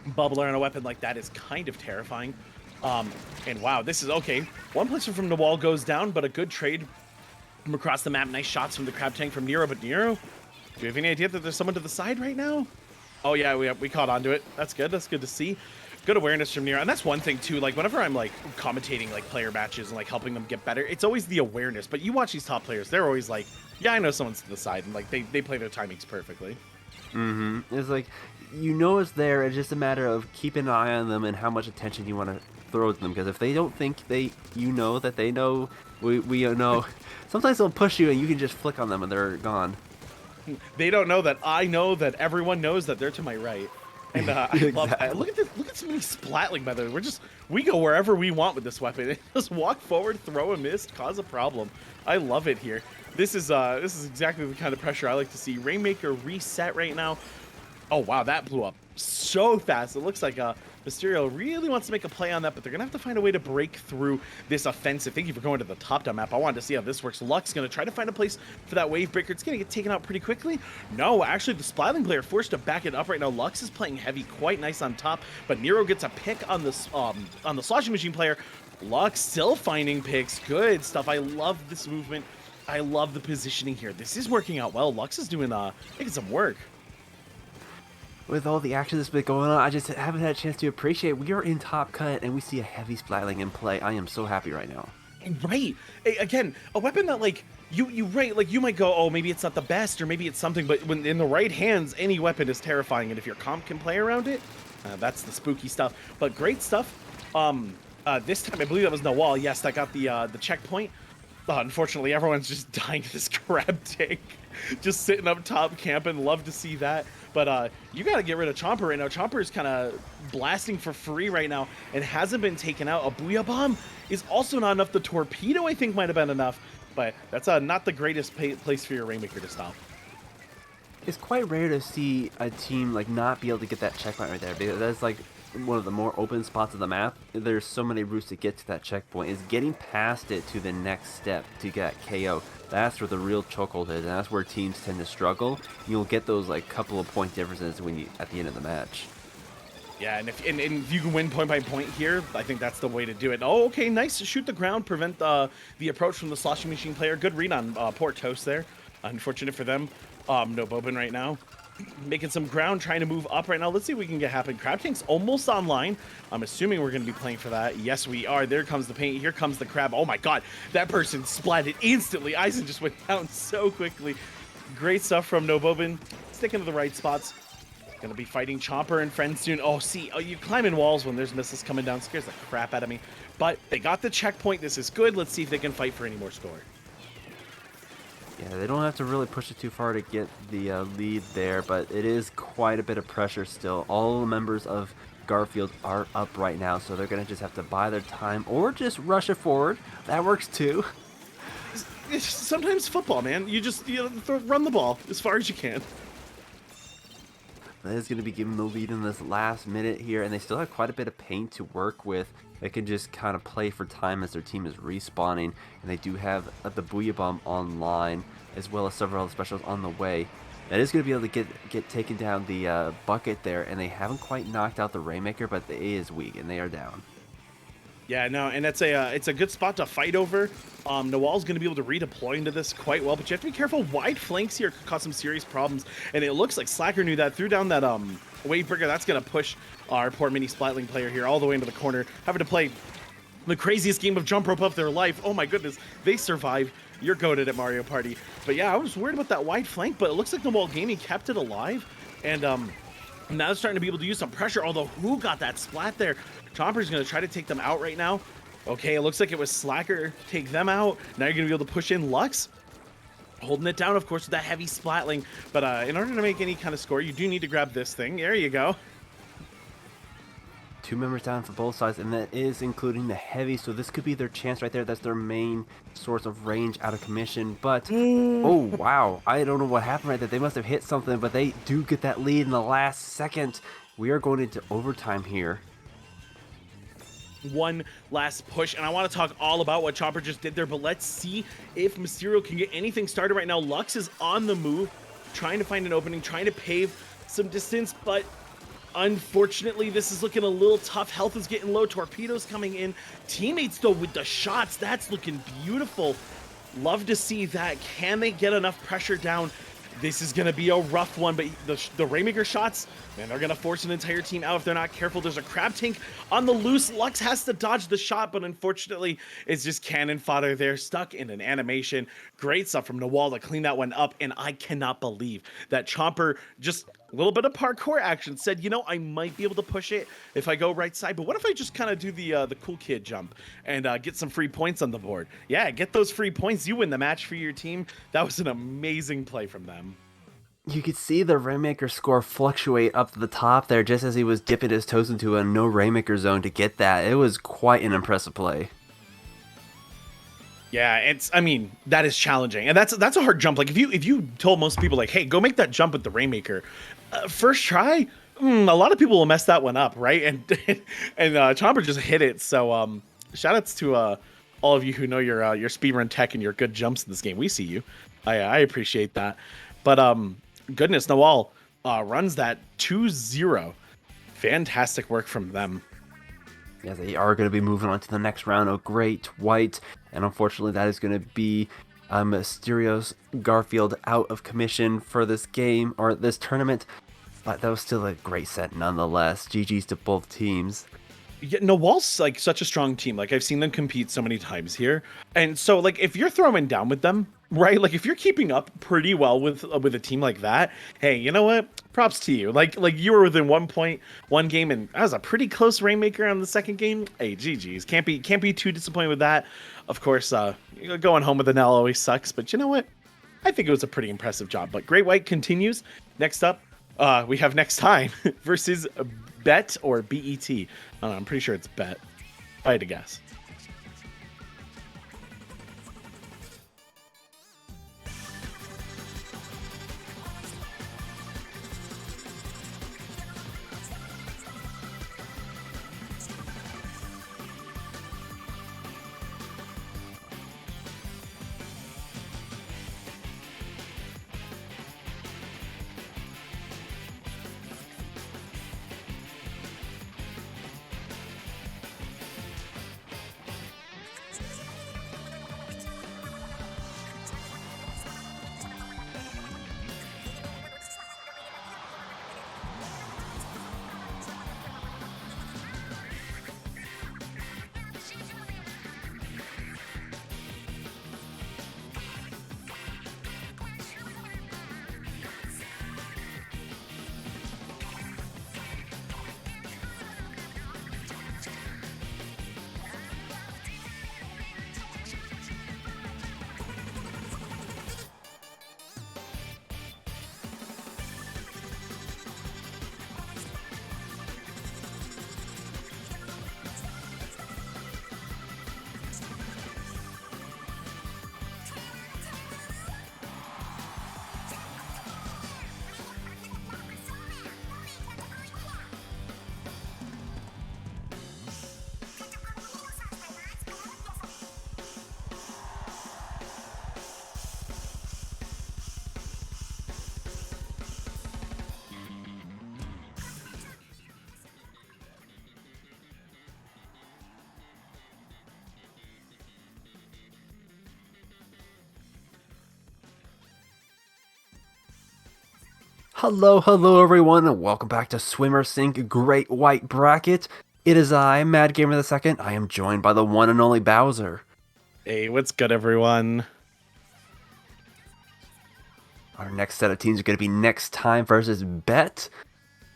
Bubbler on a weapon like that is kind of terrifying. And wow, this is okay. One placer from Nawal goes down, but a good trade from across the map. Nice shots from the Crab Tank from Nero, but Nero, do you have any idea that there's someone to the side right now? Oh yeah, we caught onto it. That's good. That's good to see. Good awareness from Nero. And that's one thing too, like whenever I'm like commentating like player matches and like helping them get better, it's always the awareness. But you watch these top players, they're always like, yeah, I know someone's to the side, and like they play their timings perfectly. It's like, you know it's there. It's just a matter of keeping an eye on them and how much attention you want to throw to them. Because if they don't think you know that they know, we know. Sometimes they'll push you and you can just flick on them and they're gone. They don't know that I know that everyone knows that they're to my right. And I love that. Look at this. Look at so many Splatling methods. We go wherever we want with this weapon. Just walk forward, throw a mist, cause a problem. I love it here. This is exactly the kind of pressure I like to see. Rainmaker reset right now. Oh wow, that blew up so fast. It looks like Mysterial really wants to make a play on that, but they're gonna have to find a way to break through this offensive. Thank you for going to the top down map. I wanted to see how this works. Luck's gonna try to find a place for that wave breaker. It's gonna get taken out pretty quickly. No, actually the Splatling player forced to back it up right now. Lux is playing heavy, quite nice on top, but Nero gets a pick on the sloshing machine player. Lux still finding picks. Good stuff. I love this movement. I love the positioning here. This is working out well. Lux is doing making some work. With all the action that's been going on, I just haven't had a chance to appreciate. We are in top cut and we see a heavy Splatling in play. I am so happy right now. Right. Again, a weapon that like you right, like you might go, oh, maybe it's not the best or maybe it's something, but when in the right hands, any weapon is terrifying. And if your comp can play around it, that's the spooky stuff. But great stuff. This time I believe that was Nawal. Yes, that got the checkpoint. Unfortunately, everyone's just dying to this Crab Tank. Just sitting up top camping. Love to see that. But you got to get rid of Chomper right now. Chomper is kind of blasting for free right now and hasn't been taken out. A Booyah Bomb is also not enough. The Torpedo, I think, might have been enough. But that's not the greatest place for your Rainmaker to stop. It's quite rare to see a team like not be able to get that checkpoint right there, because that's like one of the more open spots of the map. There's so many routes to get to that checkpoint. Is getting past it to the next step to get KO. That's where the real chokehold is, and that's where teams tend to struggle. You'll get those like couple of point differences when you at the end of the match. Yeah, and if you can win point by point here, I think that's the way to do it. Oh, okay, nice. Shoot the ground, prevent the approach from the sloshing machine player. Good read on poor Toast there. Unfortunate for them. No Bobin right now. Making some ground, trying to move up right now. Let's see if we can get happen. Crab Tank's almost online. I'm assuming we're going to be playing for that. Yes, we are. There comes the paint. Here comes the crab. Oh my god, that person splatted instantly. Eisen just went down so quickly. Great stuff from Nobobin. Sticking to the right spots. Gonna be fighting Chomper and friends soon. Oh, see, you climb in walls when there's missiles coming down. Scares the crap out of me. But they got the checkpoint. This is good. Let's see if they can fight for any more score. Yeah, they don't have to really push it too far to get the lead there, but it is quite a bit of pressure still. All the members of Garfield are up right now, so they're going to just have to buy their time or just rush it forward. That works too. It's sometimes football, man. You run the ball as far as you can. That is going to be giving the lead in this last minute here, and they still have quite a bit of paint to work with. They can just kind of play for time as their team is respawning, and they do have the Booyah Bomb online, as well as several other specials on the way. That is going to be able to get taken down the bucket there, and they haven't quite knocked out the Rainmaker, but it is weak, and they are down. Yeah, no, and it's a good spot to fight over. Nawal's going to be able to redeploy into this quite well, but you have to be careful. Wide flanks here could cause some serious problems, and it looks like Slacker knew that. Threw down that wave breaker. That's going to push our poor Mini Splatling player here all the way into the corner, having to play the craziest game of jump rope of their life. Oh my goodness, they survived. You're goated at Mario Party. But yeah, I was worried about that wide flank, but it looks like Nawal Gaming kept it alive, and Now they're starting to be able to use some pressure, although who got that splat there? Chomper's going to try to take them out right now. Okay, it looks like it was Slacker take them out. Now you're going to be able to push in Lux. Holding it down, of course, with that heavy splatling. But in order to make any kind of score, you do need to grab this thing. There you go. 2 members down for both sides, and that is including the heavy, so this could be their chance right there. That's their main source of range out of commission. But oh wow, I don't know what happened right there. They must have hit something, but they do get that lead in the last second. We are going into overtime here. One last push, and I want to talk all about what Chomper just did there, but let's see if Mysterial can get anything started right now. Lux is on the move, trying to find an opening, trying to pave some distance, but unfortunately, this is looking a little tough. Health is getting low. Torpedoes coming in. Teammates, though, with the shots. That's looking beautiful. Love to see that. Can they get enough pressure down? This is going to be a rough one, but the Rainmaker shots, man, they're going to force an entire team out if they're not careful. There's a crab tank on the loose. Lux has to dodge the shot, but unfortunately, it's just cannon fodder there, stuck in an animation. Great stuff from Nawal to clean that one up, and I cannot believe that Chomper just a little bit of parkour action said, you know, I might be able to push it if I go right side, but what if I just kind of do the cool kid jump and get some free points on the board? Yeah, get those free points. You win the match for your team. That was an amazing play from them. You could see the Rainmaker score fluctuate up to the top there just as he was dipping his toes into a no Rainmaker zone to get that. It was quite an impressive play. Yeah, I mean, that is challenging, and that's a hard jump. Like if you told most people like, hey, go make that jump with the Rainmaker, first try, a lot of people will mess that one up, right? And Chomper just hit it. So shout outs to all of you who know your speedrun tech and your good jumps in this game. We see you. I appreciate that. But goodness, Nawal runs that 2-0. Fantastic work from them. Yeah, they are going to be moving on to the next round of Great White, and unfortunately that is going to be Mysterio's Garfield out of commission for this game, or this tournament, but that was still a great set nonetheless. GG's to both teams. Yeah, Nawal's like such a strong team. Like I've seen them compete so many times here, and so like if you're throwing down with them, right? Like if you're keeping up pretty well with a team like that, hey, you know what? Props to you. Like you were within 1 point one game, and that was a pretty close Rainmaker on the second game. Hey, GG's. Can't be too disappointed with that. Of course, going home with an L always sucks, but you know what? I think it was a pretty impressive job. But Great White continues. Next up, we have Next Time versus Bet or BET. I don't know, I'm pretty sure it's Bet. If I had to guess. Hello everyone, and welcome back to Swimmer Sync Great White Bracket. It is I, Mad Gamer II. I am joined by the one and only Bowser. Hey, what's good, everyone? Our next set of teams are going to be Next Time versus Bet.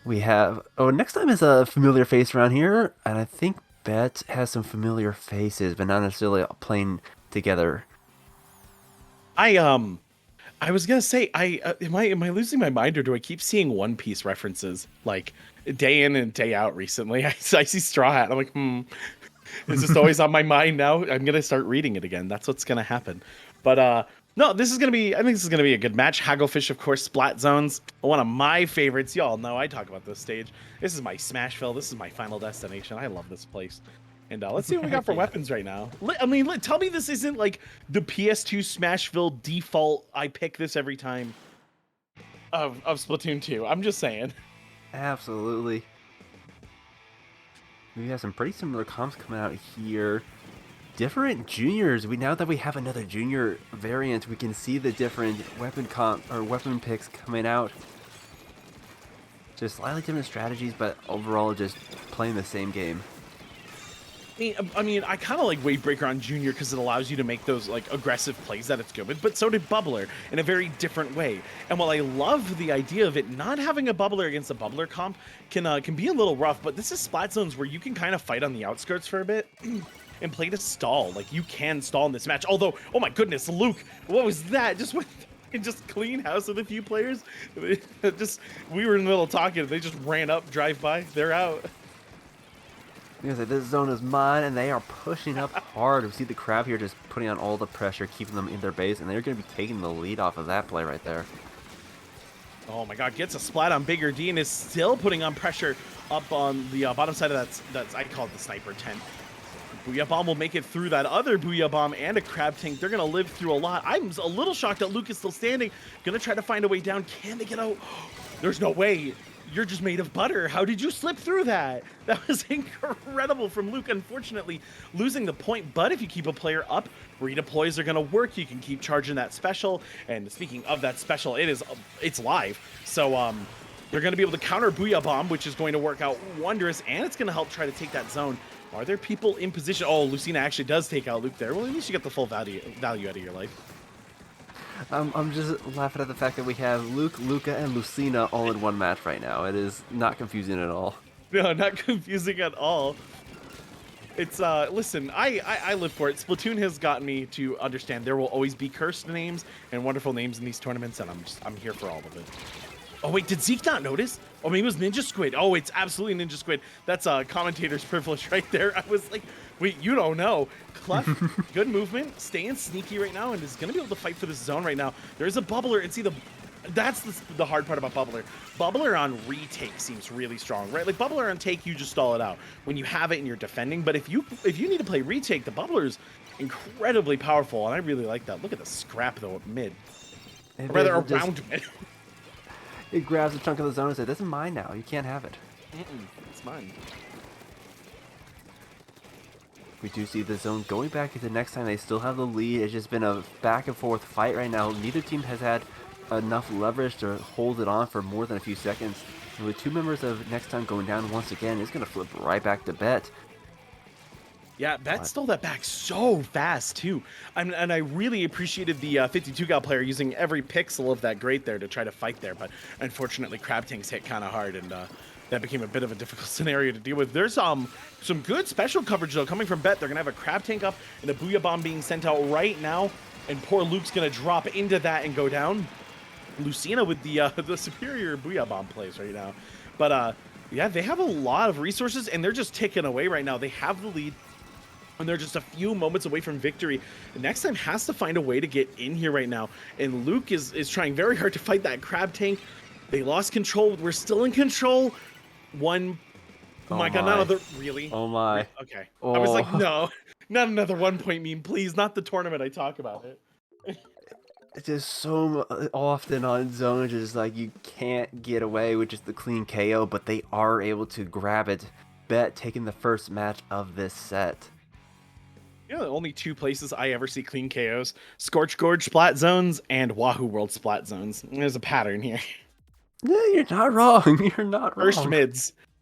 We have next time is a familiar face around here, and I think Bet has some familiar faces, but not necessarily playing together. I was gonna say, am I losing my mind, or do I keep seeing One Piece references like day in and day out recently? I see Straw Hat. I'm like, it's just always on my mind now. I'm gonna start reading it again. That's what's gonna happen. But no, this is gonna be. I think this is gonna be a good match. Hagglefish, of course, Splat Zones, one of my favorites. Y'all know I talk about this stage. This is my Smashville. This is my final destination. I love this place. And let's see what we got for weapons right now. Tell me this isn't like the PS2 Smashville default. I pick this every time of Splatoon 2. I'm just saying. Absolutely. We have some pretty similar comps coming out here. Different juniors. Now that we have another junior variant, we can see the different weapon picks coming out. Just slightly different strategies, but overall just playing the same game. I kind of like Wavebreaker on Junior because it allows you to make those like aggressive plays that it's good with, but so did Bubbler in a very different way. And while I love the idea of it, not having a Bubbler against a Bubbler comp can be a little rough, but this is Splat Zones where you can kind of fight on the outskirts for a bit and play to stall. Like, you can stall in this match. Although, oh my goodness, Luke, what was that? Just went and just clean house with a few players. We were in the middle of talking, they just ran up, drive by, they're out. Because this zone is mine, and they are pushing up hard. We see the crab here just putting on all the pressure, keeping them in their base, and they're going to be taking the lead off of that play right there. Oh my god, gets a splat on Bigger D and is still putting on pressure up on the bottom side of that's I call it the sniper tent. Booyah Bomb will make it through that other Booyah Bomb and a Crab Tank. They're going to live through a lot. I'm a little shocked that Luke is still standing. Going to try to find a way down. Can they get out? There's no way. You're just made of butter. How did you slip through that? That was incredible from Luke. Unfortunately, losing the point, but if you keep a player up, redeploys are going to work. You can keep charging that special. And speaking of that special, it's live. So they're going to be able to counter Booyah Bomb, which is going to work out wondrous, and it's going to help try to take that zone. Are there people in position? Oh, Lucina actually does take out Luke there. Well, at least you get the full value out of your life. I'm just laughing at the fact that we have Luke, Luca, and Lucina all in one match right now. It is not confusing at all. No, not confusing at all. It's listen, I live for it. Splatoon has gotten me to understand there will always be cursed names and wonderful names in these tournaments, and I'm here for all of it. Oh wait, did Zeke not notice? Oh, maybe it was Ninja Squid. Oh, it's absolutely Ninja Squid. That's a commentator's privilege right there. I was like, wait, you don't know. Clef, good movement, staying sneaky right now, and is gonna be able to fight for this zone right now. There's a Bubbler, and see that's the hard part about Bubbler. Bubbler on retake seems really strong, right? Like Bubbler on take, you just stall it out when you have it and you're defending. But if you need to play retake, the Bubbler's incredibly powerful, and I really like that. Look at the scrap though at mid, or rather around mid. It grabs a chunk of the zone and says, "This is mine now. You can't have it." It's mine. We do see the zone going back into next time. They still have the lead. It's just been a back and forth fight right now. Neither team has had enough leverage to hold it on for more than a few seconds. And with two members of next time going down once again, it's going to flip right back to Bet. Yeah, Bet stole that back so fast too. And I really appreciated the 52 gal player using every pixel of that grate there to try to fight there. But unfortunately, Crab Tanks hit kind of hard, and that became a bit of a difficult scenario to deal with. There's some good special coverage though coming from Bet. They're gonna have a Crab Tank up and a Booyah Bomb being sent out right now, and poor Luke's gonna drop into that and go down. Lucina with the superior Booyah Bomb plays right now, but yeah, they have a lot of resources and they're just ticking away right now. They have the lead, and they're just a few moments away from victory. The next time has to find a way to get in here right now, and Luke is trying very hard to fight that Crab Tank. They lost control. We're still in control. Oh my god, not another, really? Oh my. Okay. Oh. I was like, no, not another 1 point meme, please. Not the tournament I talk about it. It's just so often on zone, just like you can't get away with just the clean KO, but they are able to grab it. Bet taking the first match of this set. You know, the only two places I ever see clean KOs: Scorch Gorge Splat Zones and Wahoo World Splat Zones. There's a pattern here. Yeah, you're not wrong. You're not wrong.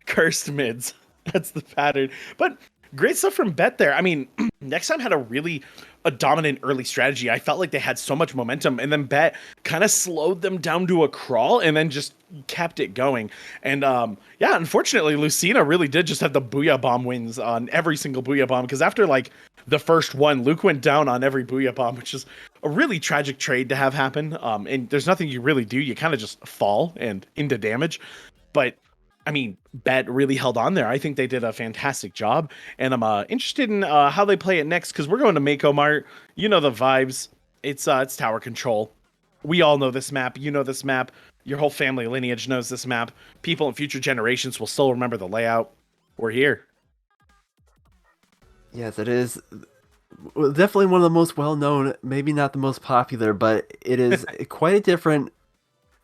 Cursed mids. That's the pattern. But great stuff from Bet there. I mean, next time had a dominant early strategy. I felt like they had so much momentum, and then Bet kind of slowed them down to a crawl, and then just kept it going. And yeah, unfortunately, Lucina really did just have the Booyah Bomb wins on every single Booyah Bomb, because after like the first one, Luke went down on every Booyah Bomb, which is a really tragic trade to have happen. And there's nothing you really do. You kind of just fall and into damage. But I mean, Bet really held on there. I think they did a fantastic job, and I'm interested in how they play it next, because we're going to Mako Mart. You know the vibes. It's tower control. We all know this map. You know this map. Your whole family lineage knows this map. People in future generations will still remember the layout. We're here. Yes, it is definitely one of the most well-known, maybe not the most popular, but it is quite a different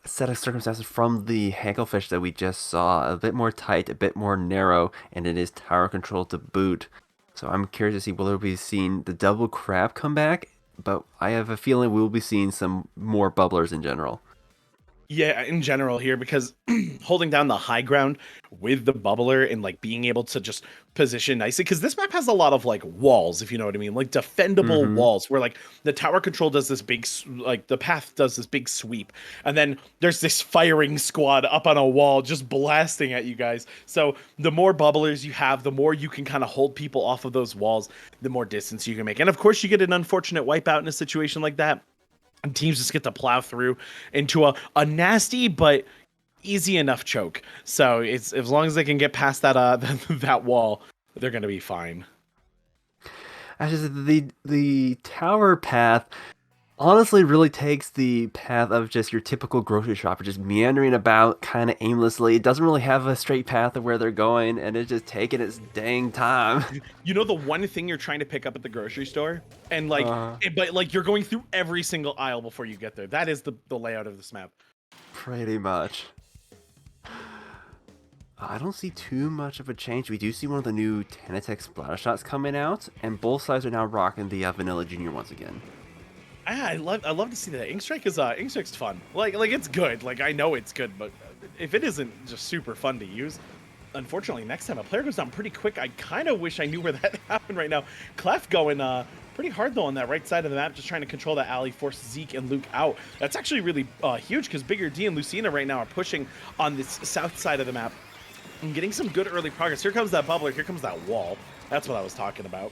set of circumstances from the Hanklefish that we just saw. A bit more tight, a bit more narrow, and it is tower control to boot. So I'm curious to see whether we'll be seeing the double crab come back, but I have a feeling we will be seeing some more bubblers in general. Yeah, in general here, because holding down the high ground with the bubbler and like being able to just position nicely, because this map has a lot of like walls, if you know what I mean, like defendable walls where like the tower control does this big, like the path does this big sweep, and then there's this firing squad up on a wall just blasting at you guys. So the more bubblers you have, the more you can kind of hold people off of those walls, the more distance you can make. And of course you get an unfortunate wipeout in a situation like that, and teams just get to plow through into a nasty but easy enough choke. So it's as long as they can get past that that wall, they're gonna be fine. Actually, the tower path honestly really takes the path of just your typical grocery shopper, just meandering about kind of aimlessly. It doesn't really have a straight path of where they're going, and it's just taking its dang time. You know the one thing you're trying to pick up at the grocery store, and like, but like you're going through every single aisle before you get there. That is the layout of this map. Pretty much. I don't see too much of a change. We do see one of the new Tenatech splatter shots coming out, and both sides are now rocking the Vanilla Junior once again. I love to see that. Inkstrike's fun. Like it's good. Like I know it's good, but if it isn't just super fun to use, unfortunately next time a player goes down pretty quick. I kind of wish I knew where that happened right now. Clef going pretty hard though on that right side of the map, just trying to control that alley, force Zeke and Luke out. That's actually really huge, because Bigger D and Lucina right now are pushing on this south side of the map and getting some good early progress. Here comes that bubbler. Here comes that wall. That's what I was talking about.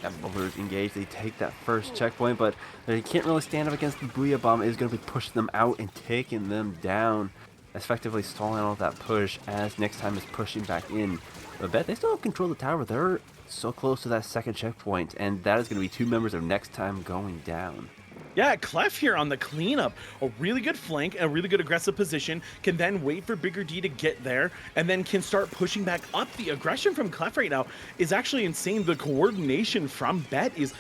As bubblers engage, they take that first checkpoint, but they can't really stand up against the Booyah Bomb. It is going to be pushing them out and taking them down, effectively stalling all that push as next time is pushing back in. But Bet, they still have control of the tower. They're so close to that second checkpoint, and that is going to be 2 members of next time going down. Yeah, Clef here on the cleanup. A really good flank, a really good aggressive position. Can then wait for Bigger D to get there, and then can start pushing back up. The aggression from Clef right now is actually insane. The coordination from Bet is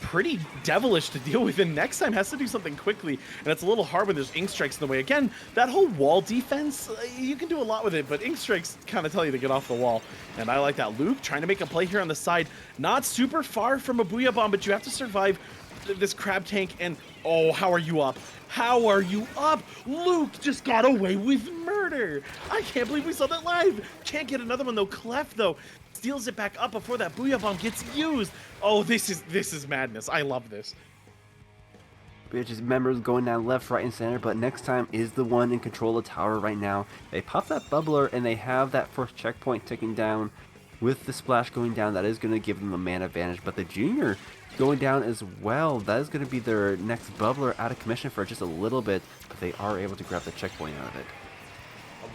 pretty devilish to deal with, and next time has to do something quickly, and it's a little hard when there's ink strikes in the way. Again, that whole wall defense, you can do a lot with it, but ink strikes kind of tell you to get off the wall, and I like that. Luke trying to make a play here on the side, not super far from a Booyah Bomb, but you have to survive this crab tank. And oh, how are you up? How are you up? Luke just got away with murder. I can't believe we saw that live. Can't get another one though. Clef though steals it back up before that Booyah Bomb gets used. Oh, this is madness. I love this. Just members going down left, right, and center, but next time is the one in control of the tower right now. They pop that bubbler, and they have that first checkpoint ticking down. With the splash going down, that is going to give them a man advantage, but the Junior going down as well, that is going to be their next bubbler out of commission for just a little bit, but they are able to grab the checkpoint out of it.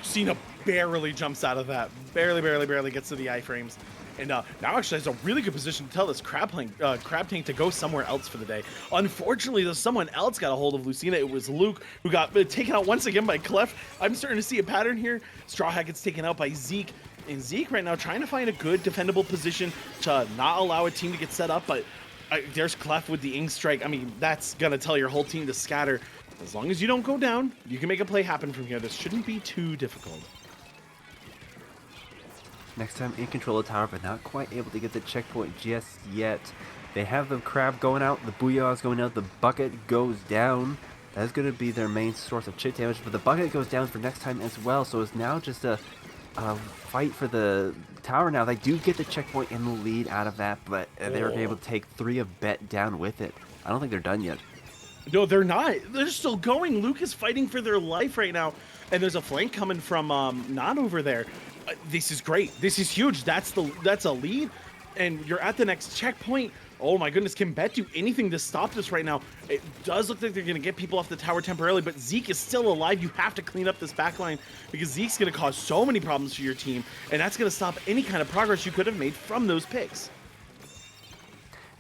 Cena barely jumps out of that. Barely gets to the iframes. And now actually has a really good position to tell this crab tank to go somewhere else for the day. Unfortunately, though, someone else got a hold of Lucina. It was Luke, who got taken out once again by Clef. I'm starting to see a pattern here. Straw Hat gets taken out by Zeke. And Zeke right now trying to find a good defendable position to not allow a team to get set up. But there's Clef with the ink strike. I mean, that's going to tell your whole team to scatter. As long as you don't go down, you can make a play happen from here. This shouldn't be too difficult. Next time in control of the tower, but not quite able to get the checkpoint just yet. They have the crab going out, the booyah is going out, the bucket goes down. That is going to be their main source of chip damage, but the bucket goes down for next time as well, so it's now just a fight for the tower now. They do get the checkpoint and the lead out of that, but they were able to take 3 of Bet down with it. I don't think they're done yet. No, they're not. They're still going. Luke is fighting for their life right now, and there's a flank coming from not over there. This is great. This is huge. That's a lead, and you're at the next checkpoint. Oh my goodness, can Bet do anything to stop this right now? It does look like they're going to get people off the tower temporarily, but Zeke is still alive. You have to clean up this backline because Zeke's going to cause so many problems for your team, and that's going to stop any kind of progress you could have made from those picks.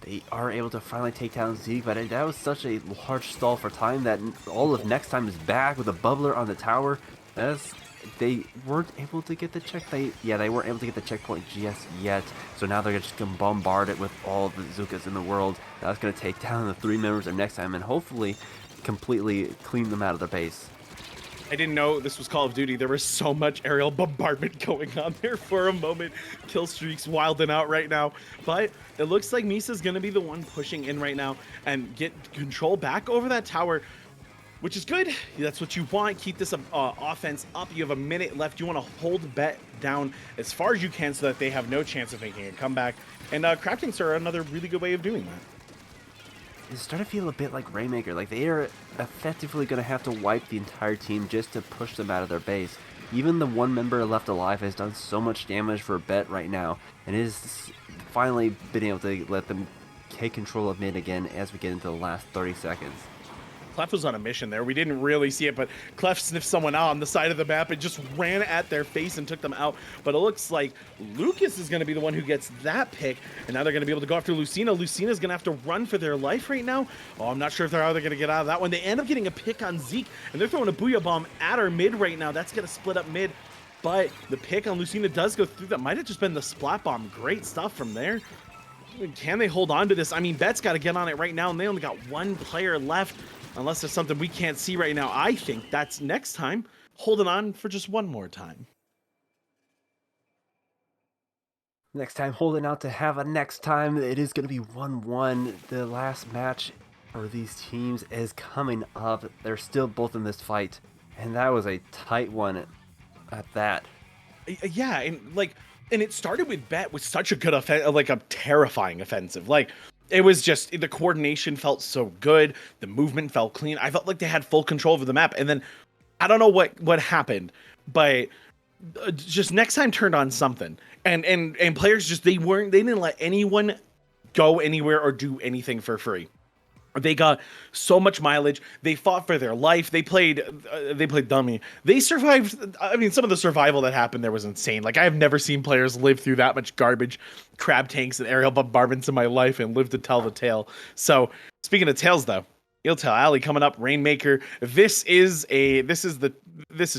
They are able to finally take down Zeke, but that was such a large stall for time that all of next time is back with a bubbler on the tower. They weren't able to get the check. They weren't able to get the checkpoint just yet. So now they're just going to bombard it with all the Zukas in the world. That's going to take down the 3 members of next time and hopefully completely clean them out of their base. I didn't know this was Call of Duty. There was so much aerial bombardment going on there for a moment. Kill streaks wilding out right now. But it looks like Misa's going to be the one pushing in right now and get control back over that tower, which is good. That's what you want. Keep this offense up. You have a minute left. You want to hold Bet down as far as you can so that they have no chance of making a comeback. And craftings are another really good way of doing that. It's starting to feel a bit like Rainmaker. Like they are effectively going to have to wipe the entire team just to push them out of their base. Even the 1 member left alive has done so much damage for Bet right now, and is finally been able to let them take control of mid again as we get into the last 30 seconds. Clef was on a mission there. We didn't really see it, but Clef sniffed someone out on the side of the map and just ran at their face and took them out. But it looks like Lucas is going to be the one who gets that pick, and now they're going to be able to go after Lucina. Lucina's going to have to run for their life right now. Oh, I'm not sure if they're either going to get out of that one. They end up getting a pick on Zeke, and they're throwing a Booyah Bomb at our mid right now. That's going to split up mid, but the pick on Lucina does go through. That might have just been the Splat Bomb. Great stuff from there. Can they hold on to this? I mean, Bet's got to get on it right now, and they only got 1 player left. Unless there's something we can't see right now. I think that's next time. Holding on for just 1 more time. Next time, holding out to have a next time. It is going to be 1-1. The last match for these teams is coming up. They're still both in this fight. And that was a tight one at that. Yeah, and it started with Bet with such a good like a terrifying offensive. Like, it was just, the coordination felt so good. The movement felt clean. I felt like they had full control over the map. And then I don't know what happened, but just next time turned on something. And players just, they didn't let anyone go anywhere or do anything for free. They got so much mileage. They fought for their life. They played dummy. They survived. I mean, some of the survival that happened there was insane. Like, I have never seen players live through that much garbage, crab tanks, and aerial bombardments in my life and live to tell the tale. So, speaking of tales, though, You'll Tell Alley coming up, Rainmaker. This is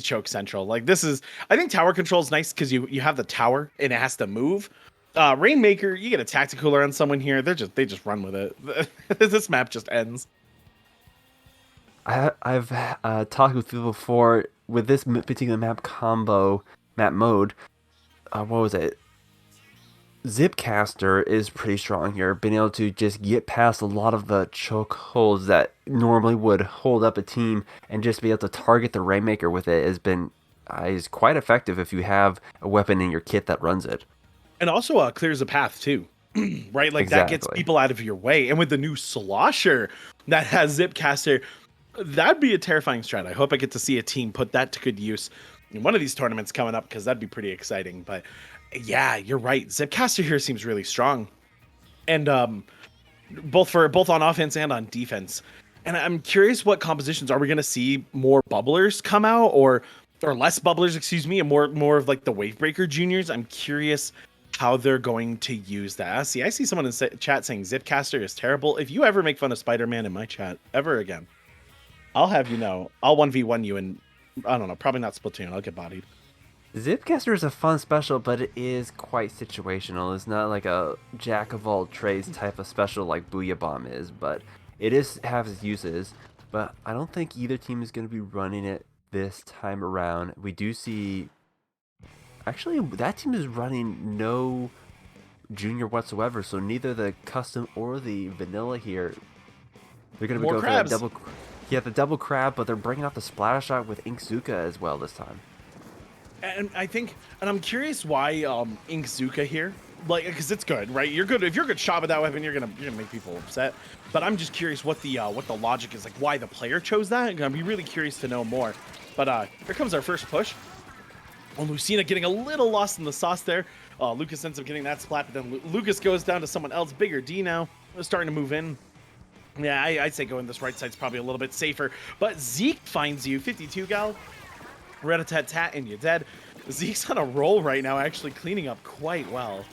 choke central. Like, I think tower control is nice because you have the tower and it has to move. Rainmaker, you get a tactical on someone here. They just run with it. This map just ends. I've talked with you before with this particular map mode. What was it? Zipcaster is pretty strong here, being able to just get past a lot of the choke holds that normally would hold up a team, and just be able to target the Rainmaker with it is quite effective if you have a weapon in your kit that runs it. And also clears a path too, right? Like, exactly. That gets people out of your way. And with the new Slosher that has Zipcaster, that'd be a terrifying strat. I hope I get to see a team put that to good use in one of these tournaments coming up, because that'd be pretty exciting. But yeah, you're right. Zipcaster here seems really strong, and both on offense and on defense. And I'm curious what compositions are we going to see? More bubblers come out, or less bubblers, excuse me, and more of like the Wavebreaker juniors. I'm curious how they're going to use that. I see someone in chat saying Zipcaster is terrible. If you ever make fun of Spider-Man in my chat ever again, I'll have you know, I'll 1v1 you, and I don't know, probably not Splatoon. I'll get bodied. Zipcaster is a fun special, but it is quite situational. It's not like a jack of all trades type of special like Booyah Bomb is, but it has its uses. But I don't think either team is going to be running it this time around. We do see, actually, that team is running no junior whatsoever, so neither the custom or the vanilla here. They're going to go crabs. for the double crab, but they're bringing out the splatter shot with Ink Zuka as well this time. And I think, and I'm curious why Inkzuka here, like, because it's good, right? You're good if you're a good shot with that weapon, you're gonna make people upset. But I'm just curious what the logic is, like why the player chose that. I'm gonna be really curious to know more. But here comes our first push. Oh, Lucina getting a little lost in the sauce there. Lucas ends up getting that splat, but then Lucas goes down to someone else, Bigger D now, starting to move in. Yeah, I'd say going this right side's probably a little bit safer. But Zeke finds you, 52 gal. Rat-a-tat-tat, and you're dead. Zeke's on a roll right now, actually cleaning up quite well.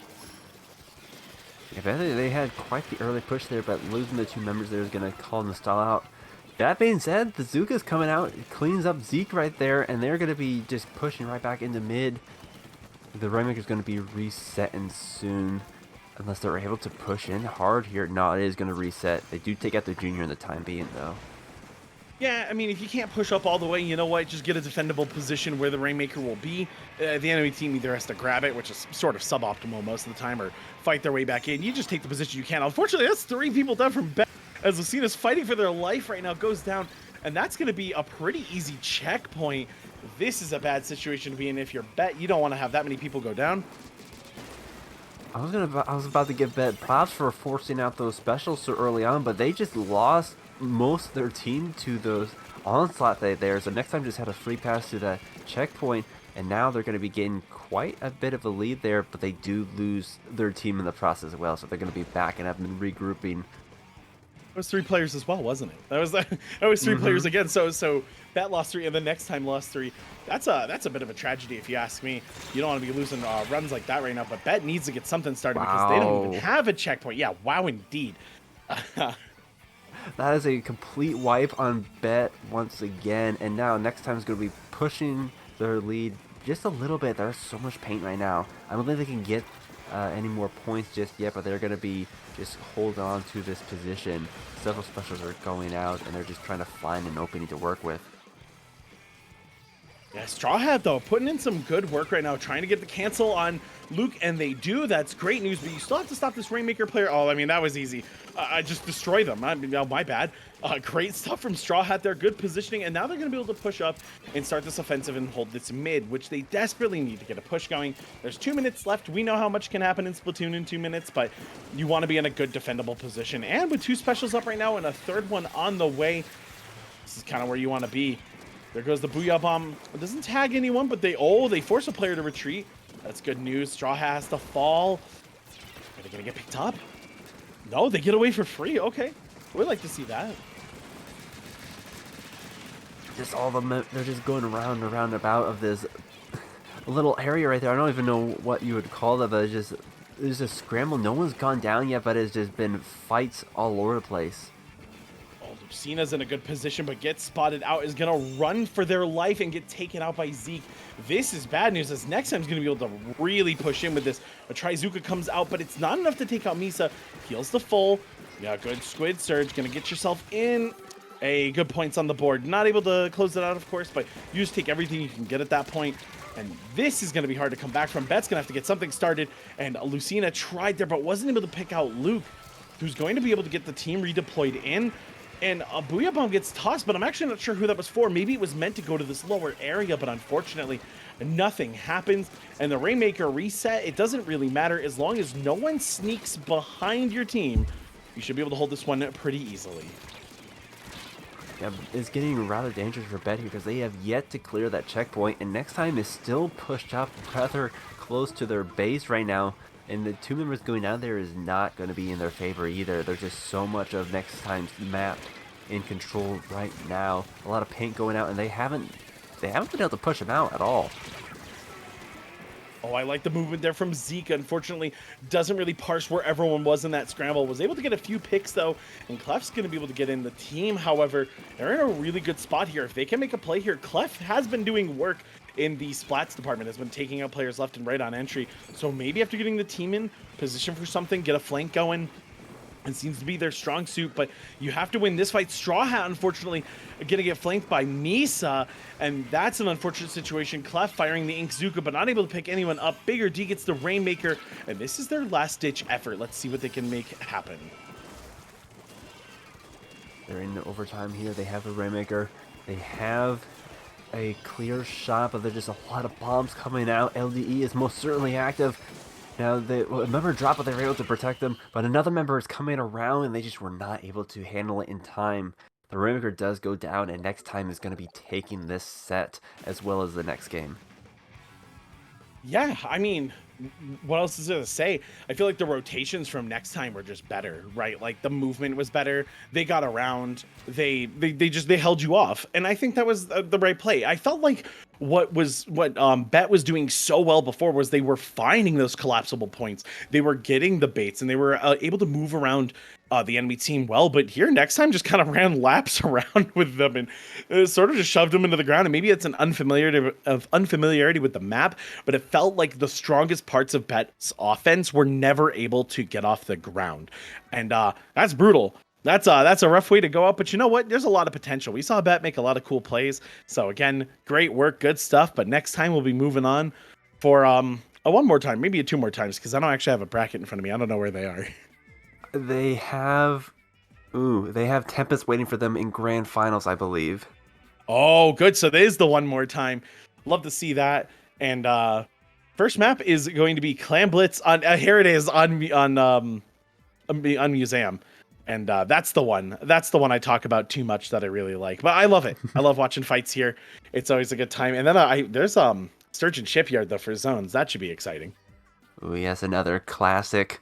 Yeah, they had quite the early push there, but losing the two members there is going to call the stall out. That being said, the Zuka's coming out, cleans up Zeke right there, and they're going to be just pushing right back into mid. The Rainmaker's going to be resetting soon, unless they're able to push in hard here. No, it is going to reset. They do take out the Junior in the time being, though. Yeah, I mean, if you can't push up all the way, you know what? Just get a defendable position where the Rainmaker will be. The enemy team either has to grab it, which is sort of suboptimal most of the time, or fight their way back in. You just take the position you can. Unfortunately, that's 3 people down from Bet, as Lucina's fighting for their life right now, goes down, and that's going to be a pretty easy checkpoint. This is a bad situation to be in if you're Bet. You don't want to have that many people go down. I was about to give Bet props for forcing out those specials so early on, but they just lost most of their team to those onslaught there. So next time just had a free pass to that checkpoint, and now they're going to be getting quite a bit of a lead there, but they do lose their team in the process as well. So they're going to be backing up and regrouping. It was 3 players as well, wasn't it? That was 3 players again. So that lost 3, and the next time lost 3. That's a bit of a tragedy if you ask me. You don't want to be losing runs like that right now. But Bet needs to get something started because they don't even have a checkpoint. Yeah, wow, indeed. That is a complete wipe on Bet once again, and now next time is going to be pushing their lead just a little bit. There's so much paint right now. I don't think they can get any more points just yet, but they're going to be just hold on to this position. Several specials are going out, and they're just trying to find an opening to work with. Yeah, Straw Hat, though, putting in some good work right now, trying to get the cancel on Luke, and they do. That's great news, but you still have to stop this Rainmaker player. Oh, I mean, that was easy. I just destroyed them. I mean, oh, my bad. Great stuff from Straw Hat there. Good positioning, and now they're going to be able to push up and start this offensive and hold this mid, which they desperately need to get a push going. There's 2 minutes left. We know how much can happen in Splatoon in 2 minutes, but you want to be in a good defendable position. And with 2 specials up right now and a 3rd one on the way, this is kind of where you want to be. There goes the Booyah Bomb. It doesn't tag anyone, but they force a player to retreat. That's good news. Straw Hat has to fall. Are they going to get picked up? No, they get away for free. Okay. We'd like to see that. Just they're just going around and around about of this little area right there. I don't even know what you would call it, but there's a scramble. No one's gone down yet, but it's just been fights all over the place. Lucina's in a good position, but gets spotted out, is going to run for their life and get taken out by Zeke. This is bad news, as next time he's going to be able to really push in with this. A Trizuka comes out, but it's not enough to take out Misa. Heals the full. Yeah, good Squid Surge. Going to get yourself in. Hey, good points on the board. Not able to close it out, of course, but you just take everything you can get at that point. And this is going to be hard to come back from. Bet's going to have to get something started. And Lucina tried there, but wasn't able to pick out Luke, who's going to be able to get the team redeployed in. And a Booyah Bomb gets tossed, but I'm actually not sure who that was for. Maybe it was meant to go to this lower area, but unfortunately, nothing happens. And the Rainmaker reset, it doesn't really matter. As long as no one sneaks behind your team, you should be able to hold this one pretty easily. Yeah, it's getting rather dangerous for Bet here because they have yet to clear that checkpoint, and next time is still pushed up rather close to their base right now. And the 2 members going down there is not going to be in their favor either. There's just so much of next time's map in control right now. A lot of paint going out, and they haven't been able to push them out at all. Oh, I like the movement there from Zeke. Unfortunately, doesn't really parse where everyone was in that scramble. Was able to get a few picks, though, and Clef's going to be able to get in. The team, however, they're in a really good spot here. If they can make a play here, Clef has been doing work in the splats department, has been taking out players left and right on entry. So maybe after getting the team in position for something, get a flank going. It seems to be their strong suit, but you have to win this fight. Straw Hat, unfortunately, going to get flanked by Misa, and that's an unfortunate situation. Clef firing the Inkzuka, but not able to pick anyone up. Bigger D gets the Rainmaker, and this is their last-ditch effort. Let's see what they can make happen. They're in overtime here. They have the Rainmaker. They have a clear shot, but there's just a lot of bombs coming out. LDE is most certainly active. Now, a member dropped, but they were able to protect them. But another member is coming around, and they just were not able to handle it in time. The Rainmaker does go down, and next time is going to be taking this set as well as the next game. Yeah, I mean, what else is there to say? I feel like the rotations from next time were just better, right? Like the movement was better. They got around. They held you off, and I think that was the right play. I felt like what Bet was doing so well before was they were finding those collapsible points. They were getting the baits, and they were able to move around the enemy team well. But here next time just kind of ran laps around with them and sort of just shoved them into the ground. And maybe it's an unfamiliarity with the map, but it felt like the strongest parts of Bet's offense were never able to get off the ground, and that's brutal. That's a rough way to go out, but you know what? There's a lot of potential. We saw Bet make a lot of cool plays. So again, great work, good stuff. But next time we'll be moving on for one more time, maybe two more times, because I don't actually have a bracket in front of me. I don't know where they are. They have Tempest waiting for them in grand finals, I believe. Oh, good. So there's the one more time. Love to see that. And first map is going to be Clan Blitz on here it is on Museum. And that's the one. That's the one I talk about too much that I really like. But I love it. I love watching fights here. It's always a good time. And then there's Sturgeon Shipyard though for zones. That should be exciting. Oh yes, another classic.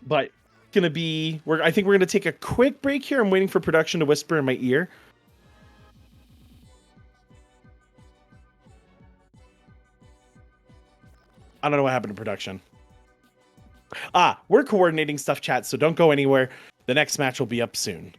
But I think we're gonna take a quick break here. I'm waiting for production to whisper in my ear. I don't know what happened to production. We're coordinating stuff, chat, so don't go anywhere. The next match will be up soon.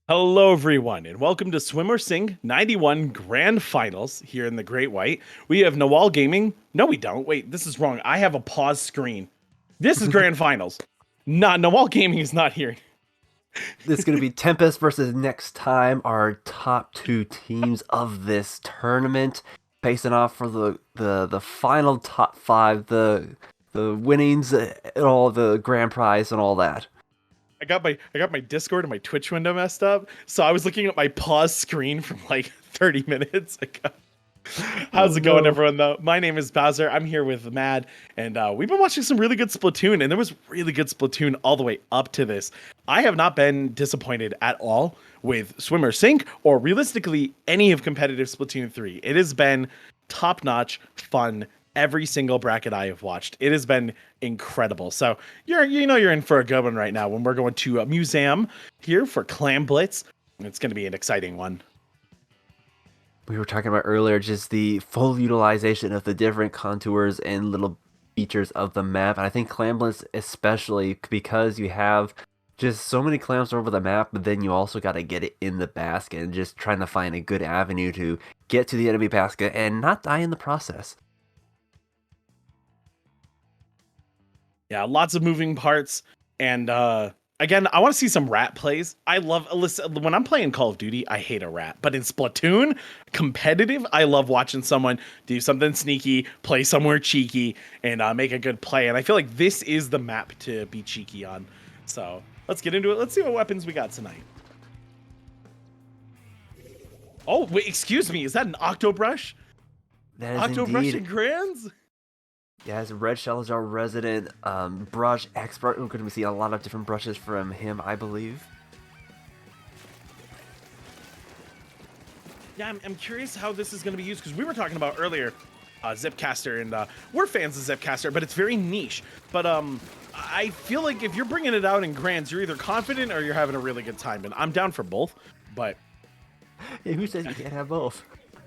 Hello, everyone, and welcome to Swim or Sing 91 Grand Finals here in the Great White. We have Nawal Gaming. No, we don't. Wait, this is wrong. I have a pause screen. This is Grand Finals. Nawal Gaming is not here. This is going to be Tempest versus Next Time, our top two teams of this tournament, facing off for the final top five, the winnings, and all the grand prize and all that. I got my Discord and my Twitch window messed up, so I was looking at my pause screen from like 30 minutes ago. How's it going, everyone, though? My name is Bowser. I'm here with Mad, and we've been watching some really good Splatoon, and there was really good Splatoon all the way up to this. I have not been disappointed at all with Swimmer Sync, or realistically, any of competitive Splatoon 3. It has been top-notch, fun, every single bracket I have watched. It has been incredible. So, you're in for a good one right now when we're going to a museum here for Clam Blitz. It's going to be an exciting one. We were talking about earlier just the full utilization of the different contours and little features of the map. And I think Clambless especially, because you have just so many clams over the map, but then you also got to get it in the basket and just trying to find a good avenue to get to the enemy basket and not die in the process. Yeah, lots of moving parts. And again, I want to see some rat plays. I love when I'm playing Call of Duty, I hate a rat. But in Splatoon, competitive, I love watching someone do something sneaky, play somewhere cheeky, and make a good play. And I feel like this is the map to be cheeky on. So let's get into it. Let's see what weapons we got tonight. Oh, wait, excuse me. Is that an Octobrush? That is Octobrush indeed. and Grands? Yes, Red Shell is our resident brush expert. We're going to be seeing a lot of different brushes from him, I believe. Yeah, I'm curious how this is going to be used, because we were talking about earlier Zipcaster, and we're fans of Zipcaster, but it's very niche. But I feel like if you're bringing it out in Grands, you're either confident or you're having a really good time, and I'm down for both. But Hey, who says you can't have both?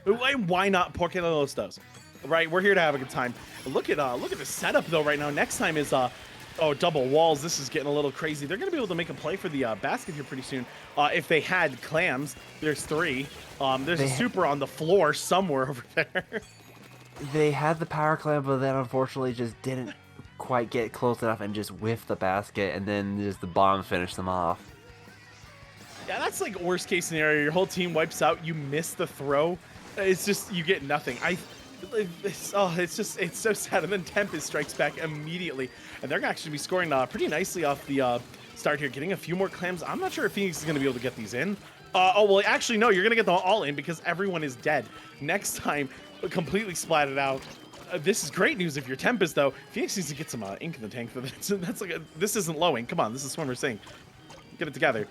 why not Por qué no los dos? Right, we're here to have a good time. Look at the setup though right now. Next time is double walls. This is getting a little crazy. They're gonna be able to make a play for the basket here pretty soon. If they had clams, there's 3. There's a super on the floor somewhere over there. They had the power clam, but then unfortunately just didn't quite get close enough and just whiffed the basket, and then just the bomb finished them off. Yeah, that's like worst case scenario. Your whole team wipes out. You miss the throw. It's just you get nothing. It's so sad. And then Tempest strikes back immediately, and they're gonna actually be scoring pretty nicely off the start here, getting a few more clams. I'm not sure if Phoenix is gonna be able to get these in. Well, actually, no, you're gonna get them all in because everyone is dead. Next time, completely splatted out. This is great news if you're Tempest, though. Phoenix needs to get some ink in the tank for this. That's like this isn't low ink. Come on, this is Swimmer Sync. Get it together.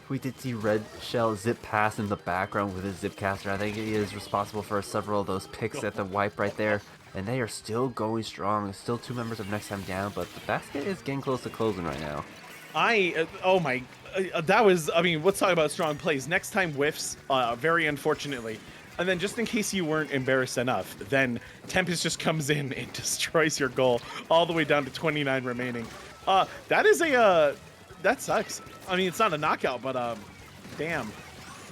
We did see Red Shell zip past in the background with his Zipcaster. I think he is responsible for several of those picks at the wipe right there. And they are still going strong. Still 2 members of Next Time down, but the basket is getting close to closing right now. That was, let's talk about strong plays. Next time whiffs, very unfortunately. And then just in case you weren't embarrassed enough, then Tempest just comes in and destroys your goal all the way down to 29 remaining. That sucks. It's not a knockout, but damn.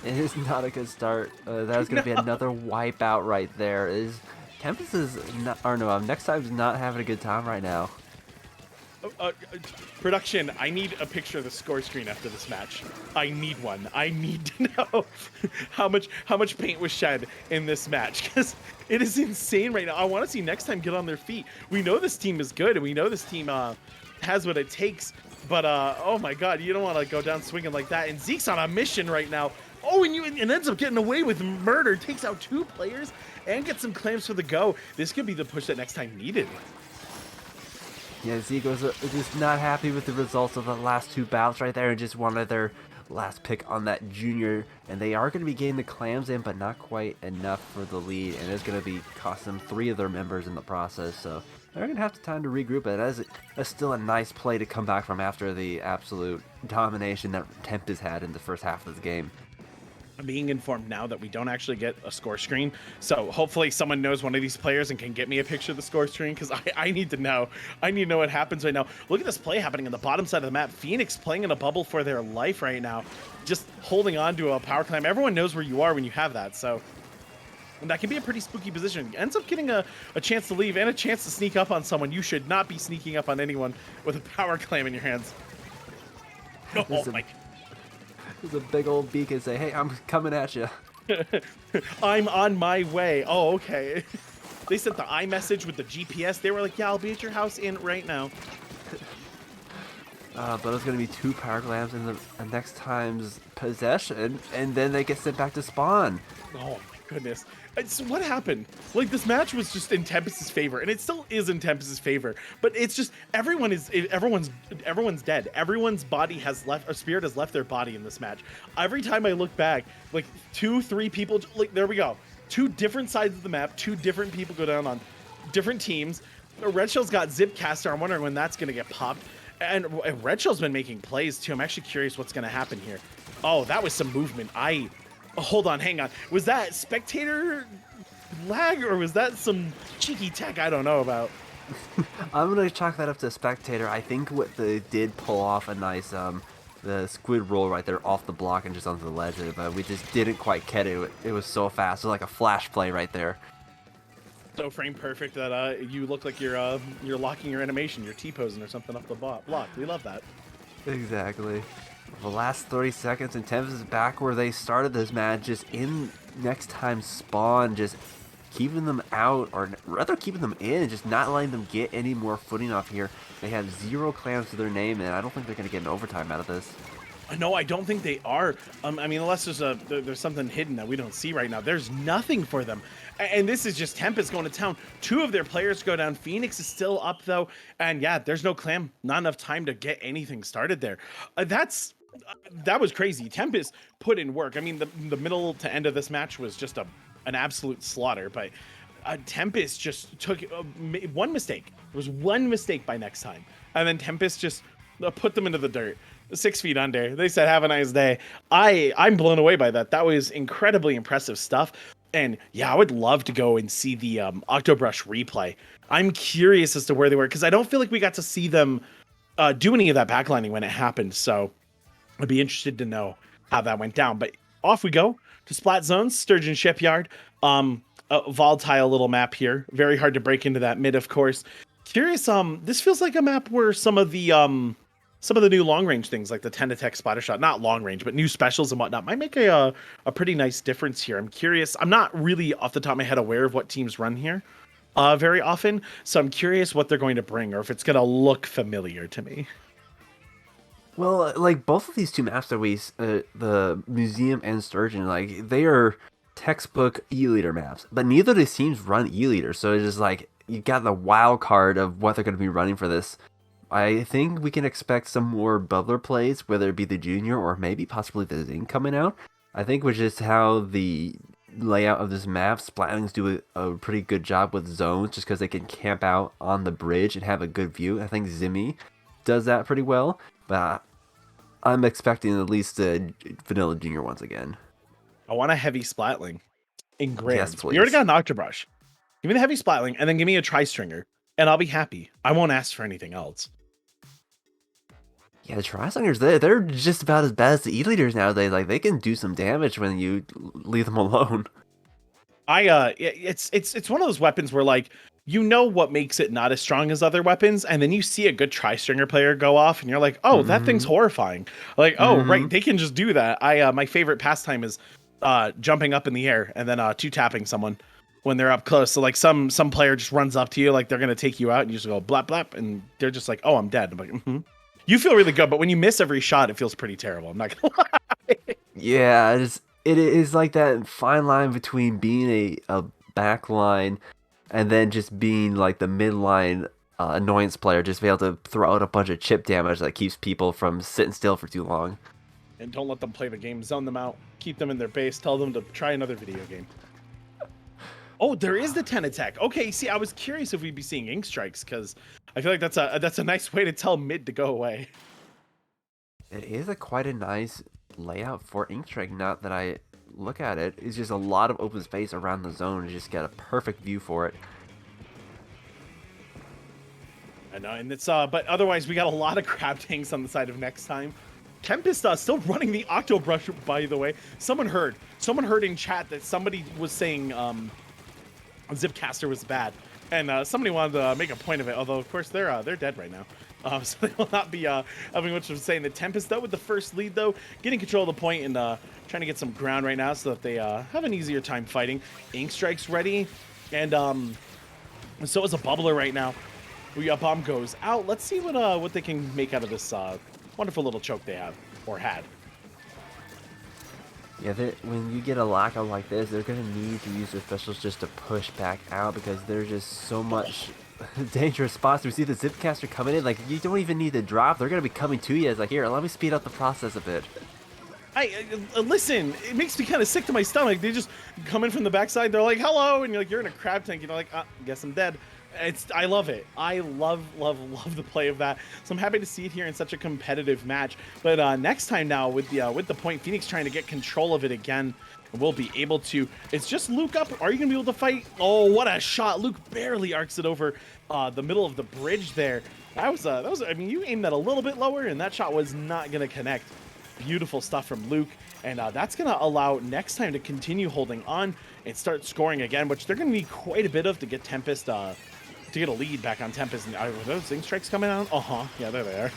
It is not a good start. That is going to be another wipeout right there. Tempest is not, or no, Next Time's not having a good time right now. Production, I need a picture of the score screen after this match. I need one. I need to know how much paint was shed in this match, because it is insane right now. I want to see Next Time get on their feet. We know this team is good, and we know this team has what it takes. But oh my God, you don't want to go down swinging like that. And Zeke's on a mission right now. Oh, and ends up getting away with murder. Takes out 2 players and gets some clams for the go. This could be the push that Next Time needed. Yeah, Zeke was just not happy with the results of the last 2 bouts right there, and just wanted their last pick on that junior. And they are going to be getting the clams in, but not quite enough for the lead. And it's going to be cost them 3 of their members in the process. So they're going to have time to regroup. But that's still a nice play to come back from after the absolute domination that Tempest had in the first half of this game. I'm being informed now that we don't actually get a score screen. So hopefully someone knows one of these players and can get me a picture of the score screen, because I need to know. I need to know what happens right now. Look at this play happening on the bottom side of the map. Phoenix playing in a bubble for their life right now. Just holding on to a power climb. Everyone knows where you are when you have that. So and that can be a pretty spooky position. Ends up getting a chance to leave and a chance to sneak up on someone. You should not be sneaking up on anyone with a power clam in your hands. Oh my God. There's a big old beacon say, hey, I'm coming at you. I'm on my way. Oh, okay. They sent the iMessage with the GPS. They were like, yeah, I'll be at your house in right now. But it's going to be 2 power clams in the next time's possession, and then they get sent back to spawn. Oh my goodness. It's, what happened? Like, this match was just in Tempest's favor, and it still is in Tempest's favor. But it's just everyone's dead. Everyone's body has left, or spirit has left their body in this match. Every time I look back, like 2-3 people, like there we go, 2 different sides of the map, 2 different people go down on different teams. Red Shell's got Zipcaster. I'm wondering when that's gonna get popped. And Red Shell's been making plays too. I'm actually curious what's gonna happen here. Oh, that was some movement. Hold on, hang on. Was that spectator lag or was that some cheeky tech I don't know about? I'm gonna chalk that up to spectator. I think what they did pull off a nice the squid roll right there off the block and just onto the ledge, but we just didn't quite get it. It was so fast. It was like a flash play right there. So frame perfect that you look like you're locking your animation, you're T-posing or something up the block. We love that. Exactly. The last 30 seconds, and Tempest is back where they started this match, just in next time spawn, just keeping them out, or rather keeping them in, and just not letting them get any more footing off here. They have 0 clams to their name, and I don't think they're going to get an overtime out of this. No, I don't think they are. I mean, unless there's something hidden that we don't see right now. There's nothing for them. And this is just Tempest going to town. 2 of their players go down. Phoenix is still up, though. And yeah, there's no clam. Not enough time to get anything started there. That was crazy. Tempest put in work. I mean, the middle to end of this match was just an absolute slaughter. But Tempest just took one mistake. There was one mistake by next time. And then Tempest just put them into the dirt. 6 feet under. They said, have a nice day. I'm blown away by that. That was incredibly impressive stuff. And yeah, I would love to go and see the Octobrush replay. I'm curious as to where they were, because I don't feel like we got to see them do any of that backlining when it happened. So I'd be interested to know how that went down. But off we go to Splat Zones, Sturgeon Shipyard. A volatile little map here. Very hard to break into that mid, of course. Curious, this feels like a map where some of the new long range things like the 10 attack splatter shot, not long range, but new specials and whatnot might make a pretty nice difference here. I'm curious. I'm not really off the top of my head aware of what teams run here very often. So I'm curious what they're going to bring or if it's going to look familiar to me. Well, like both of these 2 maps that the Museum and Sturgeon, like they are textbook E-Leader maps, but neither of these teams run E-Leader. So it's just like you got the wild card of what they're going to be running for this. I think we can expect some more bubbler plays, whether it be the Junior or maybe possibly the Zing coming out. I think with just how the layout of this map, Splatlings do a pretty good job with zones just because they can camp out on the bridge and have a good view. I think Zimmy does that pretty well, but I'm expecting at least a Vanilla Junior once again. I want a heavy Splatling in Grands. Yes, please. We already got an Octobrush. Give me the heavy Splatling and then give me a Tri-Stringer and I'll be happy. I won't ask for anything else. Yeah, the Tri-Slingers, they're just about as bad as the E-Leaders nowadays. Like, they can do some damage when you leave them alone. It's one of those weapons where, like, you know what makes it not as strong as other weapons, and then you see a good Tri-Stringer player go off, and you're like, oh, that thing's horrifying. Like, oh, right, they can just do that. My favorite pastime is jumping up in the air and then 2-tapping someone when they're up close. So, like, some player just runs up to you, like they're going to take you out, and you just go blap, blap, and they're just like, oh, I'm dead. I'm like, mm-hmm. You feel really good, but when you miss every shot, it feels pretty terrible. I'm not gonna lie. Yeah, it is like that fine line between being a back line and then just being like the midline annoyance player, just be able to throw out a bunch of chip damage that keeps people from sitting still for too long. And don't let them play the game. Zone them out. Keep them in their base. Tell them to try another video game. Oh, there is the 10 attack. Okay, see, I was curious if we'd be seeing ink strikes because I feel like that's a nice way to tell mid to go away. It is quite a nice layout for ink strike. Not that I look at it, it's just a lot of open space around the zone. You just get a perfect view for it. I know, and it's but otherwise we got a lot of crab tanks on the side of next time. Tempest still running the Octobrush, by the way. Someone heard in chat that somebody was saying Zipcaster was bad, and somebody wanted to make a point of it. Although of course they're dead right now, so they will not be having much of saying. The Tempest though with the first lead though, getting control of the point and trying to get some ground right now so that they have an easier time fighting. Ink Strike's ready, and so is a bubbler right now. Bomb goes out. Let's see what they can make out of this wonderful little choke they have or had. Yeah, when you get a lockout like this, they're going to need to use their specials just to push back out because there's just so much dangerous spots. We see the Zipcaster coming in. Like, you don't even need to drop. They're going to be coming to you. It's like, here, let me speed up the process a bit. Listen, it makes me kind of sick to my stomach. They just come in from the backside. They're like, hello. And you're like, you're in a crab tank. And you're like, guess I'm dead. I love it. I love the play of that. So I'm happy to see it here in such a competitive match. But next time now with the point, Phoenix trying to get control of it again. We'll be able to. It's just Luke up. Are you gonna be able to fight? Oh, what a shot! Luke barely arcs it over the middle of the bridge there. That was. I mean, you aimed that a little bit lower, and that shot was not gonna connect. Beautiful stuff from Luke, and that's gonna allow next time to continue holding on and start scoring again, which they're gonna need quite a bit of to get Tempest. To get a lead back on Tempest. And are those Zing Strikes coming out? Yeah, there they are.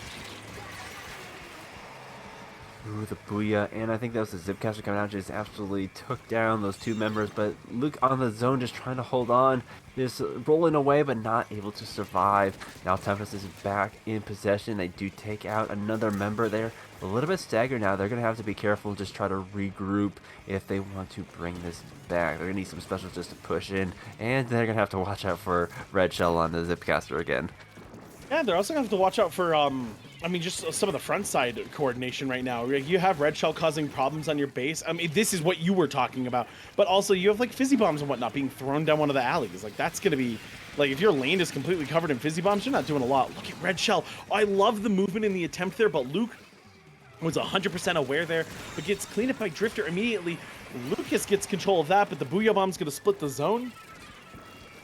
Ooh, the Booyah. And I think that was the Zipcaster coming out. Just absolutely took down those two members. But Luke on the zone just trying to hold on. Just rolling away, but not able to survive. Now Tempest is back in possession. They do take out another member there. A little bit staggered now. They're going to have to be careful and just try to regroup if they want to bring this back. They're going to need some specials just to push in. And they're going to have to watch out for Red Shell on the Zipcaster again. Yeah, they're also going to have to watch out for, I mean, just some of the front side coordination right now. You have Red Shell causing problems on your base. I mean, this is what you were talking about. But also, you have, like, Fizzy Bombs and whatnot being thrown down one of the alleys. Like, that's going to be... Like, if your lane is completely covered in Fizzy Bombs, you're not doing a lot. Look at Red Shell. I love the movement in the attempt there, but Luke was 100% aware there, but gets cleaned up by Drifter immediately. Lucas gets control of that, but the Booyah Bomb's going to split the zone.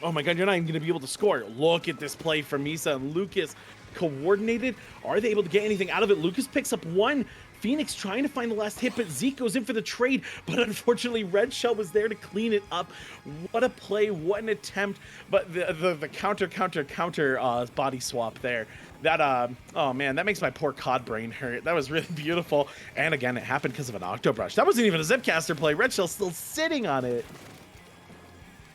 Oh my god, you're not even going to be able to score. Look at this play from Misa and Lucas. Coordinated. Are they able to get anything out of it? Lucas picks up one. Phoenix trying to find the last hit, but Zeke goes in for the trade. But unfortunately, Red Shell was there to clean it up. What a play, what an attempt. But the counter body swap there. That, oh man, that makes my poor COD brain hurt. That was really beautiful. And again, it happened because of an Octobrush. That wasn't even a Zipcaster play. Red Shell's still sitting on it.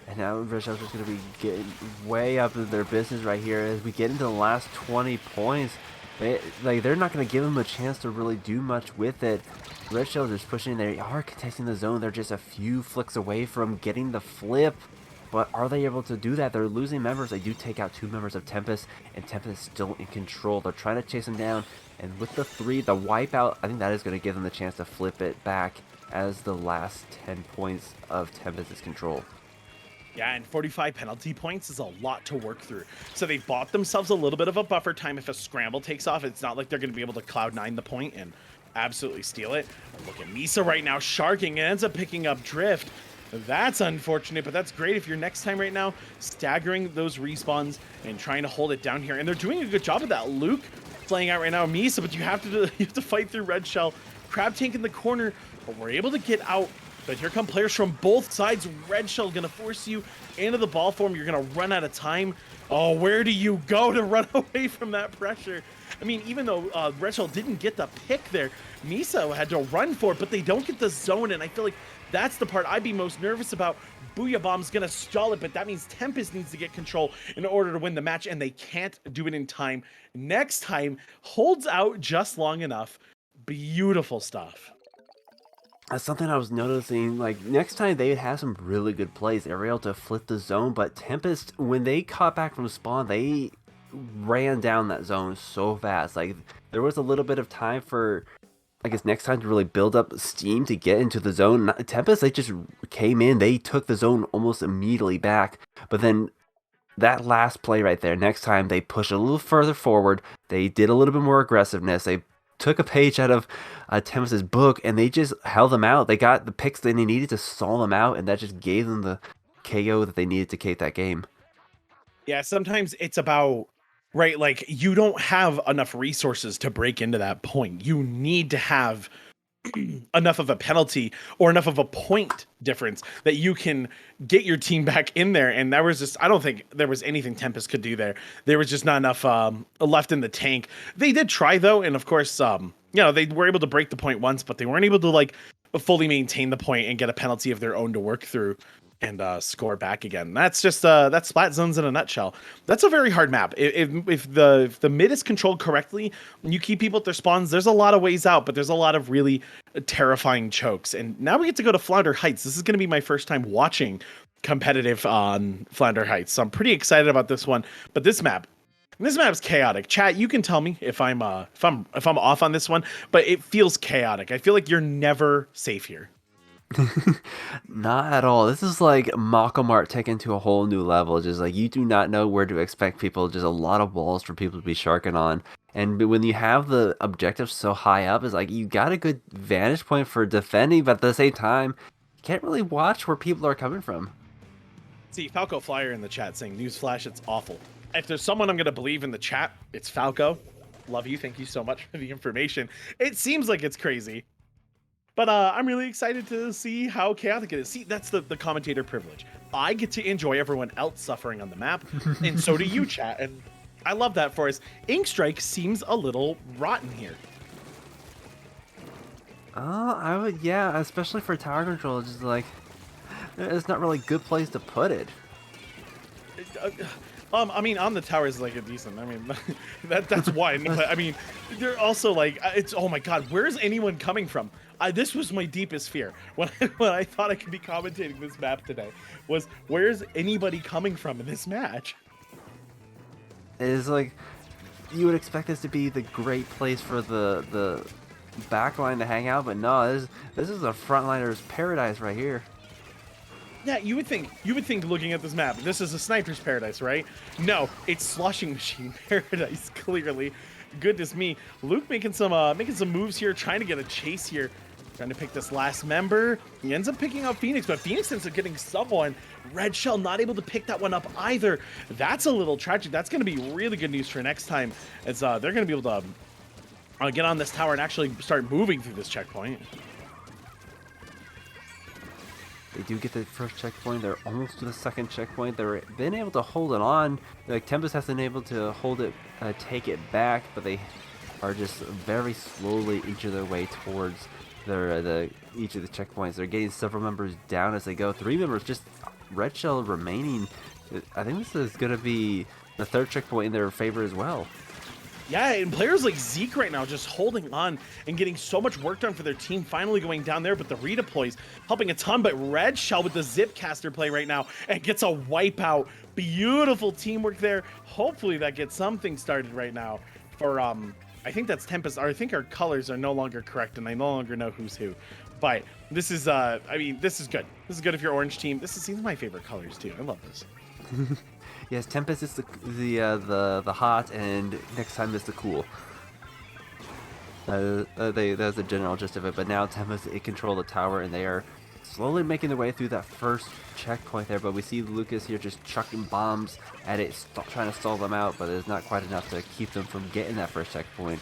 And now Red Shell's just going to be getting way up in their business right here as we get into the last 20 points. They're not going to give them a chance to really do much with it. Red Shell just pushing. They are contesting the zone. They're just a few flicks away from getting the flip. But are they able to do that? They're losing members. They do take out 2 members of Tempest, and Tempest is still in control. They're trying to chase them down. And with the 3, the wipeout, I think that is going to give them the chance to flip it back as the last 10 points of Tempest's control. Yeah, and 45 penalty points is a lot to work through. So they've bought themselves a little bit of a buffer time. If a scramble takes off, it's not like they're going to be able to Cloud9 the point and absolutely steal it. Look at Misa right now, sharking, and ends up picking up Drift. That's unfortunate, but that's great if you're next time right now, staggering those respawns and trying to hold it down here. And they're doing a good job of that. Luke playing out right now, Misa, but you have to fight through Red Shell. Crab Tank in the corner, but we're able to get out. But here come players from both sides. Red Shell gonna force you into the ball form. You're gonna run out of time. Oh, where do you go to run away from that pressure? I mean, even though Red Shell didn't get the pick there, Misa had to run for it, but they don't get the zone, and I feel like that's the part I'd be most nervous about. Booyah Bomb's gonna stall it, but that means Tempest needs to get control in order to win the match, and they can't do it in time. Next time, holds out just long enough. Beautiful stuff. That's something I was noticing. Like, next time they would have some really good plays. They were able to flip the zone, but Tempest, when they caught back from spawn, they ran down that zone so fast. Like, there was a little bit of time for, I guess, next time to really build up steam to get into the zone. Tempest, they just came in. They took the zone almost immediately back. But then that last play right there, next time they pushed a little further forward. They did a little bit more aggressiveness. They took a page out of Tempest's book, and they just held them out. They got the picks that they needed to stall them out, and that just gave them the KO that they needed to take that game. Yeah, sometimes it's about, right, like, you don't have enough resources to break into that point. You need to have enough of a penalty or enough of a point difference that you can get your team back in there. And that was just, I don't think there was anything Tempest could do there. There was just not enough left in the tank. They did try though, and of course, you know, they were able to break the point once, but they weren't able to like fully maintain the point and get a penalty of their own to work through. and score back again. That's just that's Splat Zones in a nutshell. That's a very hard map. If the mid is controlled correctly, and you keep people at their spawns, there's a lot of ways out, but there's a lot of really terrifying chokes. And now we get to go to Flounder Heights. This is going to be my first time watching competitive on Flounder Heights, so I'm pretty excited about this one. But this map's chaotic. Chat, you can tell me if I'm off on this one, but it feels chaotic. I feel like you're never safe here. Not at all. This is like Mart taken to a whole new level. Just like you do not know where to expect people. Just a lot of walls for people to be sharking on. And when you have the objective so high up, it's like you got a good vantage point for defending, but at the same time, you can't really watch where people are coming from. See, Falco Flyer in the chat saying, "Newsflash, it's awful." If there's someone I'm gonna believe in the chat, it's Falco. Love you. Thank you so much for the information. It seems like it's crazy. But I'm really excited to see how chaotic it is. See, that's the commentator privilege. I get to enjoy everyone else suffering on the map, and so do you, chat. And I love that for us. Inkstrike seems a little rotten here. I would, yeah, especially for tower control. Just like, it's not really a good place to put it. I mean, on the tower is like a decent. I mean, that's one. But I mean, they're also like, it's, oh my god, where is anyone coming from? This was my deepest fear when I thought I could be commentating this map today. Was where's anybody coming from in this match? It's like you would expect this to be the great place for the backline to hang out, but no, this is a frontliner's paradise right here. Yeah, you would think looking at this map, this is a sniper's paradise, right? No, it's sloshing machine paradise, clearly. Goodness me. Luke making some moves here, trying to get a chase here, trying to pick this last member. He ends up picking up Phoenix, but Phoenix ends up getting someone. Red Shell not able to pick that one up either. That's a little tragic. That's going to be really good news for next time, as they're going to be able to get on this tower and actually start moving through this checkpoint. They do get the first checkpoint. They're almost to the second checkpoint. They've been able to hold it on. Like Tempest has been able to hold it, take it back, but they are just very slowly inching their way towards each of the checkpoints. They're getting several members down as they go. 3 members, just Red Shell remaining. I think this is going to be the third checkpoint in their favor as well. Yeah, and players like Zeke right now just holding on and getting so much work done for their team, finally going down there, but the redeploys helping a ton. But Red Shell with the Zip caster play right now and gets a wipeout. Beautiful teamwork there. Hopefully that gets something started right now for, I think that's Tempest. Or I think our colors are no longer correct and I no longer know who's who. But this is, I mean, this is good. This is good if you're orange team. These are my favorite colors too. I love this. Yes, Tempest is the hot, and next time is the cool. That's the general gist of it. But now Tempest control the tower, and they are slowly making their way through that first checkpoint there. But we see Lucas here just chucking bombs at it, trying to stall them out, but it's not quite enough to keep them from getting that first checkpoint.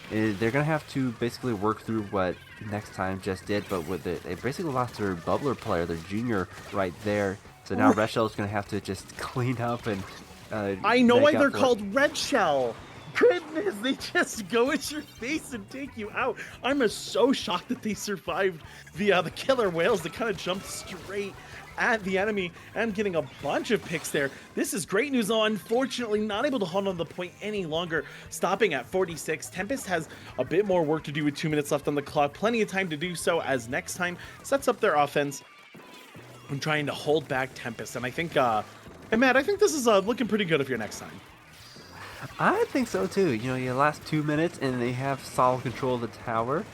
They're gonna have to basically work through what next time just did, but with it, they basically lost their bubbler player, their junior, right there. So now Red Shell is going to have to just clean up and I know why they're called Red Shell. Goodness, they just go at your face and take you out. I'm so shocked that they survived the killer whales that kind of jumped straight at the enemy and getting a bunch of picks there. This is great news, though. Unfortunately, not able to hold on the point any longer, stopping at 46. Tempest has a bit more work to do with 2 minutes left on the clock. Plenty of time to do so, as next time sets up their offense and trying to hold back Tempest. And I think, and Matt, I think this is looking pretty good if you're next time. I think so too. You know, your last 2 minutes and they have solid control of the tower.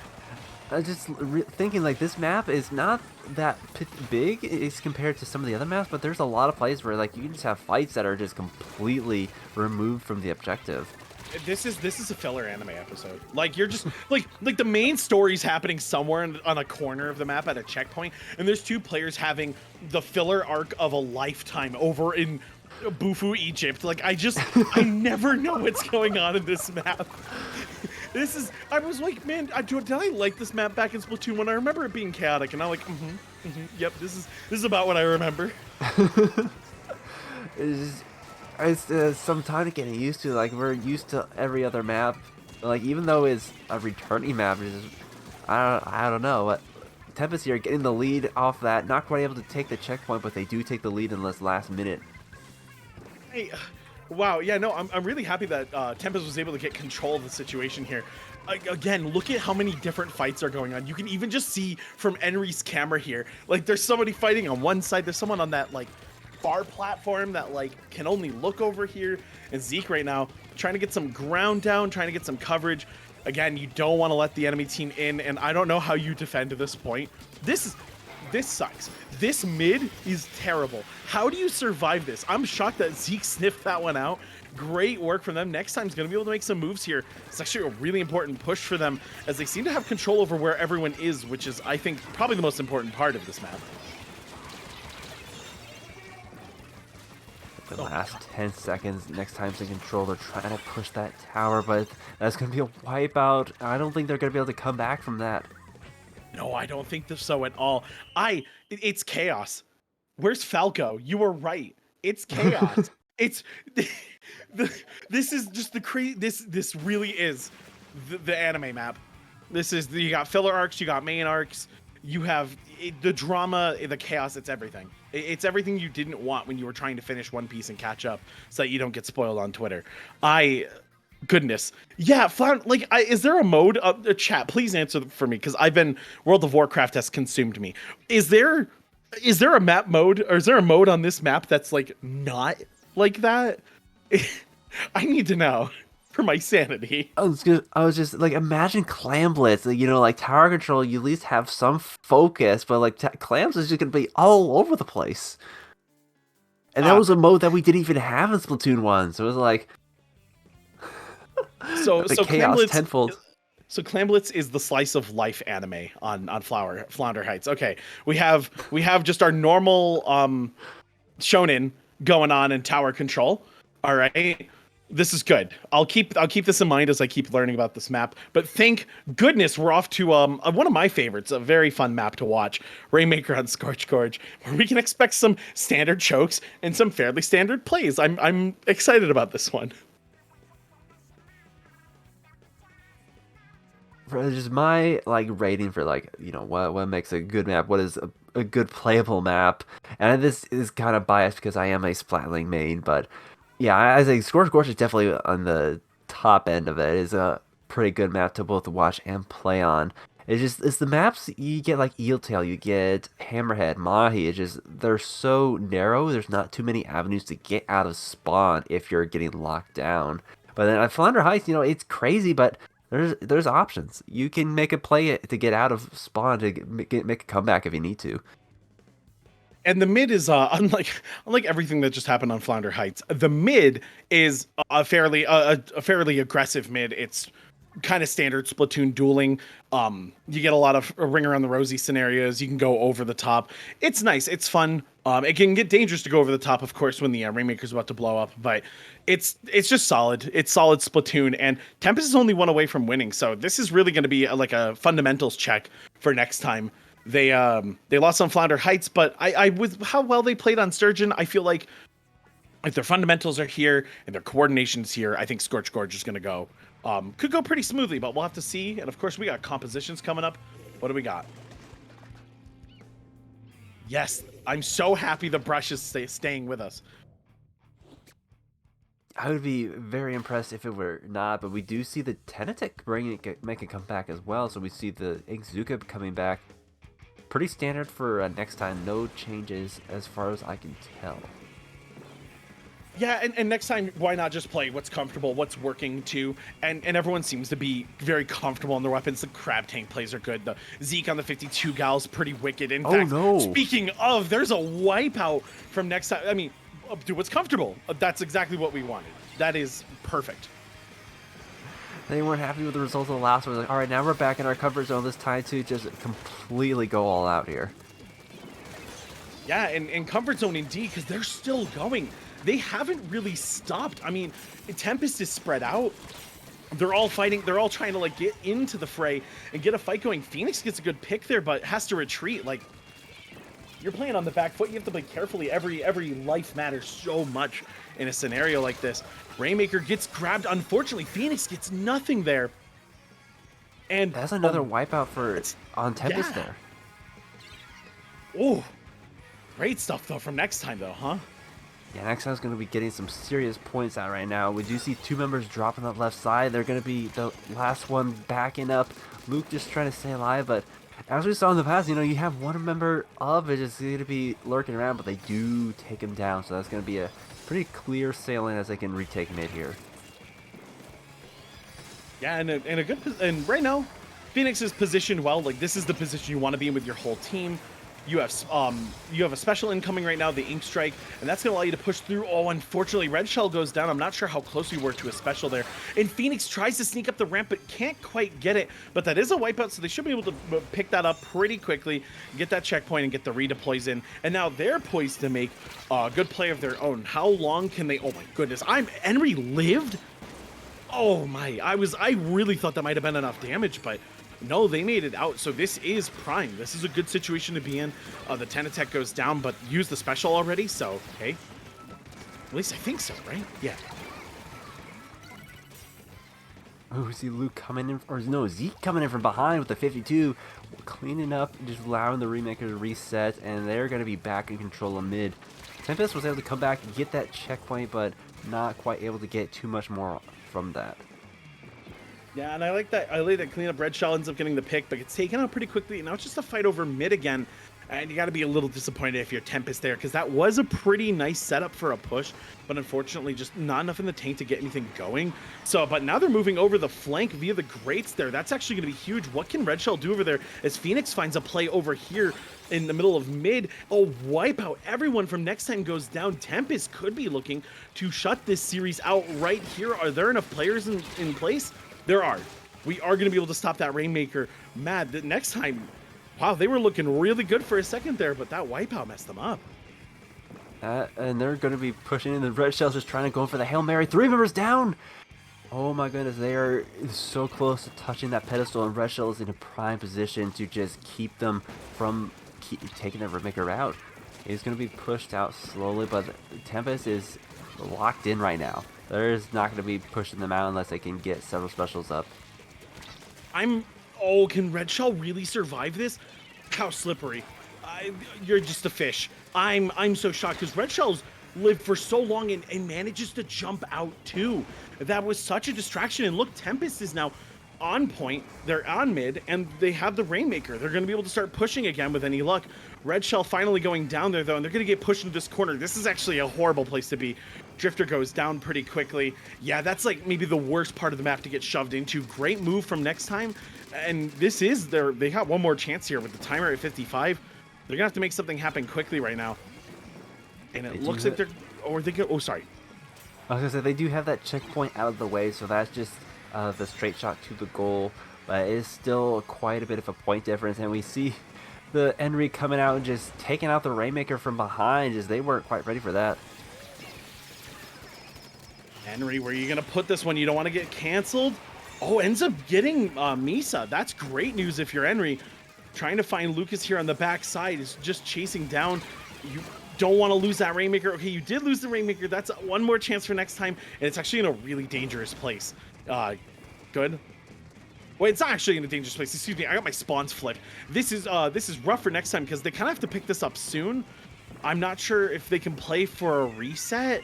Just thinking like this map is not that big as compared to some of the other maps, but there's a lot of places where like you can just have fights that are just completely removed from the objective. This is a filler anime episode. Like you're just like the main story's happening somewhere on a corner of the map at a checkpoint, and there's 2 players having the filler arc of a lifetime over in Bufu, Egypt. Like I never know what's going on in this map. I was like, man, did I like this map back in Splatoon when I remember it being chaotic, and I'm like, yep, this is about what I remember. It's some time to getting used to. Like we're used to every other map. Like even though it's a returning map, I don't know. But Tempest here getting the lead off that. Not quite able to take the checkpoint, but they do take the lead in this last minute. Hey, wow, yeah, no, I'm really happy that Tempest was able to get control of the situation here. Again, look at how many different fights are going on. You can even just see from Enri's camera here, like there's somebody fighting on one side, there's someone on that like far platform that like can only look over here, and Zeke right now trying to get some ground down, trying to get some coverage. Again, you don't want to let the enemy team in, and I don't know how you defend to this point. This sucks. This mid is terrible. How do you survive this? I'm shocked that Zeke sniffed that one out. Great work from them. Next time he's going to be able to make some moves here. It's actually a really important push for them, as they seem to have control over where everyone is, which is, I think, probably the most important part of this map. The last 10 seconds, next time's in control, they're trying to push that tower, but that's going to be a wipeout. I don't think they're going to be able to come back from that. No, I don't think so at all. It's chaos. Where's Falco? You were right. It's chaos. It's this is just the this really is the anime map. This is you got filler arcs, you got main arcs, you have the drama, the chaos. It's everything. It's everything you didn't want when you were trying to finish One Piece and catch up, so that you don't get spoiled on Twitter. Goodness, yeah. Is there a mode? Chat, please answer for me, because World of Warcraft has consumed me. Is there a map mode, or is there a mode on this map that's like not like that? I need to know for my sanity. I was just like, imagine Clam Blitz. Like tower control, you at least have some focus, but like Clams is just gonna be all over the place. And that was a mode that we didn't even have in Splatoon 1, so it was like. So chaos tenfold. So Clam Blitz is the slice of life anime on Flounder Heights. Okay, we have just our normal shonen going on in tower control. All right, this is good. I'll keep this in mind as I keep learning about this map. But thank goodness we're off to one of my favorites, a very fun map to watch, Rainmaker on Scorch Gorge, where we can expect some standard chokes and some fairly standard plays. I'm excited about this one. For just my rating for what makes a good map, what is a good playable map, and this is kind of biased because I am a Splatling main, but yeah, I think Scorch Gorge is definitely on the top end of it. It's a pretty good map to both watch and play on. It's the maps you get, like Eeltail, you get Hammerhead, Mahi. They're so narrow. There's not too many avenues to get out of spawn if you're getting locked down. But then at Flounder Heights, it's crazy, but there's options. You can make a play to get out of spawn to make a comeback if you need to. And the mid is unlike everything that just happened on Flounder Heights. The mid is a fairly aggressive mid. It's kind of standard Splatoon dueling. You get a lot of ring around the rosy scenarios. You can go over the top. It's nice. It's fun. It can get dangerous to go over the top, of course, when the Rainmaker's about to blow up. But it's just solid. It's solid Splatoon. And Tempest is only one away from winning. So this is really going to be a fundamentals check for next time. They lost on Flounder Heights, but I with how well they played on Sturgeon, I feel like if their fundamentals are here and their coordination's here, I think Scorch Gorge is going to go. Could go pretty smoothly, but we'll have to see. And of course, we got compositions coming up. What do we got? Yes, I'm so happy the brush is staying with us. I would be very impressed if it were not, but we do see the Tenetic make a comeback as well. So we see the Inkzuka coming back. Pretty standard for next time. No changes as far as I can tell. Yeah, and next time, why not just play what's comfortable, what's working too? And everyone seems to be very comfortable on their weapons. The Crab Tank plays are good. The Zeke on the 52 gal's pretty wicked. In fact, speaking of, there's a wipeout from next time. I mean, do what's comfortable. That's exactly what we wanted. That is perfect. They weren't happy with the results of the last one. They're like, all right, now we're back in our comfort zone. This time to just completely go all out here. Yeah, and comfort zone indeed, because they're still going. They haven't really stopped. I mean, Tempest is spread out. They're all fighting. They're all trying to get into the fray and get a fight going. Phoenix gets a good pick there, but has to retreat. You're playing on the back foot. You have to play carefully. Every life matters so much in a scenario like this. Rainmaker gets grabbed. Unfortunately, Phoenix gets nothing there. And that's another wipeout on Tempest there. Oh, great stuff though from next time though, huh? Yeah, next time's going to be getting some serious points out right now. We do see 2 members dropping on the left side. They're going to be the last one backing up. Luke just trying to stay alive, but as we saw in the past, you have one member of it just going to be lurking around, but they do take him down. So that's going to be a pretty clear sailing as they can retake mid here. Yeah, and right now, Phoenix is positioned well. Like, this is the position you want to be in with your whole team. You have a special incoming right now, the Ink Strike, and that's going to allow you to push through. Oh, unfortunately, Red Shell goes down. I'm not sure how close we were to a special there. And Phoenix tries to sneak up the ramp, but can't quite get it. But that is a wipeout, so they should be able to pick that up pretty quickly, get that checkpoint, and get the redeploys in. And now they're poised to make a good play of their own. How long can they? Oh my goodness, Henry lived. Oh my, I really thought that might have been enough damage, but no, they made it out. So this is prime. This is a good situation to be in. The 10 attack goes down, but use the special already. So, okay. At least I think so, right? Yeah. Oh, we see Luke coming in, or no, Zeke coming in from behind with the 52, cleaning up, just allowing the Remaker to reset, and they're going to be back in control of mid. Tempest was able to come back and get that checkpoint, but not quite able to get too much more from that. Yeah, and I like that cleanup. Red Shell ends up getting the pick, but it's taken out pretty quickly. Now it's just a fight over mid again. And you got to be a little disappointed if you're Tempest there, because that was a pretty nice setup for a push, but unfortunately just not enough in the tank to get anything going. So, but now they're moving over the flank via the grates there. That's actually going to be huge. What can Red Shell do over there as Phoenix finds a play over here in the middle of mid? Oh, wipeout. Everyone from next time goes down. Tempest could be looking to shut this series out right here. Are there enough players in place? There are. We are going to be able to stop that Rainmaker. Mad that next time, wow, they were looking really good for a second there, but that wipeout messed them up. And they're going to be pushing in. The Red Shell's just trying to go for the Hail Mary. 3 members down. Oh my goodness, they are so close to touching that pedestal, and Red Shell is in a prime position to just keep them from taking the Rainmaker out. He's going to be pushed out slowly, but Tempest is locked in right now. There's not going to be pushing them out unless they can get several specials up. Oh, can Red Shell really survive this? How slippery. You're just a fish. I'm so shocked because Red Shell's lived for so long and manages to jump out too. That was such a distraction. And look, Tempest is now on point. They're on mid, and they have the Rainmaker. They're going to be able to start pushing again with any luck. Red Shell finally going down there, though, and they're going to get pushed into this corner. This is actually a horrible place to be. Drifter goes down pretty quickly. Yeah, that's like maybe the worst part of the map to get shoved into. Great move from next time. And this is they got one more chance here with the timer at 55. They're going to have to make something happen quickly right now. And it looks like they're... Or they go... Oh, sorry. I was going to say, they do have that checkpoint out of the way, so that's just the straight shot to the goal. But it is still quite a bit of a point difference. And we see the Henry coming out and just taking out the Rainmaker from behind, as they weren't quite ready for that. Henry, where are you going to put this one? You don't want to get canceled? Oh, ends up getting Misa. That's great news if you're Henry. Trying to find Lucas here on the backside is just chasing down. You don't want to lose that Rainmaker. Okay, you did lose the Rainmaker. That's one more chance for next time, and it's actually in a really dangerous place. Good. Well, it's not actually in a dangerous place. Excuse me, I got my spawns flipped. This is rough for next time because they kind of have to pick this up soon. I'm not sure if they can play for a reset.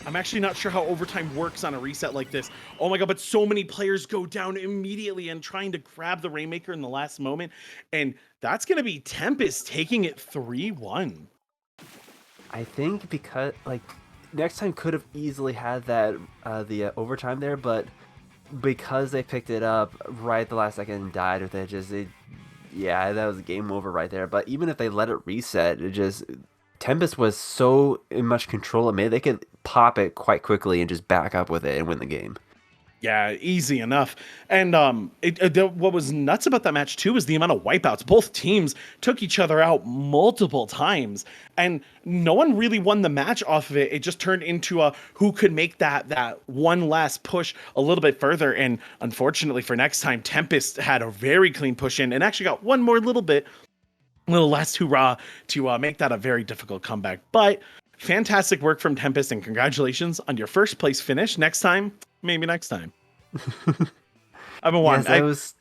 I'm actually not sure how overtime works on a reset like this. Oh my god, but so many players go down immediately and trying to grab the Rainmaker in the last moment. And that's going to be Tempest taking it 3-1. I think because, like, next time could have easily had that, the overtime there, but because they picked it up right at the last second and died with it, yeah, that was game over right there. But even if they let it reset, Tempest was so in much control of mid, they could pop it quite quickly and just back up with it and win the game. Yeah, easy enough. And what was nuts about that match too was the amount of wipeouts. Both teams took each other out multiple times, and no one really won the match off of it. It just turned into a who could make that one last push a little bit further. And unfortunately for next time, Tempest had a very clean push in and actually got one more little last hurrah to make that a very difficult comeback. But fantastic work from Tempest, and congratulations on your first place finish. Next time, maybe next time. I've been wanting. Yes,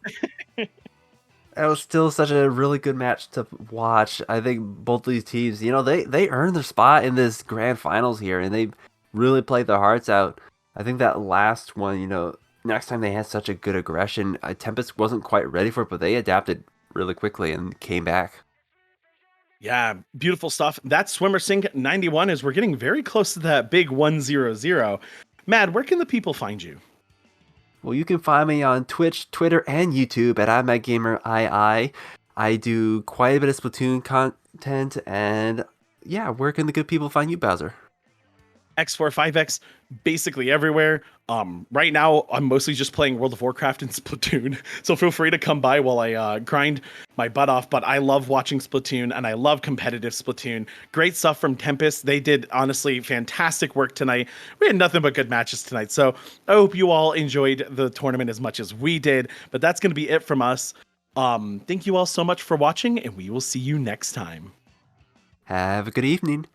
That was still such a really good match to watch. I think both these teams, you know, they earned their spot in this grand finals here, and they really played their hearts out. I think that last one, you know, next time they had such a good aggression, Tempest wasn't quite ready for it, but they adapted really quickly and came back. Yeah, beautiful stuff. That's Swimmer Sync 91 as we're getting very close to that big 100. Mad, where can the people find you? Well, you can find me on Twitch, Twitter, and YouTube at IMadGamerII. I do quite a bit of Splatoon content, and yeah, where can the good people find you, Bowser? X45X basically everywhere. Right now I'm mostly just playing World of Warcraft and Splatoon, so feel free to come by while I grind my butt off. But I love watching Splatoon, and I love competitive Splatoon. Great stuff from Tempest. They did honestly fantastic work tonight. We had nothing but good matches tonight, so I hope you all enjoyed the tournament as much as we did. But that's going to be it from us. Thank you all so much for watching, and we will see you next time. Have a good evening.